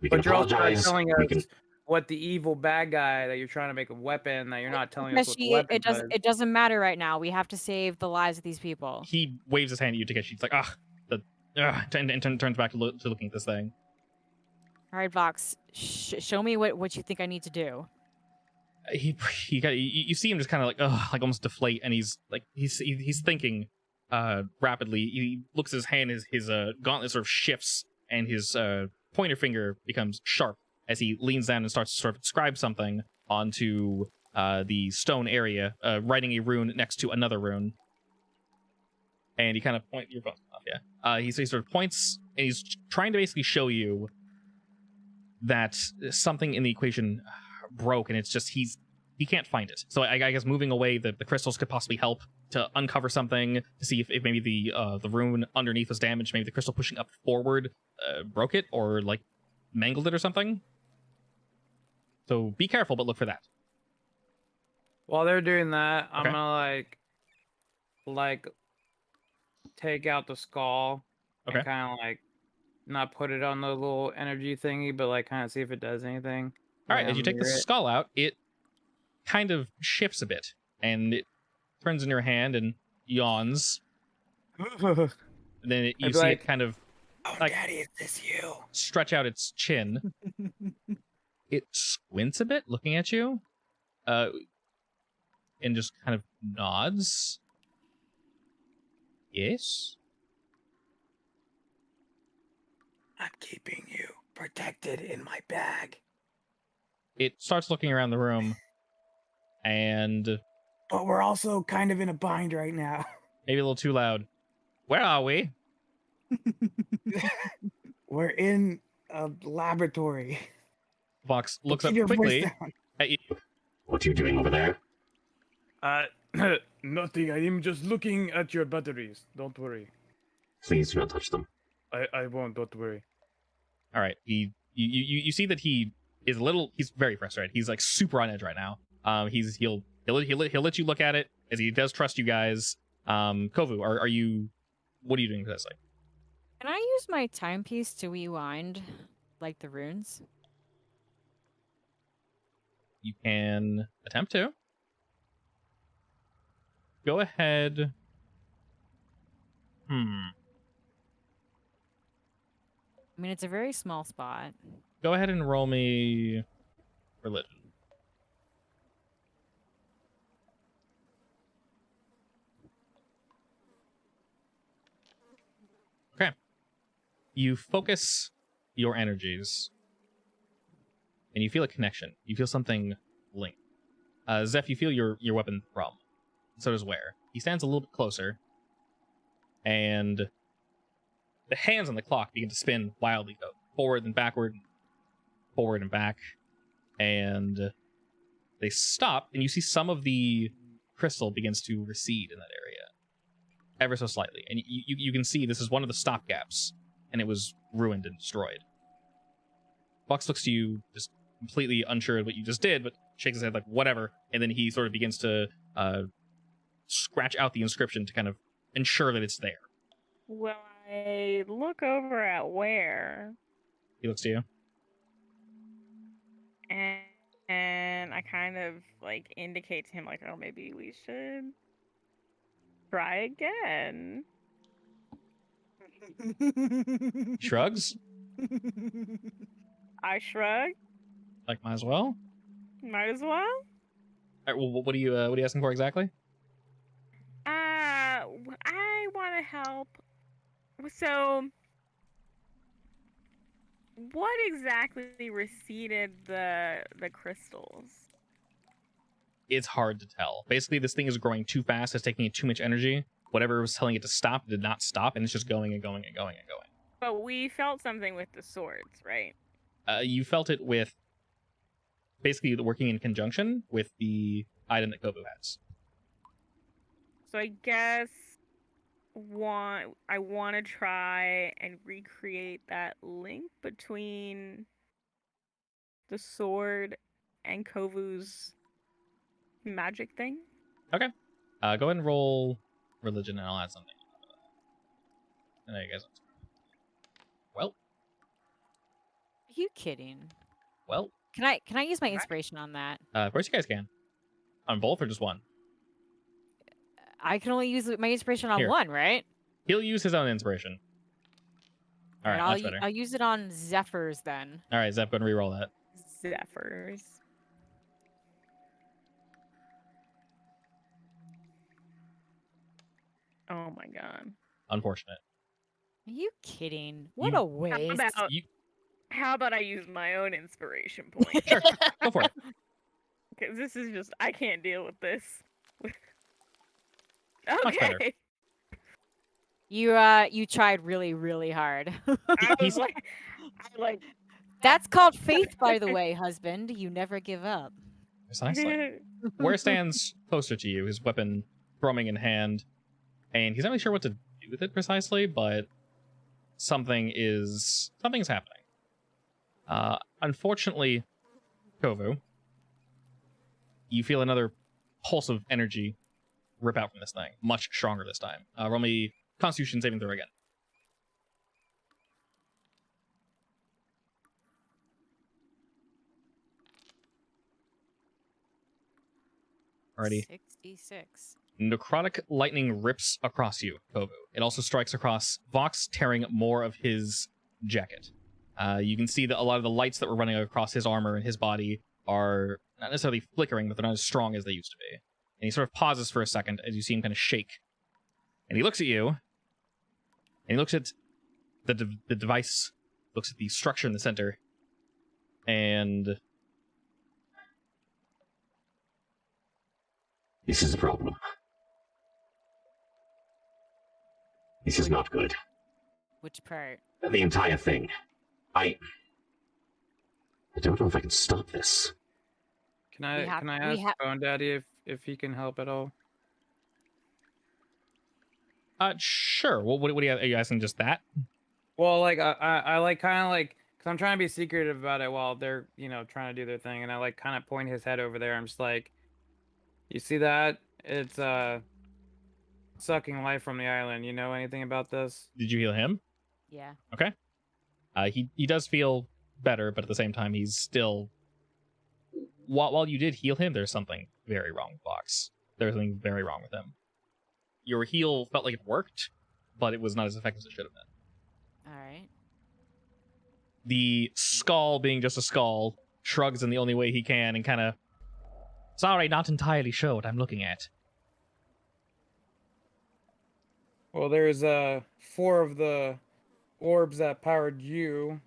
We can But you're also not apologize. telling We us can. what the evil bad guy that you're trying to make a weapon that you're not telling us what the Takeshi, weapon it doesn't does. it doesn't matter right now. We have to save the lives of these people. he waves his hand at you, Takeshi. He's like, and turns back to looking at this thing. All right, Vox, show me what you think I need to do. You see him just kind of like almost deflate, and he's thinking rapidly. He looks at his hand, his gauntlet sort of shifts, and his pointer finger becomes sharp as he leans down and starts to sort of inscribe something onto the stone area, writing a rune next to another rune. And he kind of your phone's off, yeah. He sort of points, and he's trying to basically show you that something in the equation broke, and it's just he can't find it. So I guess moving away the crystals could possibly help to uncover something, to see if maybe the rune underneath was damaged. Maybe the crystal pushing up forward broke it, or like mangled it or something. So be careful, but look for that. While they're doing that, I'm Okay. gonna like take out the skull Okay. and kind of like not put it on the little energy thingy, but like kind of see if it does anything. All right, as you take the near it. skull out, it kind of shifts a bit, and it turns in your hand, and yawns. Oh, And then you I'd be see like, it kind of like- Daddy, is this you? stretch out its chin. It squints a bit, looking at you, and just kind of nods. Yes. I'm keeping you protected in my bag. It starts looking around the room, and But we're also kind of in a bind right now. maybe a little too loud. Where are we? We're in a laboratory. Vox looks Keep up your voice quickly down. at you. What are you doing over there? Nothing. I am just looking at your batteries. Don't worry. Please do not touch them. I won't. Don't worry. All right. You see that he is a little. He's very frustrated. He's like super on edge right now. He'll let you look at it as he does trust you guys. Kovu, are you? What are you doing precisely? Can I use my timepiece to rewind, like the runes? You can attempt to. Go ahead. I mean, it's a very small spot. Go ahead and roll me religion. Okay. You focus your energies, and you feel a connection. You feel something link. Zeph, you feel your weapon thrum. So does Ware. He stands a little bit closer, and the hands on the clock begin to spin wildly, go forward and backward, forward and back, and they stop, and you see some of the crystal begins to recede in that area, ever so slightly, and you can see this is one of the stop gaps, and it was ruined and destroyed. Fox looks to you, just completely unsure of what you just did, but shakes his head like whatever, and then he sort of begins to scratch out the inscription to kind of ensure that it's there. Well, I look over at Ware, He looks to you. and I kind of like indicate to him like, oh, maybe we should try again. He shrugs. I shrug. Like, might as well. Might as well. All right, well, what are you asking for exactly? I want to help. So, what exactly receded the crystals? It's hard to tell. Basically, this thing is growing too fast. It's taking it too much energy. Whatever was telling it to stop did not stop, and it's just going and going and going and going. But we felt something with the swords, right? You felt it with basically working in conjunction with the item that Kobu has. So I guess I want to try and recreate that link between the sword and Kovu's magic thing. Okay. Go ahead and roll religion, and I'll add something. And there you guys. Well. Are you kidding? Well. Can I use my inspiration on that? Of course you guys can. On both or just one? I can only use my inspiration on Here. one, right? He'll use his own inspiration. All right, much better. I'll use it on Zephyrs then. All right, Zeph, go and re-roll that. Zephyrs. Oh my god. Unfortunate. Are you kidding? What You- a waste. How about I use my own inspiration point? Sure, go for it. Because this is just, I can't deal with this. Much better. Okay. You tried really, really hard. I was He's- like, That's called faith, by the way, husband. You never give up. Precisely. Where stands closer to you, his weapon thrumming in hand, and he's not really sure what to do with it precisely, but something's happening. Unfortunately, Kovu, you feel another pulse of energy rip out from this thing, much stronger this time. Roll me Constitution saving throw again. Alrighty. 66. Necrotic lightning rips across you, Kovu. It also strikes across Vox, tearing more of his jacket. You can see that a lot of the lights that were running across his armor and his body are not necessarily flickering, but they're not as strong as they used to be. And he sort of pauses for a second as you see him kind of shake. And he looks at you, and he looks at the device, looks at the structure in the center, and... This is a problem. This is not good. Which part? The entire thing. I don't know if I can stop this. Can I ask Bone Daddy if he can help at all? Sure. Well, what are you asking? Just that? Well, like I like kind of like, cause I'm trying to be secretive about it while they're trying to do their thing, and I like kind of point his head over there. I'm just like, you see that? It's sucking life from the island. You know anything about this? Did you heal him? Yeah. Okay. He does feel better, but at the same time, he's still. While you did heal him, there's something very wrong with Vox. There's something very wrong with him. Your heal felt like it worked, but it was not as effective as it should have been. All right. The skull, being just a skull, shrugs in the only way he can and kind of. Sorry, not entirely sure what I'm looking at. Well, there's 4 of the orbs that powered you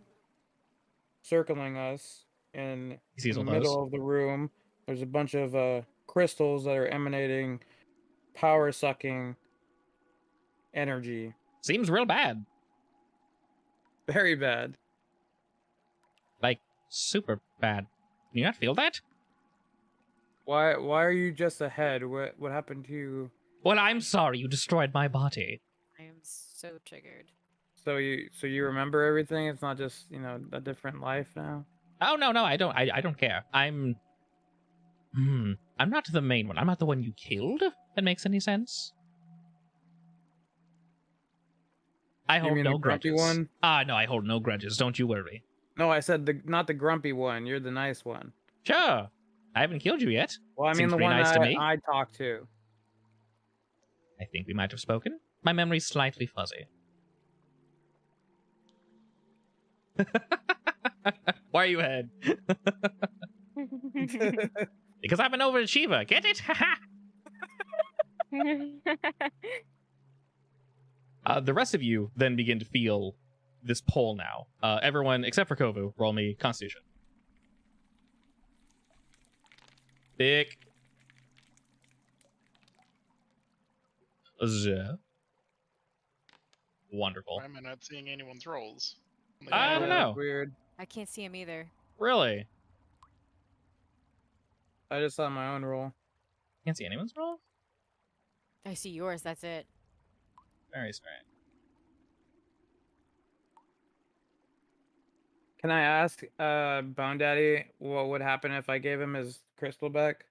circling us in the middle of the room. There's a bunch of crystals that are emanating power-sucking energy. Seems real bad. Very bad. Like, super bad. Can you not feel that? Why are you just ahead? What happened to you? Well, I'm sorry you destroyed my body. I am so triggered. So you remember everything? It's not just, a different life now? Oh, no, I don't care. I'm not the main one. I'm not the one you killed. That makes any sense? I hold no grudges. One? No, I hold no grudges. Don't you worry. No, I said not the grumpy one. You're the nice one. Sure. I haven't killed you yet. Well, I mean Seems the pretty one nice to me. I talked to. I think we might have spoken. My memory's slightly fuzzy. Why are you ahead? Because I'm an overachiever. Get it? The rest of you then begin to feel this pull now. Everyone except for Kovu, roll me Constitution. Big. Wonderful. Why am I not seeing anyone's rolls? I don't know. Weird. I can't see him either. Really? I just saw my own roll. Can't see anyone's roll? I see yours. That's it. Very strange. Can I ask Bone Daddy what would happen if I gave him his crystal back?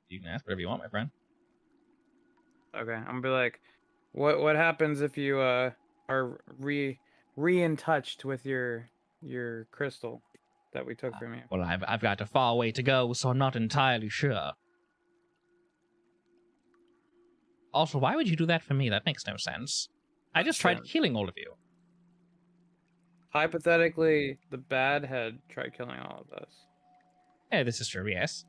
You can ask whatever you want, my friend. Okay, I'm gonna be like, what happens if you are re-in touched with your crystal that we took from you? Well, I've got a far way to go, so I'm not entirely sure. Also, why would you do that for me? That makes no sense. I just tried killing all of you. Hypothetically, the bad had tried killing all of us. Yeah, this is true, yes.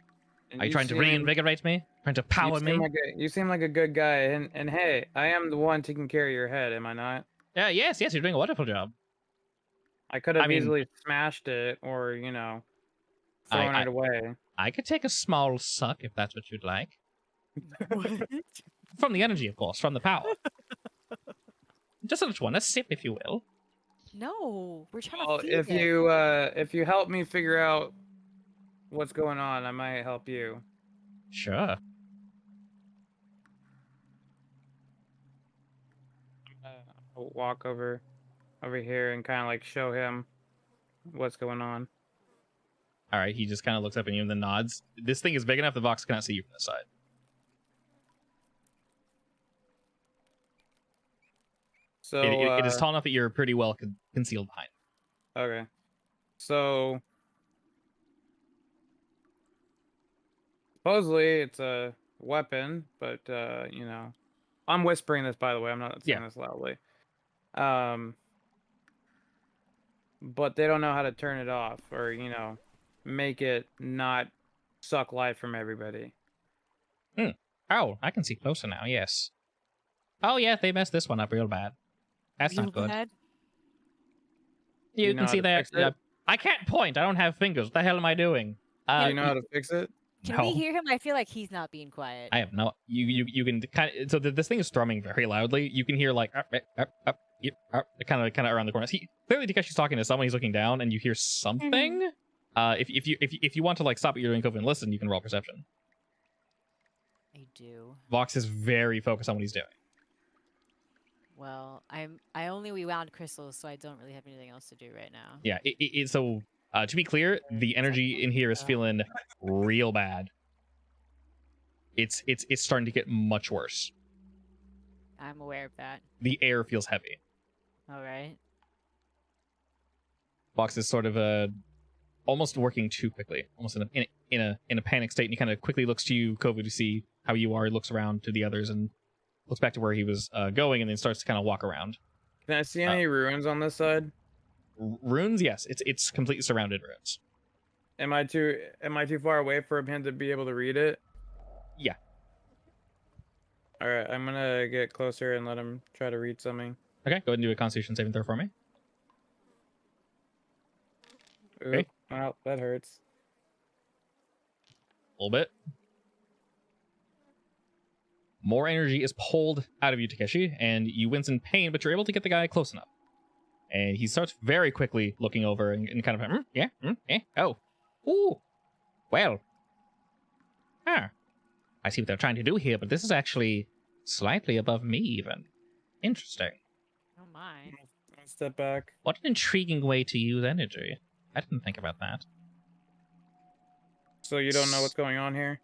And Are you trying to reinvigorate me? Trying to power me? You seem like a good guy, and hey, I am the one taking care of your head, am I not? Yes, you're doing a wonderful job. I could have easily smashed it, or thrown it away. I could take a small suck if that's what you'd like. From the energy, of course, from the power. Just a little one, a sip, if you will. No, we're trying Well, to feed if you help me figure out what's going on, I might help you. Sure. I'll walk over here and kind of like show him what's going on. All right, he just kind of looks up at you and then nods. This thing is big enough the Vox cannot see you from the side. So it is tall enough that you're pretty well concealed behind. Okay. So supposedly it's a weapon, but you know, I'm whispering this, by the way. I'm not saying Yeah. this loudly. But they don't know how to turn it off, or you know, make it not suck life from everybody. Oh, I can see closer now. Yes. Oh yeah, they messed this one up real bad. That's Real not good. bad? You You know can how see to that. fix it? I can't point. I don't have fingers. What the hell am I doing? Do you know how to fix it? Can no. we hear him? I feel like he's not being quiet. I have no. You can kind of. So this thing is strumming very loudly. You can hear like kind of around the corner. Clearly Takeshi's talking to someone. He's looking down, and you hear something. If you want to like stop what you're doing, Kovu, and listen, you can roll perception. I do. Vox is very focused on what he's doing. Well, I only rewound crystals, so I don't really have anything else to do right now. Yeah. So to be clear, the energy in here is feeling real bad. It's starting to get much worse. I'm aware of that. The air feels heavy. All right. Vox is sort of almost working too quickly, almost in a panic state, and he kind of quickly looks to you, Kovu, to see how you are. He looks around to the others and looks back to where he was going, and then starts to kind of walk around. Can I see any ruins on this side? Runes, yes, it's completely surrounded runes. Am I too far away for him to be able to read it? Yeah. All right, I'm gonna get closer and let him try to read something. Okay, go ahead and do a Constitution saving throw for me. Ooh, Okay. wow, that hurts. A little bit. More energy is pulled out of you, Takeshi, and you wince in pain, but you're able to get the guy close enough. And he starts very quickly looking over and kind of, oh, ooh, well, I see what they're trying to do here, but this is actually slightly above me even. Interesting. Oh my. I'll step back. What an intriguing way to use energy. I didn't think about that. So you don't know what's going on here?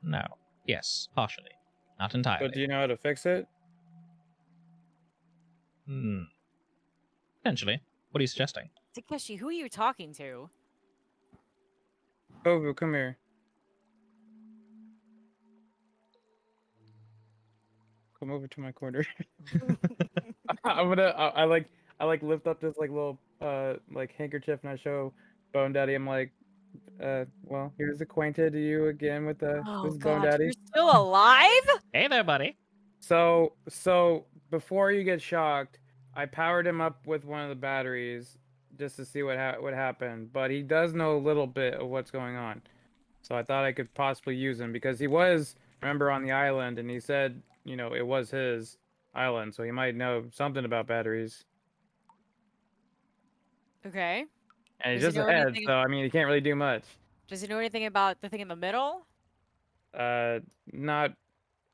No. Yes, partially. Not entirely. But do you know how to fix it? Potentially. What are you suggesting? Takeshi, who are you talking to? Kovu, come here. Come over to my corner. I like lift up this like little like handkerchief and I show Bone Daddy. I'm like, well, here's acquainted to you again with this Bone God, Daddy. you're still alive? Hey there, buddy. So before you get shocked, I powered him up with one of the batteries just to see what happened. But he does know a little bit of what's going on, so I thought I could possibly use him because he was, remember, on the island, and he said, you know, it was his island, so he might know something about batteries. Okay. And he's Does he just know a head, anything- so I mean, he can't really do much. Does he know anything about the thing in the middle? Not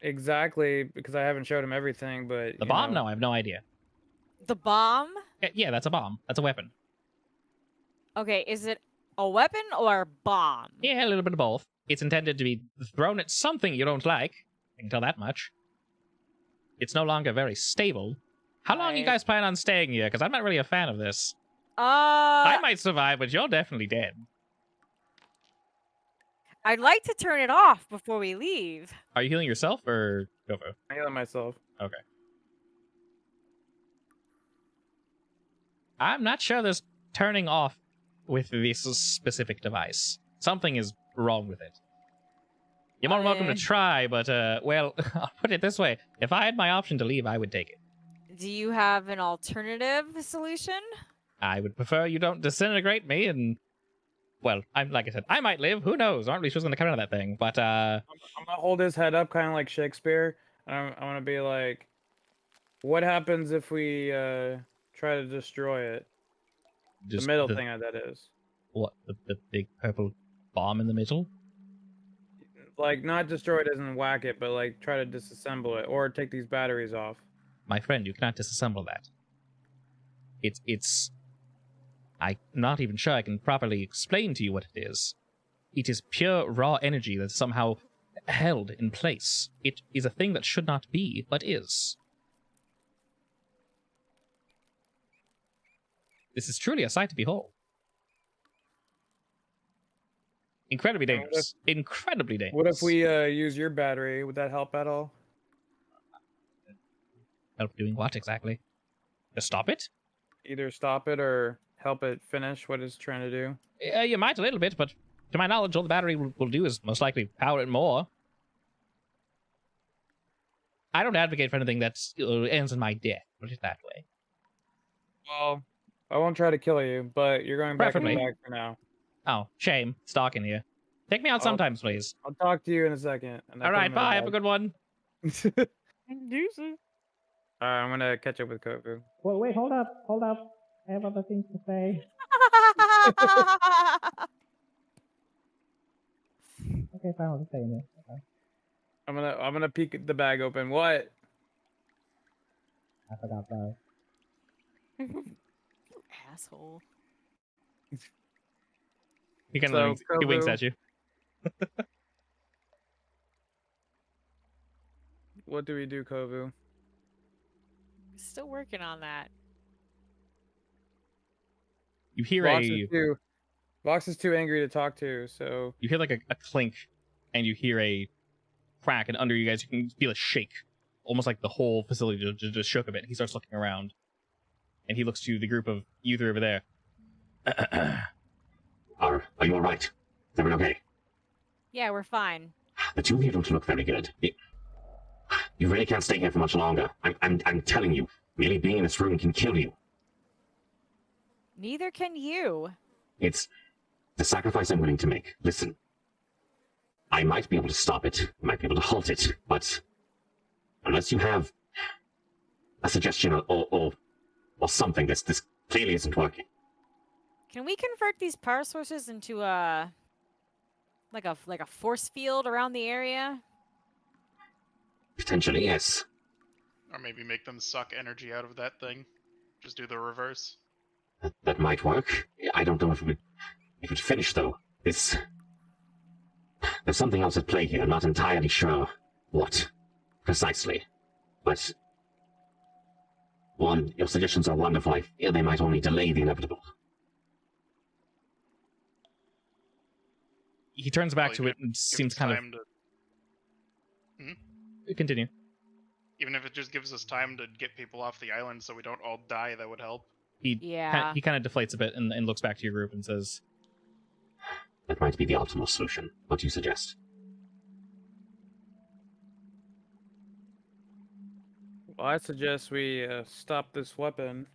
exactly because I haven't showed him everything, but The bomb? No, I have no idea. The bomb? Yeah, that's a bomb. That's a weapon. Okay, is it a weapon or a bomb? Yeah, a little bit of both. It's intended to be thrown at something you don't like. I can tell that much. It's no longer very stable. How long you Right. guys plan on staying here? Because I'm not really a fan of this. I I might survive, but you're definitely dead. I'd like to turn it off before we leave. Are you healing yourself or Govo? I'm healing myself. Okay. I'm not sure there's turning off with this specific device. Something is wrong with it. You're more than welcome to Okay. try, but, well, I'll put it this way. If I had my option to leave, I would take it. Do you have an alternative solution? I would prefer you don't disintegrate me and, well, like I said, I might live. Who knows? I aren't really sure what's going to come out of that thing, but, I'm gonna hold his head up, kind of like Shakespeare. And I'm gonna be like, "What happens if we try to destroy it? just The middle thing, that is. What, the big purple bomb in the middle? Like, not destroy it as in whack it, but like try to disassemble it or take these batteries off." My friend, you cannot disassemble that. I'm not even sure I can properly explain to you what it is. It is pure raw energy that's somehow held in place. It is a thing that should not be, but is. This is truly a sight to behold. Incredibly And what dangerous. Incredibly dangerous. What if we use your battery? Would that help at all? Help doing what exactly? To stop it? Either stop it or help it finish what it's trying to do? You might a little bit, but to my knowledge, all the battery will do is most likely power it more. I don't advocate for anything that ends in my death. Put it that way. Well, I won't try to kill you, but you're going back in the Preferably. back for now. Oh, shame. Stalking you. Take me out I'll- sometimes, please. I'll talk to you in a second. And I All put right, him in the bye. Have a bag. good one. Deuces. I'm gonna catch up with Kofu. Well, wait, hold up. I have other things to say. Okay, fine, I'll just stay in there. Okay. I'm gonna peek the bag open. What? I forgot, sorry. Asshole. He kind So, of he winks Kovu- at you. What do we do, Kovu? Still working on that. You hear Vox is too angry to talk to, so you hear like a clink, and you hear a crack, and under you guys you can feel a shake, almost like the whole facility just shook a bit. He starts looking around, and he looks to the group of you three over there. Are you all right? Is everyone okay? Yeah, we're fine. The two of you don't look very good. You really can't stay here for much longer. I'm telling you, merely being in this room can kill you. Neither can you. It's the sacrifice I'm willing to make. Listen, I might be able to stop it, might be able to halt it, but unless you have a suggestion or something, this clearly isn't working. Can we convert these power sources into a like a force field around the area? Potentially, yes. Or maybe make them suck energy out of that thing. Just do the reverse. That might work. I don't know if it would finish, though. There's something else at play here. I'm not entirely sure what precisely. But one, your suggestions are wonderful. They might only delay the inevitable. He turns back Well, to even it and Give seems us kind time to- of continue. Even if it just gives us time to get people off the island so we don't all die, that would help. Yeah. He kind of deflates a bit and looks back to your group and says, That might be the optimal solution. What do you suggest? well, I suggest we stop this weapon.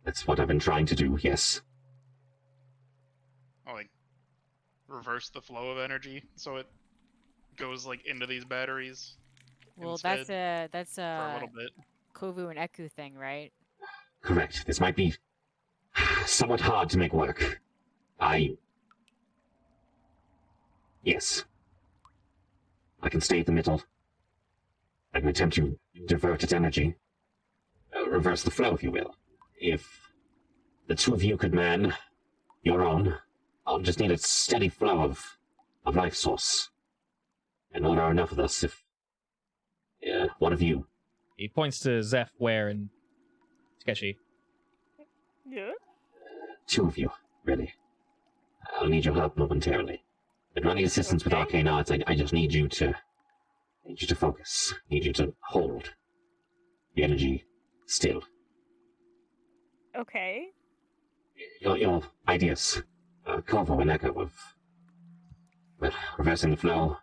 That's what I've been trying to do, yes. Or, like, reverse the flow of energy so it goes, like, into these batteries. Well, instead that's for a a little bit. Kovu and Eku thing, right? Correct. This might be somewhat hard to make work. Yes. I can stay at the middle. I can attempt to divert its energy. Reverse the flow, if you will. If the two of you could man your own, I'll just need a steady flow of life source. And there are enough of us if one of you. he points to Zeph, Ware, and Sketchy. Yeah. Two of you, really. I'll need your help momentarily. I don't need assistance with Okay. arcane arts. I just need you to focus. Need you to hold the energy still. Okay. Your ideas, Corvo and Echo, of reversing the flow,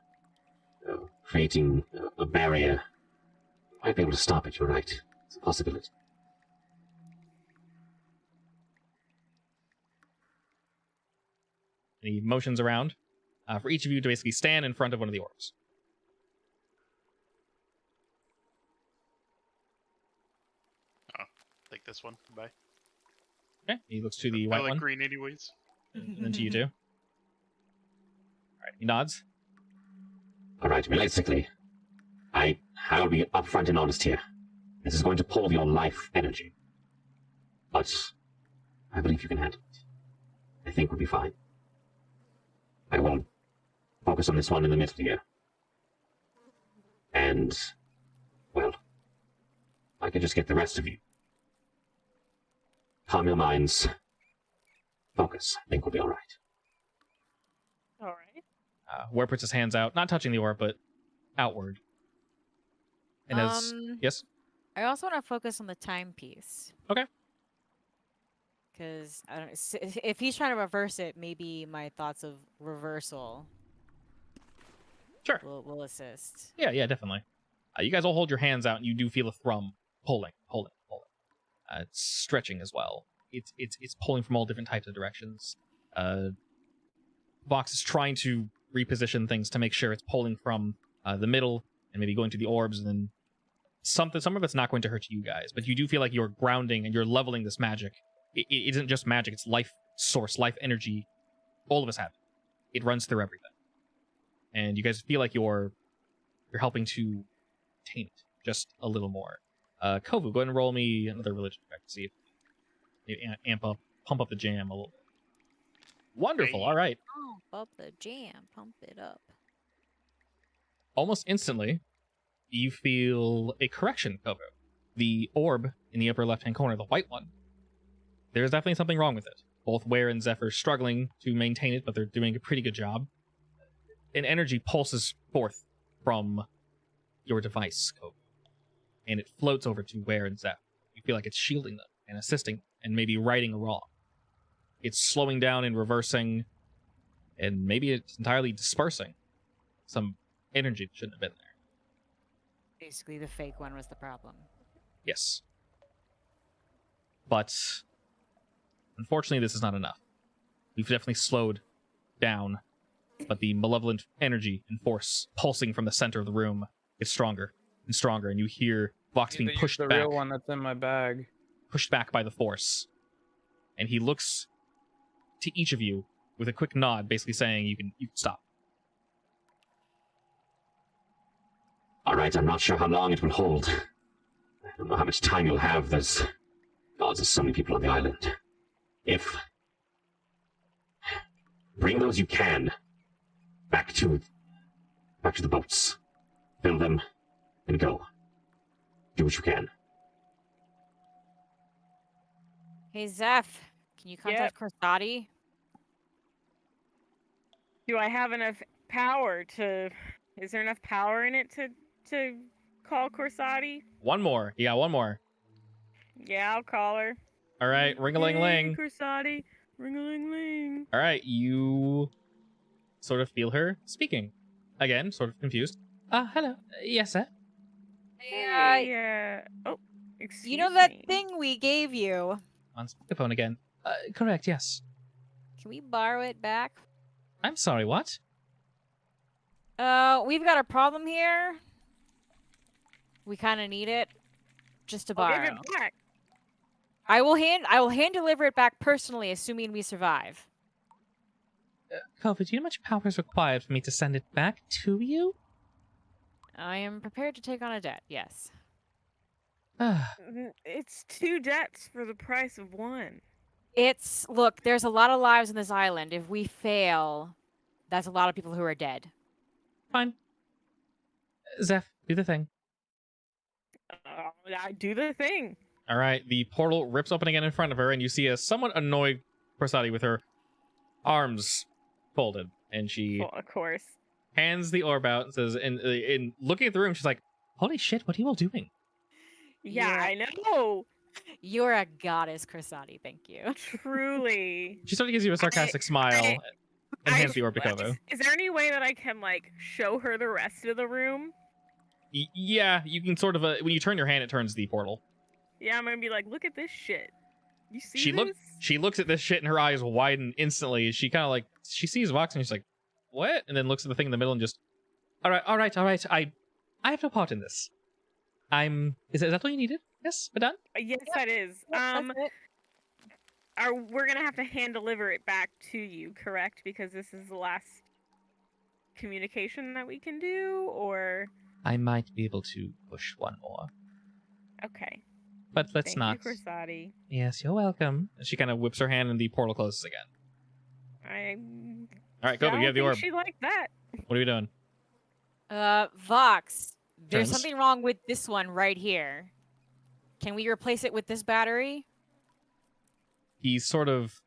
creating a barrier. Might be able to stop it. You're right. It's a possibility. And he motions around for each of you to basically stand in front of one of the orbs. Take this one. Bye. Okay. He looks to the I white like one, green anyways. and then to you two. All right. He nods. All right. Realistically, I'll be upfront and honest here. This is going to pull your life energy, but I believe you can handle it. I think we'll be fine. I will focus on this one in the middle here. And, well, I could just get the rest of you. Calm your minds. Focus. I think we'll be alright. Where puts his hands out, not touching the orb, but outward. And as yes, I also want to focus on the timepiece. Okay. Because I don't. If he's trying to reverse it, maybe my thoughts of reversal. Sure. Will assist. Yeah, definitely. You guys all hold your hands out, and you do feel a thrum pulling. It's stretching as well. It's pulling from all different types of directions. Vox is trying to reposition things to make sure it's pulling from the middle and maybe going to the orbs, and then some of it's not going to hurt you guys, but you do feel like you're grounding and you're leveling this magic. It isn't just magic; it's life source, life energy. All of us have it. It runs through everything, and you guys feel like you're helping to tame it just a little more. Kovu, go ahead and roll me another religion check to see if you pump up the jam a little bit. Wonderful. All right. Pump up the jam. Pump it up. Almost instantly, you feel a correction, Kovu. The orb in the upper left-hand corner, the white one, there's definitely something wrong with it. Both Ware and Zephyr struggling to maintain it, but they're doing a pretty good job. An energy pulses forth from your device, Kovu, and it floats over to Ware and Zephyr. You feel like it's shielding them and assisting and maybe righting a wrong. It's slowing down and reversing, and maybe it's entirely dispersing some energy that shouldn't have been there. Basically, the fake one was the problem. Yes. But unfortunately, this is not enough. We've definitely slowed down, but the malevolent energy and force pulsing from the center of the room gets stronger and stronger, and you hear Vox being pushed the back. real one that's in my bag. Pushed back by the force. And he looks to each of you with a quick nod, basically saying you can stop. All right, I'm not sure how long it will hold. I don't know how much time you'll have. There's so many people on the island. Bring those you can back to the boats. Fill them and go. Do what you can. Hey, Zeph, can you contact Corsati? Do I have enough power to? Is there enough power in it to call Corsati? One more. You got one more. Yeah, I'll call her. All right, ring-a-ling-ling. Hey, Corsati, ring-a-ling-ling. All right, you sort of feel her speaking. Again, sort of confused. Hello. Yes, sir. Yeah. Oh, excuse You know that me. thing we gave you? On speakerphone again. Correct, yes. Can we borrow it back? I'm sorry, what? We've got a problem here. We kind of need it, just to I'll borrow. give it back. I will hand deliver it back personally, assuming we survive. Kovu, do you know how much power is required for me to send it back to you? I am prepared to take on a debt. Yes. It's 2 debts for the price of 1. Look, there's a lot of lives on this island. If we fail, that's a lot of people who are dead. Fine. Zeph, do the thing. I do the thing. All right, the portal rips open again in front of her, and you see a somewhat annoyed Corsati with her arms folded, and she Well, of course. hands the orb out and says, in looking at the room, she's like, Holy shit, what are you all doing? Yeah, Yeah. I know. You're a goddess, Corsati. Thank you. Truly. she sort of gives you a sarcastic smile and hands the orb to Kovu. Is there any way that I can show her the rest of the room? Yeah, you can sort of, when you turn your hand, it turns the portal. Yeah, I'm gonna be like, look at this shit. You see She this? She looks at this shit and her eyes widen instantly. She kind of she sees Vox and she's like, what? And then looks at the thing in the middle and just, all right. I have no part in this. Is that all you needed? Yes, we're done? Yes, that is. That's it. We're gonna have to hand deliver it back to you, correct? Because this is the last communication that we can do, or I might be able to push one more. okay. But let's Thank not. you, Corsati. Yes, you're welcome. And she kind of whips her hand and the portal closes again. All right, Kovu, don't you have the think orb. She liked that. What are we doing? Vox, there's Turns. something wrong with this one right here. Can we replace it with this battery? He sort of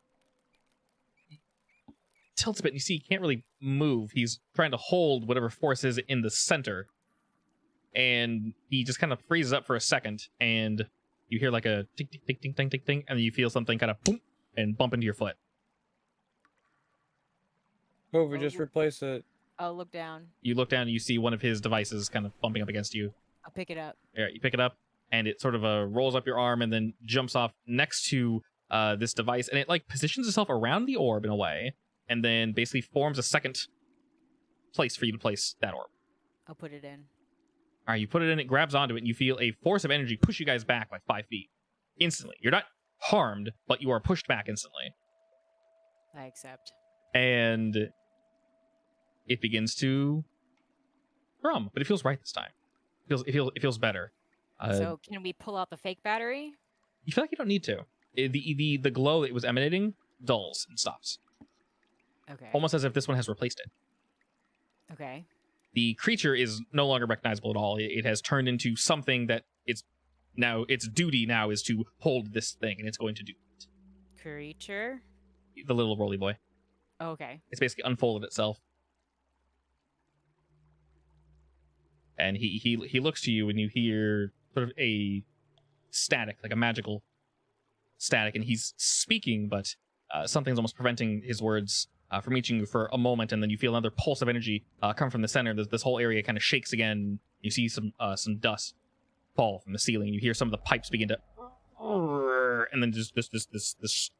tilts a bit and you see he can't really move. He's trying to hold whatever force is in the center. And he just kind of freezes up for a second, and you hear like a ting, ting, ting, ting, ting, ting, ting, and then you feel something kind of boom and bump into your foot. Hover, just replace it. I'll look down. You look down and you see one of his devices kind of bumping up against you. I'll pick it up. Yeah, you pick it up, and it sort of rolls up your arm and then jumps off next to this device, and it like positions itself around the orb in a way, and then basically forms a second place for you to place that orb. I'll put it in. All right, you put it in, it grabs onto it, and you feel a force of energy push you guys back like 5 feet. Instantly. You're not harmed, but you are pushed back instantly. I accept. And it begins to hum, but it feels right this time. It feels better. So can we pull out the fake battery? You feel like you don't need to. The glow it was emanating dulls and stops. Okay. Almost as if this one has replaced it. Okay. The creature is no longer recognizable at all. It has turned into something that its duty now is to hold this thing, and it's going to do it. Creature? The little roly boy. Okay. It's basically unfolded itself. And he looks to you, and you hear sort of a static, like a magical static, and he's speaking, but something's almost preventing his words from reaching you for a moment, and then you feel another pulse of energy come from the center. This whole area kind of shakes again. You see some dust fall from the ceiling. You hear some of the pipes begin to, and then just this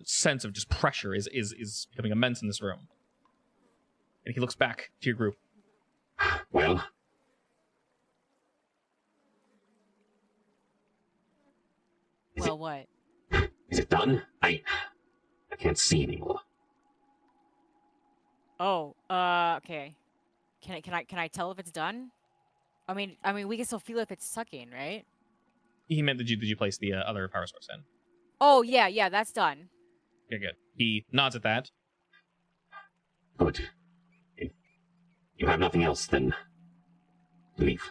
sense of just pressure is becoming immense in this room. And he looks back to your group. Well, Well, what? is it done? I can't see anymore. Oh, okay. Can I tell if it's done? I mean, we can still feel if it's sucking, right? He meant, did you place the other power source in? Oh, yeah, that's done. Okay, good. He nods at that. Good. If you have nothing else, then leave.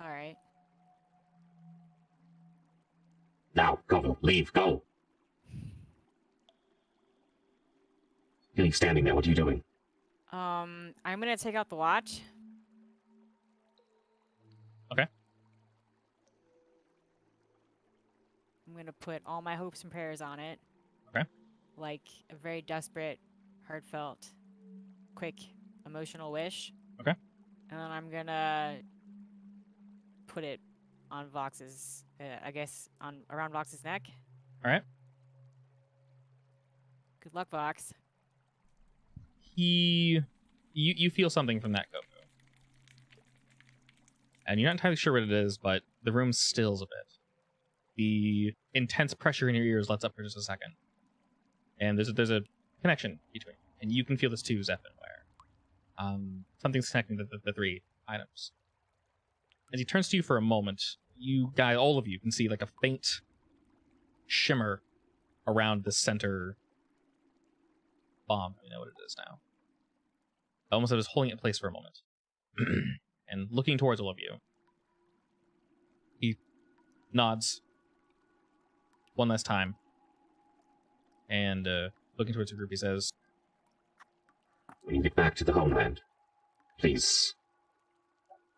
All right. Now, go. Leave. Go. You're standing there. What are you doing? I'm gonna take out the watch. Okay. I'm gonna put all my hopes and prayers on it. Okay. Like a very desperate, heartfelt, quick, emotional wish. Okay. And then I'm gonna put it on Vox's, I guess, around Vox's neck. All right. Good luck, Vox. You feel something from that, Goku. And you're not entirely sure what it is, but the room stills a bit. The intense pressure in your ears lets up for just a second. And there's a connection between. And you can feel this too, Zeph and Ware. Something's connecting the three items. As he turns to you for a moment, you guys, all of you, can see like a faint shimmer around the center bomb. You know what it is now. Almost just holding it in place for a moment. And looking towards all of you. He nods one last time. And looking towards the group, he says, When you get back to the homeland, please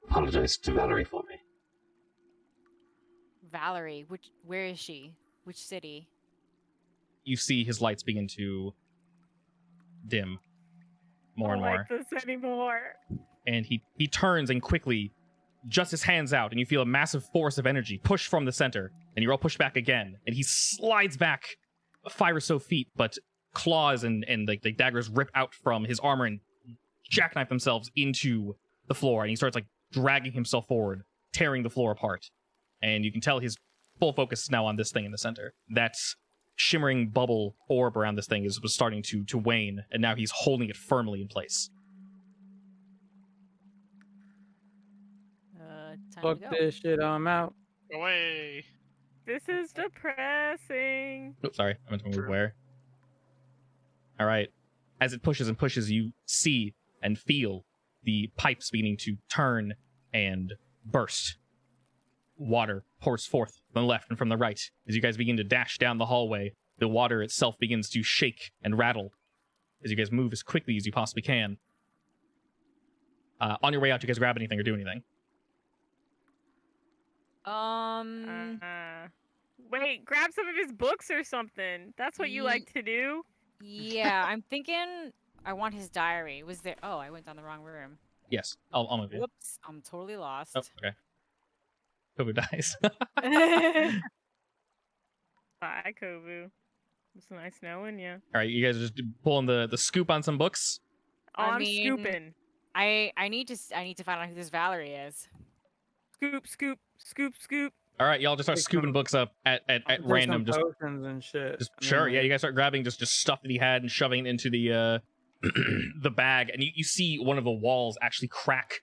apologize to Valerie for me. Valerie, where is she? Which city? you see his lights begin to dim more and more. I don't like this anymore. And he turns and quickly just his hands out, and you feel a massive force of energy push from the center, and you're all pushed back again. And he slides back 5 or so feet, but claws and like the daggers rip out from his armor and jackknife themselves into the floor, and he starts like dragging himself forward, tearing the floor apart. And you can tell his full focus is now on this thing in the center. That shimmering bubble orb around this thing was starting to wane, and now he's holding it firmly in place. Time Fuck to go. this shit, I'm out. Away. This is depressing. Oops, sorry, I meant to move where. All right. As it pushes and pushes, you see and feel the pipes beginning to turn and burst. Water pours forth from the left and from the right as you guys begin to dash down the hallway the water itself begins to shake and rattle as you guys move as quickly as you possibly can. On your way out, do you guys grab anything or do anything? Wait, grab some of his books or something. That's what you like to do. Yeah, I'm thinking I want his diary. Was there? Oh, I went down the wrong room. Yes, I'll move you. Whoops, I'm totally lost. Oh, okay. Kobu dies. Bye, Kobu. It's nice knowing you. All right, you guys are just pulling the scoop on some books. Oh, I I'm mean, scooping. I need to find out who this Valerie is. Scoop, scoop, scoop, scoop. All right, y'all just start Take scooping some- books up at Take random. some Just potions and shit. sure, yeah. You guys start grabbing just stuff that he had and shoving it into the the bag, and you see one of the walls actually crack,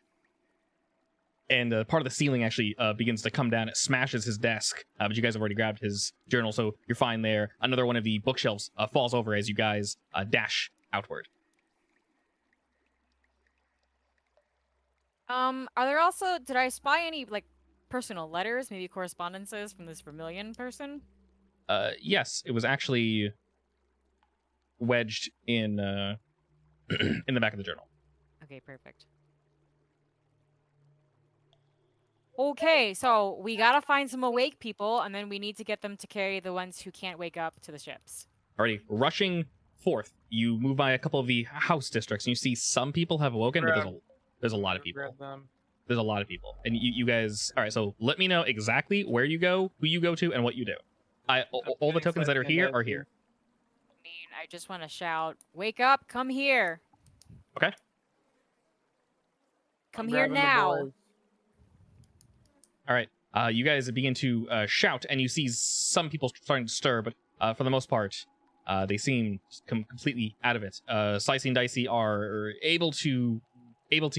and part of the ceiling actually begins to come down. It smashes his desk, but you guys have already grabbed his journal, so you're fine there. Another one of the bookshelves falls over as you guys dash outward. Are there also? Did I spy any like personal letters, maybe correspondences from this Vermilion person? Yes, it was actually wedged in in the back of the journal. Okay, perfect. Okay, so we gotta find some awake people, and then we need to get them to carry the ones who can't wake up to the ships. Alrighty, rushing forth, you move by a couple of the house districts, and you see some people have awoken, but there's a lot of people. Grab them. There's a lot of people, and you guys. All right, so let me know exactly where you go, who you go to, and what you do. All the tokens that are here are here. I mean, I just want to shout, "Wake up! Come here! Okay. Come I'm here grabbing the now!" boys. All right, you guys begin to shout, and you see some people starting to stir, but for the most part, they seem completely out of it. Slicey and Dicey are able to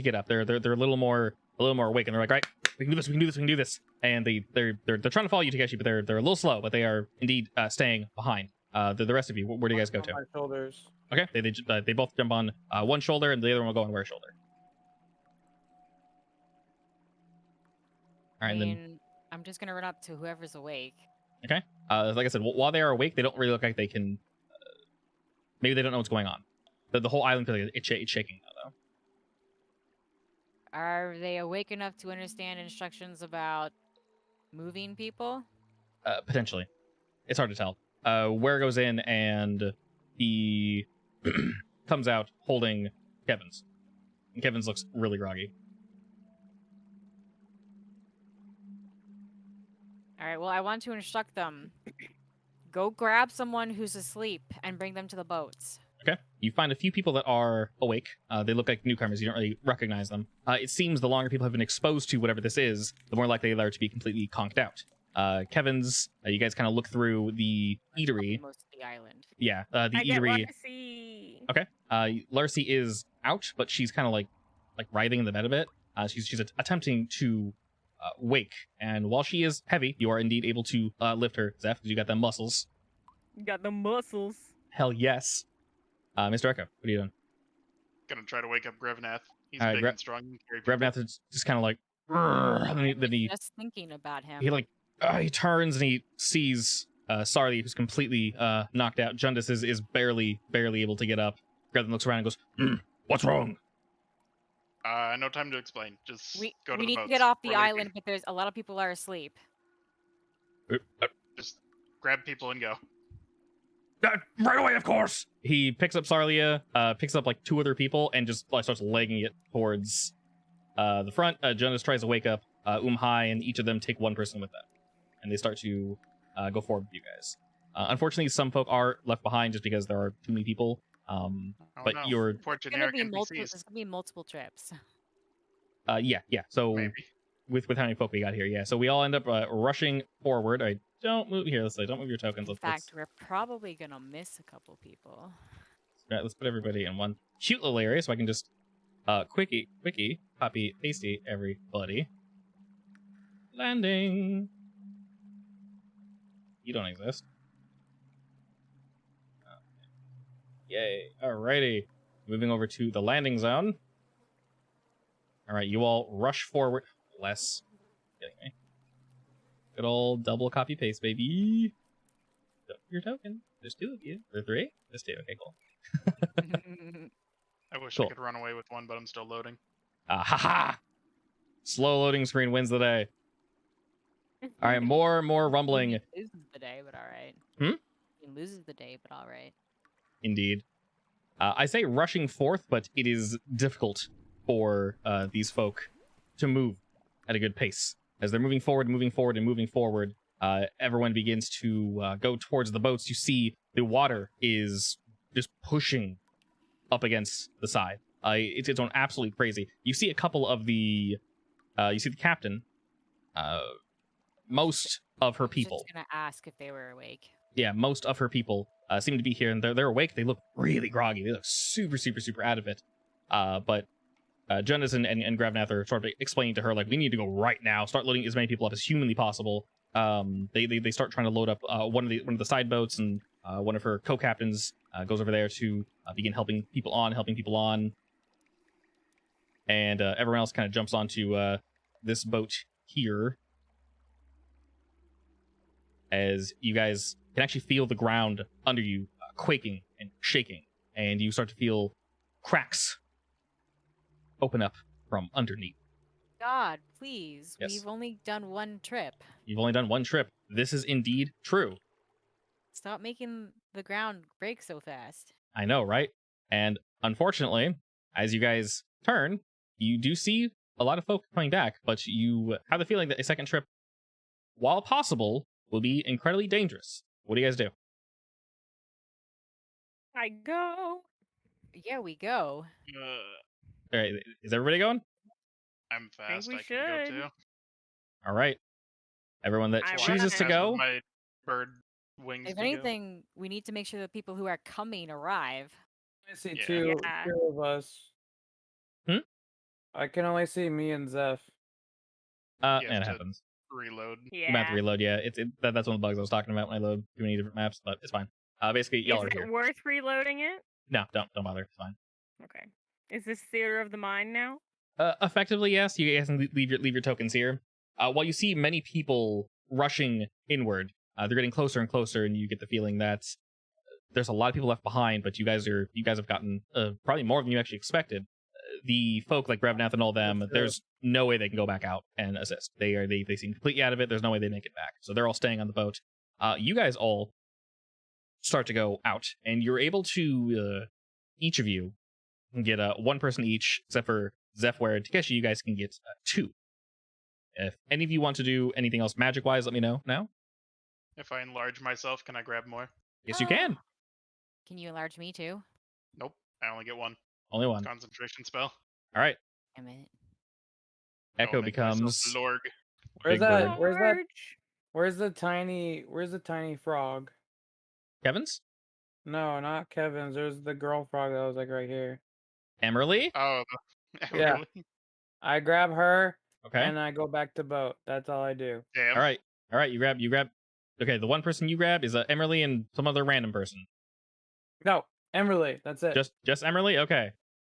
get up. They're a little more awake, and they're like, right, we can do this, we can do this. And they're trying to follow you, Takeshi, but they're a little slow, but they are indeed staying behind. The rest of you, where do you guys go On to? my shoulders. Okay, they both jump on one shoulder, and the other one will go on their shoulder. All right, I and then mean, I'm just gonna run up to whoever's awake. like I said, while they are awake, they don't really look like they can. Maybe they don't know what's going on. The whole island feels like it's shaking now, though. Are they awake enough to understand instructions about moving people? Potentially, it's hard to tell. Where goes in, and he comes out holding Kevin's. And Kevin's looks really groggy. All right. Well, I want to instruct them. Go grab someone who's asleep and bring them to the boats. Okay. You find a few people that are awake. They look like newcomers. You don't really recognize them. It seems the longer people have been exposed to whatever this is, the more likely they are to be completely conked out. Kevin's, you guys kind of look through the eatery. Most of the island. Yeah, the I get eatery. Larcy. Okay. Larcy is out, but she's kind of like writhing in the bed a bit. She's attempting to wake, and while she is heavy, you are indeed able to lift her, Zeph, because you got them muscles. You got the muscles. Hell yes. Mr. Echo, what are you doing? Gonna try to wake up Grevnath. He's Alright, big and strong. He can carry people. Grevnath is just kind of like, and then he Just thinking about him. he turns and he sees Sarli, who's completely knocked out. Jundis is barely able to get up. Grevnath looks around and goes, "What's wrong?" No time to explain. Just We go to the need to boats. get off the We're leaving. island, but there's a lot of people are asleep. Just grab people and go. Right away, of course. He picks up Sarlia, picks up like two other people, and just starts legging it towards the front. Jonas tries to wake up Umhai, and each of them take one person with them, and they start to go forward with you guys. Unfortunately, some folk are left behind just because there are too many people. Oh, But no. you're Poor There's generic gonna NPCs. be multiple trips. yeah. So Maybe. with how many folk we got here, yeah. So we all end up rushing forward. I don't move here. Don't move your tokens. In fact, we're probably gonna miss a couple people. Let's put everybody in one cute little area so I can just quickie, copy, pasty everybody. Landing. You don't exist. Yay. Alrighty. Moving over to the landing zone. Alright, you all rush forward. Less. Kidding me. Good old double copy paste, baby. Your token. There's 2 of you. There are 3? There's 2. Okay, cool. I wish Cool. I could run away with one, but I'm still loading. Haha! Slow loading screen wins the day. All right, more rumbling. He loses the day, but all right. Hmm? He loses the day, but all right. Indeed. I say rushing forth, but it is difficult for these folk to move at a good pace. As they're moving forward, everyone begins to go towards the boats. You see the water is just pushing up against the side. It's going absolutely crazy. You see a couple of the... you see the captain. Most of her people... I was just going to ask if they were awake. Yeah, most of her people seem to be here, and they're awake. They look really groggy. They look super out of it. But Jonas and Gravnath are sort of explaining to her, like, we need to go right now. Start loading as many people up as humanly possible. They start trying to load up one of the side boats, and one of her co-captains goes over there to begin helping people on. And everyone else kind of jumps onto this boat here, as you guys can actually feel the ground under you quaking and shaking, and you start to feel cracks open up from underneath. God, please. Yes. We've only done one trip. You've only done one trip. This is indeed true. Stop making the ground break so fast. I know, right? And unfortunately, as you guys turn, you do see a lot of folk coming back, but you have the feeling that a second trip, while possible, will be incredibly dangerous. What do you guys do? I go. Yeah, we go. All right, is everybody going? I'm fast. we I can should. go too. All right. Everyone that I chooses to run. go, My bird wings. If to go. anything, we need to make sure the people who are coming arrive. I see Yeah. two Yeah. of us. Hmm? I can only see me and Zeph. You and have it to happens. reload. You might have to Yeah. reload, yeah. That's one of the bugs I was talking about when I load too many different maps, but it's fine. Basically, y'all Is are it here. worth reloading it? No, don't bother. It's fine. Okay. Is this theater of the mind now? Effectively, yes. You guys can leave your tokens here. While you see many people rushing inward, they're getting closer and closer, and you get the feeling that there's a lot of people left behind. But you guys have gotten probably more than you actually expected. The folk like Grevnath and all them, there's no way they can go back out and assist. They seem completely out of it. There's no way they make it back. So they're all staying on the boat. You guys all start to go out, and you're able to each of you can get one person each, except for Zephware and Takeshi. You guys can get 2. If any of you want to do anything else magic wise, let me know now. If I enlarge myself, can I grab more? Yes, you can. Can you enlarge me too? Nope. I only get one. Only one. Concentration spell. All right. Damn it. I'll Echo make myself becomes Lorg. Where's Big that? bird. Where's that? Large. Where's the tiny frog? Kevin's. No, not Kevin's. There's the girl frog that was like right here. Emerly. Oh, Yeah. really? I grab her Okay. and I go back to boat. That's all I do. Damn. All right. You grab. Okay, the one person you grab is Emerly and some other random person. No, Emerly. That's it. Just Emerly. Okay.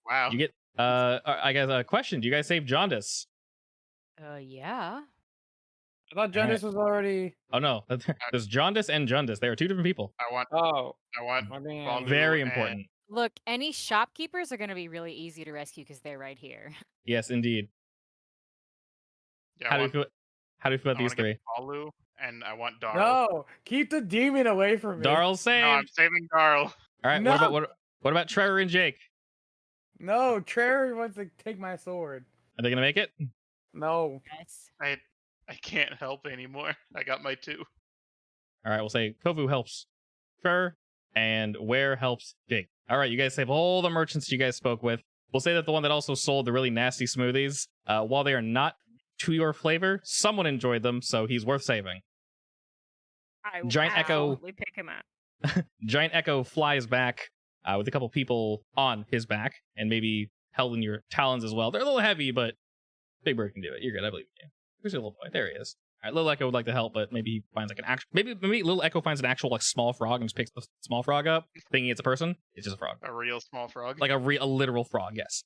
Wow. You get. I guess a question. Do you guys save Jaundice? Yeah. I thought Jaundice was already. Oh no, there's Jaundice and Jaundice. They are 2 different people. I want. Oh, I I mean, Baloo Very and- important. Look, any shopkeepers are going to be really easy to rescue because they're right here. Yes, indeed. Yeah, How I do you want, feel? How do you feel I about these wanna get 3? Baloo, and I want Darl. no, keep the demon away from me. Darl No, saved. I'm saving Darl. All right. No. What about Trevor and Jake? No, Trevor wants to take my sword. Are they gonna make it? No. Yes. I can't help anymore. I got my 2. All right. We'll say Kovu helps Trevor and Ware helps Jake. All right. You guys save all the merchants you guys spoke with. We'll say that the one that also sold the really nasty smoothies, while they are not to your flavor, someone enjoyed them, so he's worth saving. I will Giant Echo- absolutely pick him up. Giant Echo flies back with a couple people on his back and maybe held in your talons as well. They're a little heavy, but Big Bird can do it. You're good. I believe in you. Where's your little boy? There he is. All right, Little Echo would like to help, but maybe he finds like an actual. Maybe Little Echo finds an actual like small frog and just picks the small frog up, thinking it's a person. It's just a frog, A real small frog. like a literal frog. Yes.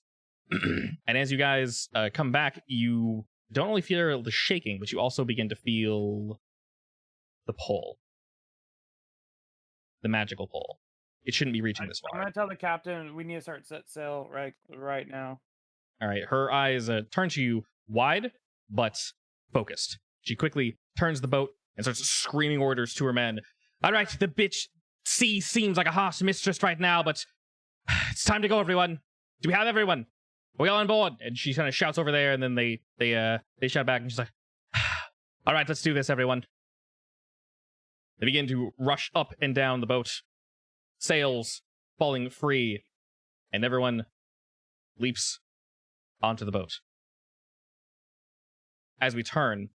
And as you guys come back, you don't only feel the shaking, but you also begin to feel the pull. the magical pole. It shouldn't be reaching this I'm far. gonna tell the captain we need to start set sail right now. All right, her eyes turn to you wide, but focused. She quickly turns the boat and starts screaming orders to her men. All right, the bitch sea seems like a harsh mistress right now, but it's time to go, everyone. Do we have everyone? Are we all on board? And she kind of shouts over there, and then they shout back, and she's like, all right, let's do this, everyone. They begin to rush up and down the boat, sails falling free, and everyone leaps onto the boat. As we turn,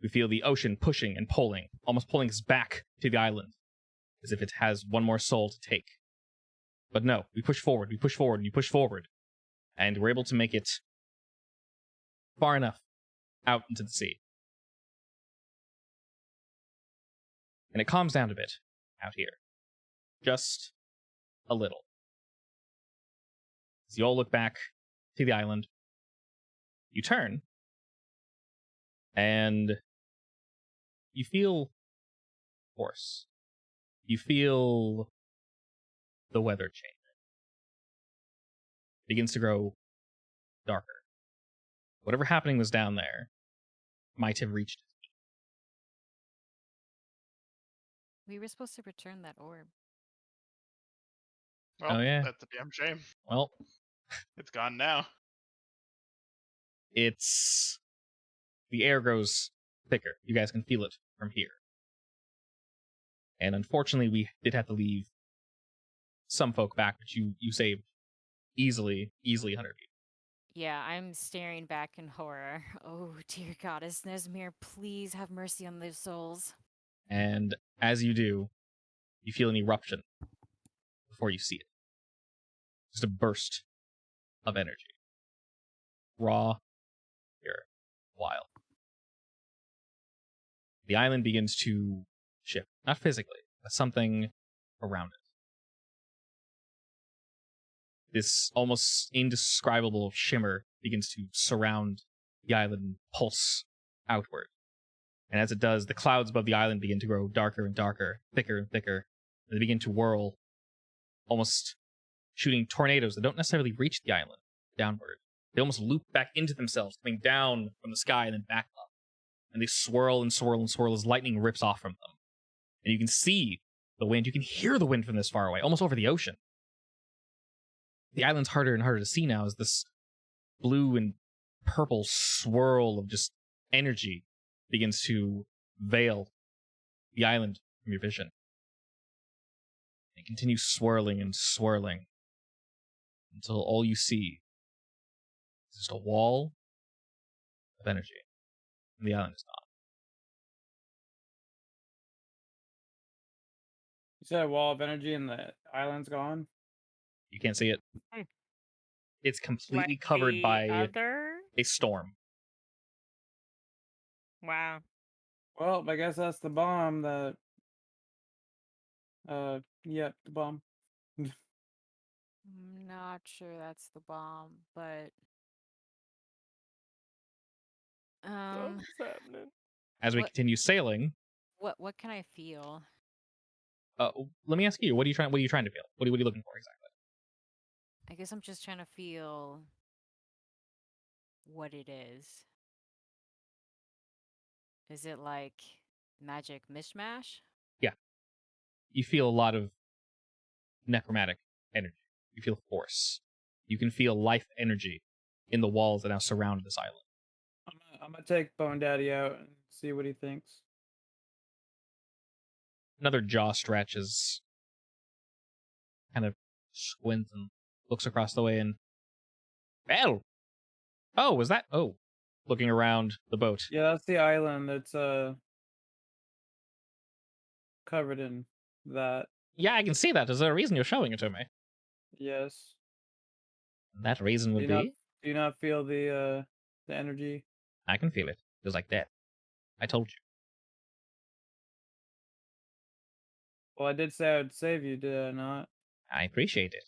we feel the ocean pushing and pulling, almost pulling us back to the island, as if it has one more soul to take. But no, we push forward, and we push forward, and we're able to make it far enough out into the sea. And it calms down a bit out here. Just a little. As you all look back to the island, you turn, and you feel hoarse. You feel the weather change. It begins to grow darker. Whatever happening was down there might have reached. We were supposed to return that orb. Well, Oh, yeah. That's a damn shame. Well, It's gone now. it's... the air grows thicker. You guys can feel it from here. And unfortunately, we did have to leave some folk back, but you saved easily 100 people. Yeah, I'm staring back in horror. Oh, dear goddess Nesmir, please have mercy on their souls. And as you do, you feel an eruption before you see it. Just a burst of energy. Raw, pure, wild. The island begins to shift. Not physically, but something around it. This almost indescribable shimmer begins to surround the island and pulse outward. And as it does, the clouds above the island begin to grow darker and darker, thicker and thicker. And they begin to whirl, almost shooting tornadoes that don't necessarily reach the island downward. They almost loop back into themselves, coming down from the sky and then back up. And they swirl and swirl and swirl as lightning rips off from them. And you can see the wind. You can hear the wind from this far away, almost over the ocean. The island's harder and harder to see now as this blue and purple swirl of just energy begins to veil the island from your vision. It continues swirling and swirling until all you see is just a wall of energy. And the island is gone. You said a wall of energy and the island's gone? You can't see it. Hmm. It's completely Like covered the by other? a storm. Wow. Well, I guess that's the bomb that... Yep, the bomb. I'm not sure that's the bomb, but What's happening? As we What- continue sailing, what can I feel? let me ask you, what are you trying to feel? What are you looking for exactly? I guess I'm just trying to feel what it is. Is it like magic mishmash? You feel a lot of necromantic energy. You feel force. You can feel life energy in the walls that now surround this island. I'm gonna take Bone Daddy out and see what he thinks. Another jaw stretches, kind of squints and looks across the way and... Well! Oh, was that... Oh. Looking around the boat. Yeah, that's the island that's covered in that. Yeah, I can see that. Is there a reason you're showing it to me? Yes. That reason would Do you not- be... Do you not feel the energy? I can feel it. Feels like death. I told you. Well, I did say I would save you, did I not? I appreciate it.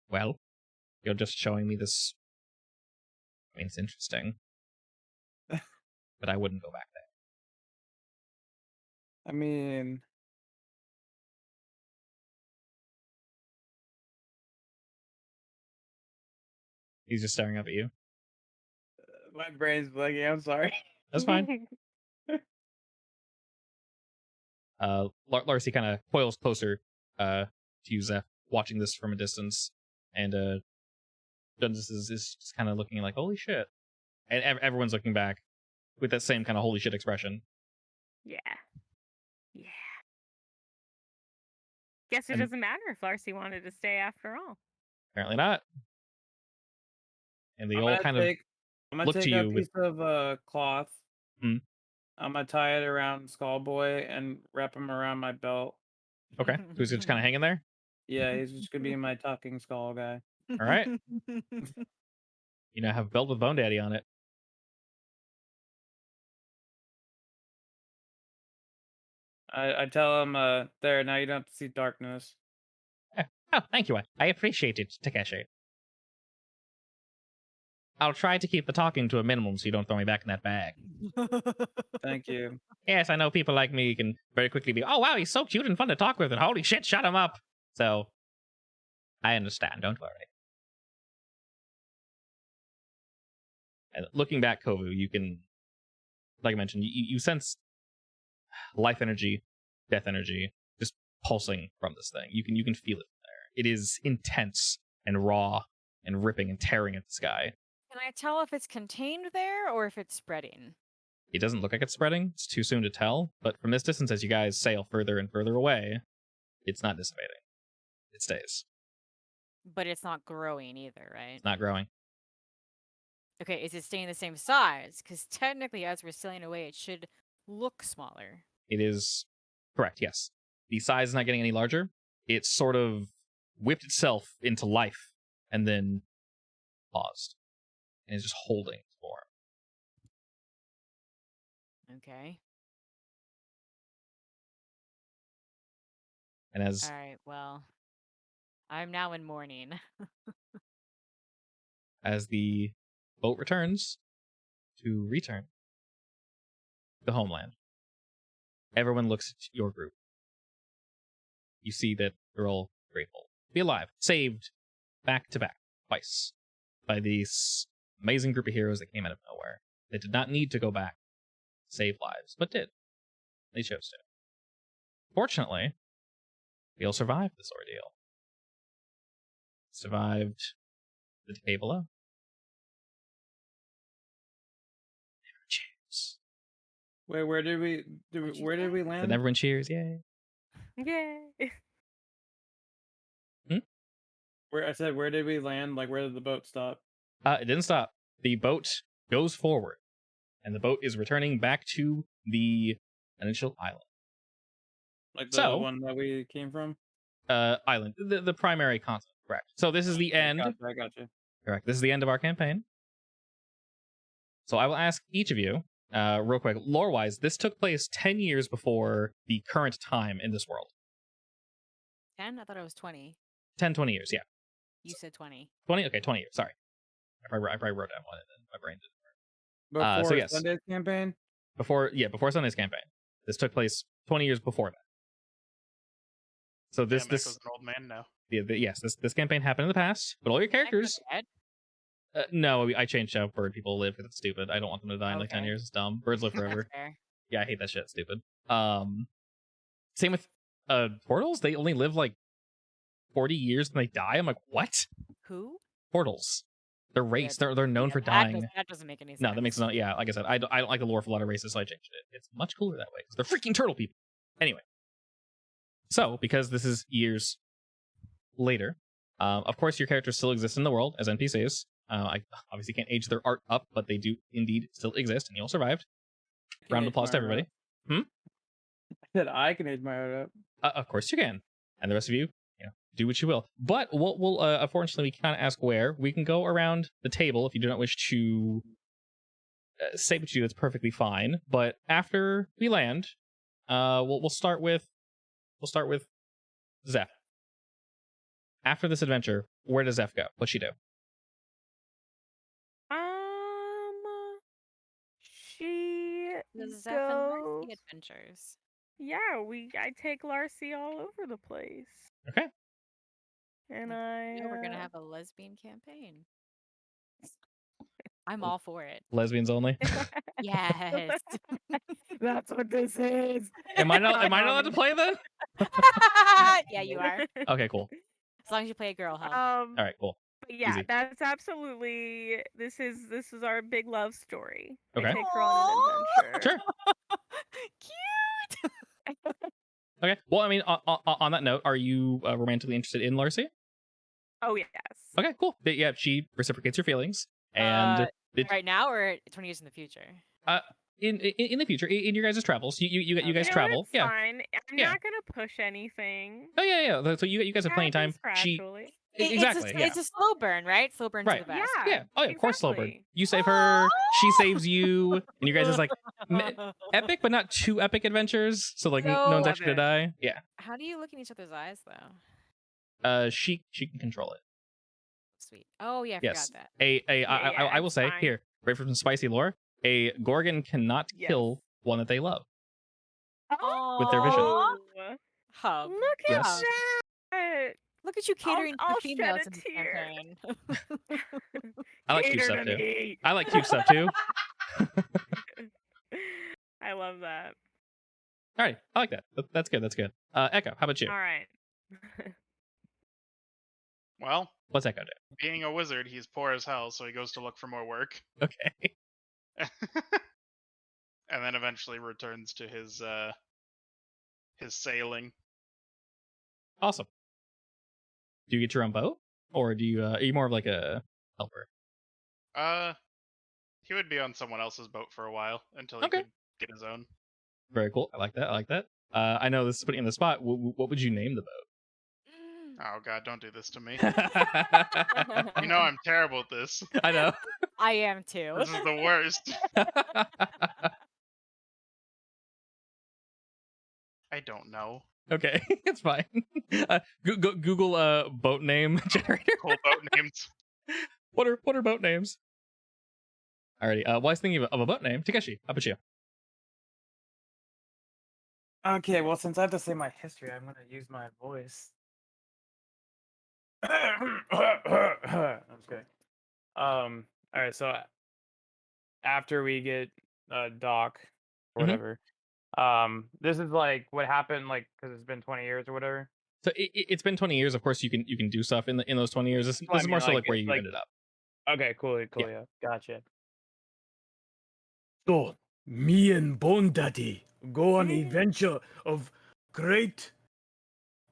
Well, you're just showing me this. I mean, it's interesting. but I wouldn't go back there. I mean, He's just staring up at you. my brain's blanking. I'm sorry. That's fine. Larcy kind of coils closer to you, Zeph, watching this from a distance, and Dundas is just kind of looking like, holy shit. And everyone's looking back with that same kind of holy shit expression. Yeah. Yeah. Guess it And- doesn't matter if Larcy wanted to stay after all. Apparently not. And they I'm all gonna kind take, of I'm gonna look take to a you piece of cloth. Hmm. I'm gonna tie it around Skullboy and wrap him around my belt. okay, so he's just kind of hanging there. Yeah, he's just gonna be my talking skull guy. All right. You know, have a belt with Bone Daddy on it. I tell him, there, now you don't have to see darkness. Oh, thank you. I appreciate it, Takeshi. I'll try to keep the talking to a minimum so you don't throw me back in that bag. Thank you. Yes, I know people like me can very quickly be, oh, wow, he's so cute and fun to talk with, and holy shit, shut him up. So, I understand, don't worry. And looking back, Kovu, you can, like I mentioned, you sense life energy, death energy, just pulsing from this thing. You can feel it there. It is intense and raw and ripping and tearing at the sky. Can I tell if it's contained there or if it's spreading? It doesn't look like it's spreading. It's too soon to tell. But from this distance, as you guys sail further and further away, it's not dissipating. It stays. But it's not growing either, right? It's not growing. Okay, is it staying the same size? Because technically, as we're sailing away, it should look smaller. It is correct, yes. The size is not getting any larger. It sort of whipped itself into life and then paused. And is just holding its form. Okay. And as All right, well, I'm now in mourning. as the boat returns to return to the homeland, everyone looks at your group. You see that they're all grateful to be alive, saved back to back twice by this amazing group of heroes that came out of nowhere. They did not need to go back to save lives, but did. They chose to. Fortunately, we all survived this ordeal. Survived the decay below. Cheers. Wait, where did we where did we Then land? everyone cheers, yay. Yay. Where I said, where did we land? Like, where did the boat stop? It didn't stop. The boat goes forward, and the boat is returning back to the initial island. Like the So- one that we came from? Island, the primary continent, correct. So this is the end. I got you. Correct. This is the end of our campaign. So I will ask each of you, real quick, lore-wise, this took place 10 years before the current time in this world. 10? I thought it was 20. 10, 20 years, yeah. You said 20. 20? Okay, 20 years, sorry. I probably wrote down one and then my brain didn't. Before so yes. Sunday's campaign? Before Sunday's campaign. This took place 20 years before that. So this Damn, Echo's an old man now. yes, this campaign happened in the past, but all your characters. Dead? No, I changed how bird people live because it's stupid. I don't want them to die in like 10 Okay. years. It's dumb. Birds live forever. That's fair. Yeah, I hate that shit. It's stupid. Same with portals. They only live like 40 years and they die. I'm like, what? Who? Portals. They're race. Yeah, They're known Yeah, for that dying. That doesn't make any sense. No, that makes no. Yeah, like I said, I don't like the lore for a lot of races, so I changed it. It's much cooler that way because they're freaking turtle people. Anyway, so because this is years later, of course your characters still exist in the world as NPCs. I obviously can't age their art up, but they do indeed still exist, and you all survived. Round of applause to everybody. I said I can age my art up. Of course you can, and the rest of you, do what you will. But we'll unfortunately, we cannot ask where. We can go around the table if you do not wish to say what you do. That's perfectly fine. But after we land, we'll start with Zeph. After this adventure, where does Zeph go? What's she do? She Does go. Larcy adventures? Yeah, I take Larcy all over the place. Okay. And We're gonna I have a lesbian campaign. I'm all for it. Lesbians only. Yes. That's what this is. Am I not allowed to play then? Yeah, you are. Okay, cool. As long as you play a girl, hell. All right, cool. But yeah, Easy. that's absolutely this is our big love story. Okay. I take her on an adventure. Sure. Cute. Okay. Well, I mean, on that note, are you romantically interested in Larcy? Oh yes. Okay, cool. Yeah, she reciprocates your feelings, and Right now or 20 years in the future? in the future, in your guys' travels, you guys You know, travel. it's Yeah. fine. I'm Yeah. not gonna push anything. Oh yeah. So you guys have plenty of time. Happens gradually. Exactly. It's a slow burn, right? Slow burns are Right. the best. Yeah. Oh, yeah, of course, slow burn. exactly. You save her, she saves you, and you guys is like epic, but not too epic adventures. So like no one's So actually gonna die. Yeah. How do you look in each other's eyes, though? She can control it. Sweet. Oh yeah, I Yes. forgot that. I will it's say fine. here, right from some spicy lore, a Gorgon cannot Yes. kill one that they love. Oh, With their vision. Hub. Look at Yes. that. Look at you catering I'll to females shed in a this tear. campaign. I like cute Cater stuff to too. me. I like cute stuff too. I love that. All right, I like that. That's good. That's good. Echo, how about you? All right. Well, What's Echo do? being a wizard, he's poor as hell, so he goes to look for more work. Okay. And then eventually returns to his sailing. Awesome. Do you get your own boat, or do you? Are you more of like a helper? He would be on someone else's boat for a while until he Okay. could get his own. Very cool. I like that. I like that. I know this is putting you in the spot. What would you name the boat? Oh god, don't do this to me. You know I'm terrible at this. I know. I am too. This is the worst. I don't know. Okay, it's fine. Google boat name generator. Cool boat names. What are boat names? Alrighty. While I was thinking of a boat name, Takeshi, how about you? Okay, well, since I have to say my history, I'm gonna use my voice. I'm just kidding. All right, so after we get Doc or Mhm. whatever, this is like what happened, like because it's been 20 years or whatever. So it's been 20 years. Of course, you can do stuff in those 20 years. This I is more mean, so like, like where it's you like- ended up. Okay, cool, yeah, gotcha. So, me and Bone Daddy go on a venture of great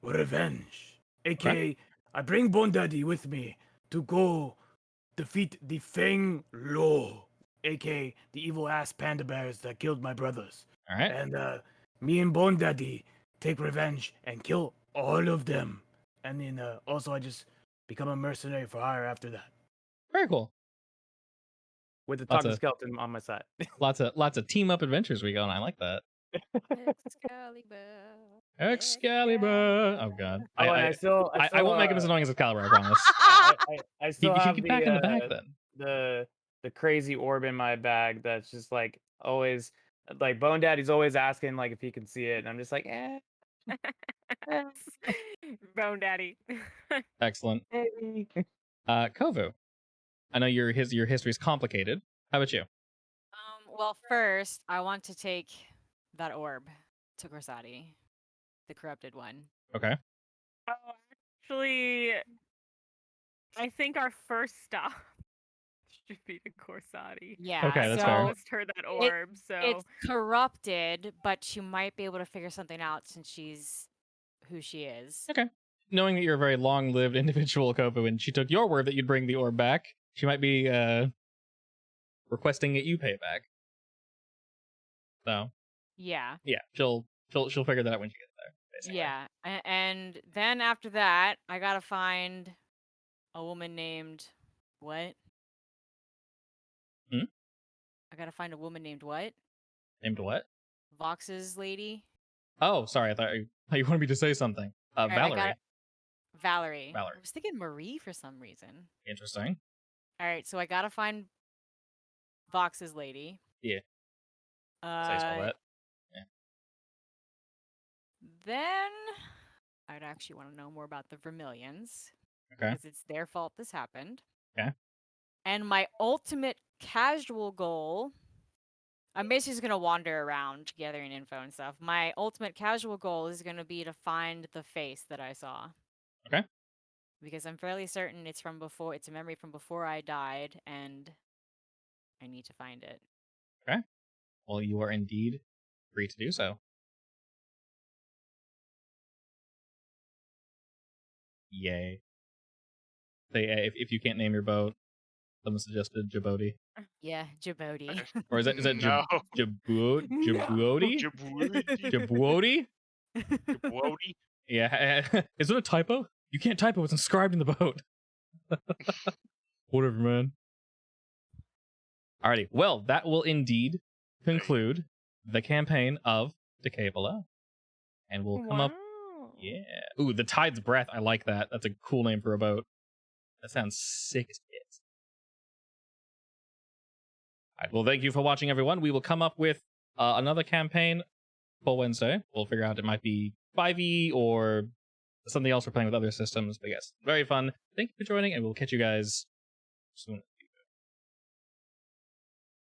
revenge. AKA, I bring Bone Daddy with me to go defeat the Feng Lo, aka the evil ass panda bears that killed my brothers. All right. And me and Bone Daddy take revenge and kill all of them. And then also I just become a mercenary for hire after that. Very cool. With the Lots talking of- skeleton on my side. Lots of team up adventures we go on. I like that. Excalibur. Oh god. Oh, and I still I won't make him as annoying as Excalibur. I promise. I You still can have get back in the back the, then. the crazy orb in my bag that's just like always like Bone Daddy's always asking like if he can see it, and I'm just like, Bone Daddy. Excellent. maybe. Kovu. I know your history is complicated. How about you? Well, first, I want to take that orb to Corsati, the corrupted one. Okay. Oh, actually, I think our first stop should be to Corsati. Yeah. Okay, that's so fair. Promised her that orb, so It's corrupted, but she might be able to figure something out since she's who she is. Okay. Knowing that you're a very long-lived individual, Kovu, and she took your word that you'd bring the orb back, she might be requesting that you pay it back. So Yeah. yeah, she'll figure that out when she gets there. Basically. Yeah. And then after that, I gotta find a woman named what? Hmm? I gotta find a woman named what? Named what? Vox's lady. Oh, sorry. I thought you wanted me to say something. Alright, I Valerie. got- Valerie. Valerie. I was thinking Marie for some reason. Interesting. All right, so I gotta find Vox's lady. Yeah. Say spell that. Then I'd actually want to know more about the Vermilions. Okay. Because it's their fault this happened. Okay. And my ultimate casual goal, I'm basically just going to wander around gathering info and stuff. My ultimate casual goal is going to be to find the face that I saw. Okay. Because I'm fairly certain it's from before, it's a memory from before I died, and I need to find it. Well, you are indeed free to do so. Yay. Say, if you can't name your boat, someone suggested Djibouti. Yeah, Djibouti. Or is that No. Djibouti? Djibouti? Djibouti. Djibouti? Yeah. Is it a typo? You can't typo what's inscribed in the boat. Whatever, man. Alrighty. Well, that will indeed conclude the campaign of Decay Below. And we'll come up. Yeah. Ooh, the Tide's Breath. I like that. That's a cool name for a boat. That sounds sick as shit. Alright, well, thank you for watching, everyone. We will come up with another campaign for Wednesday. We'll figure out it might be 5e or something else we're playing with other systems. But yes, very fun. Thank you for joining, and we'll catch you guys soon.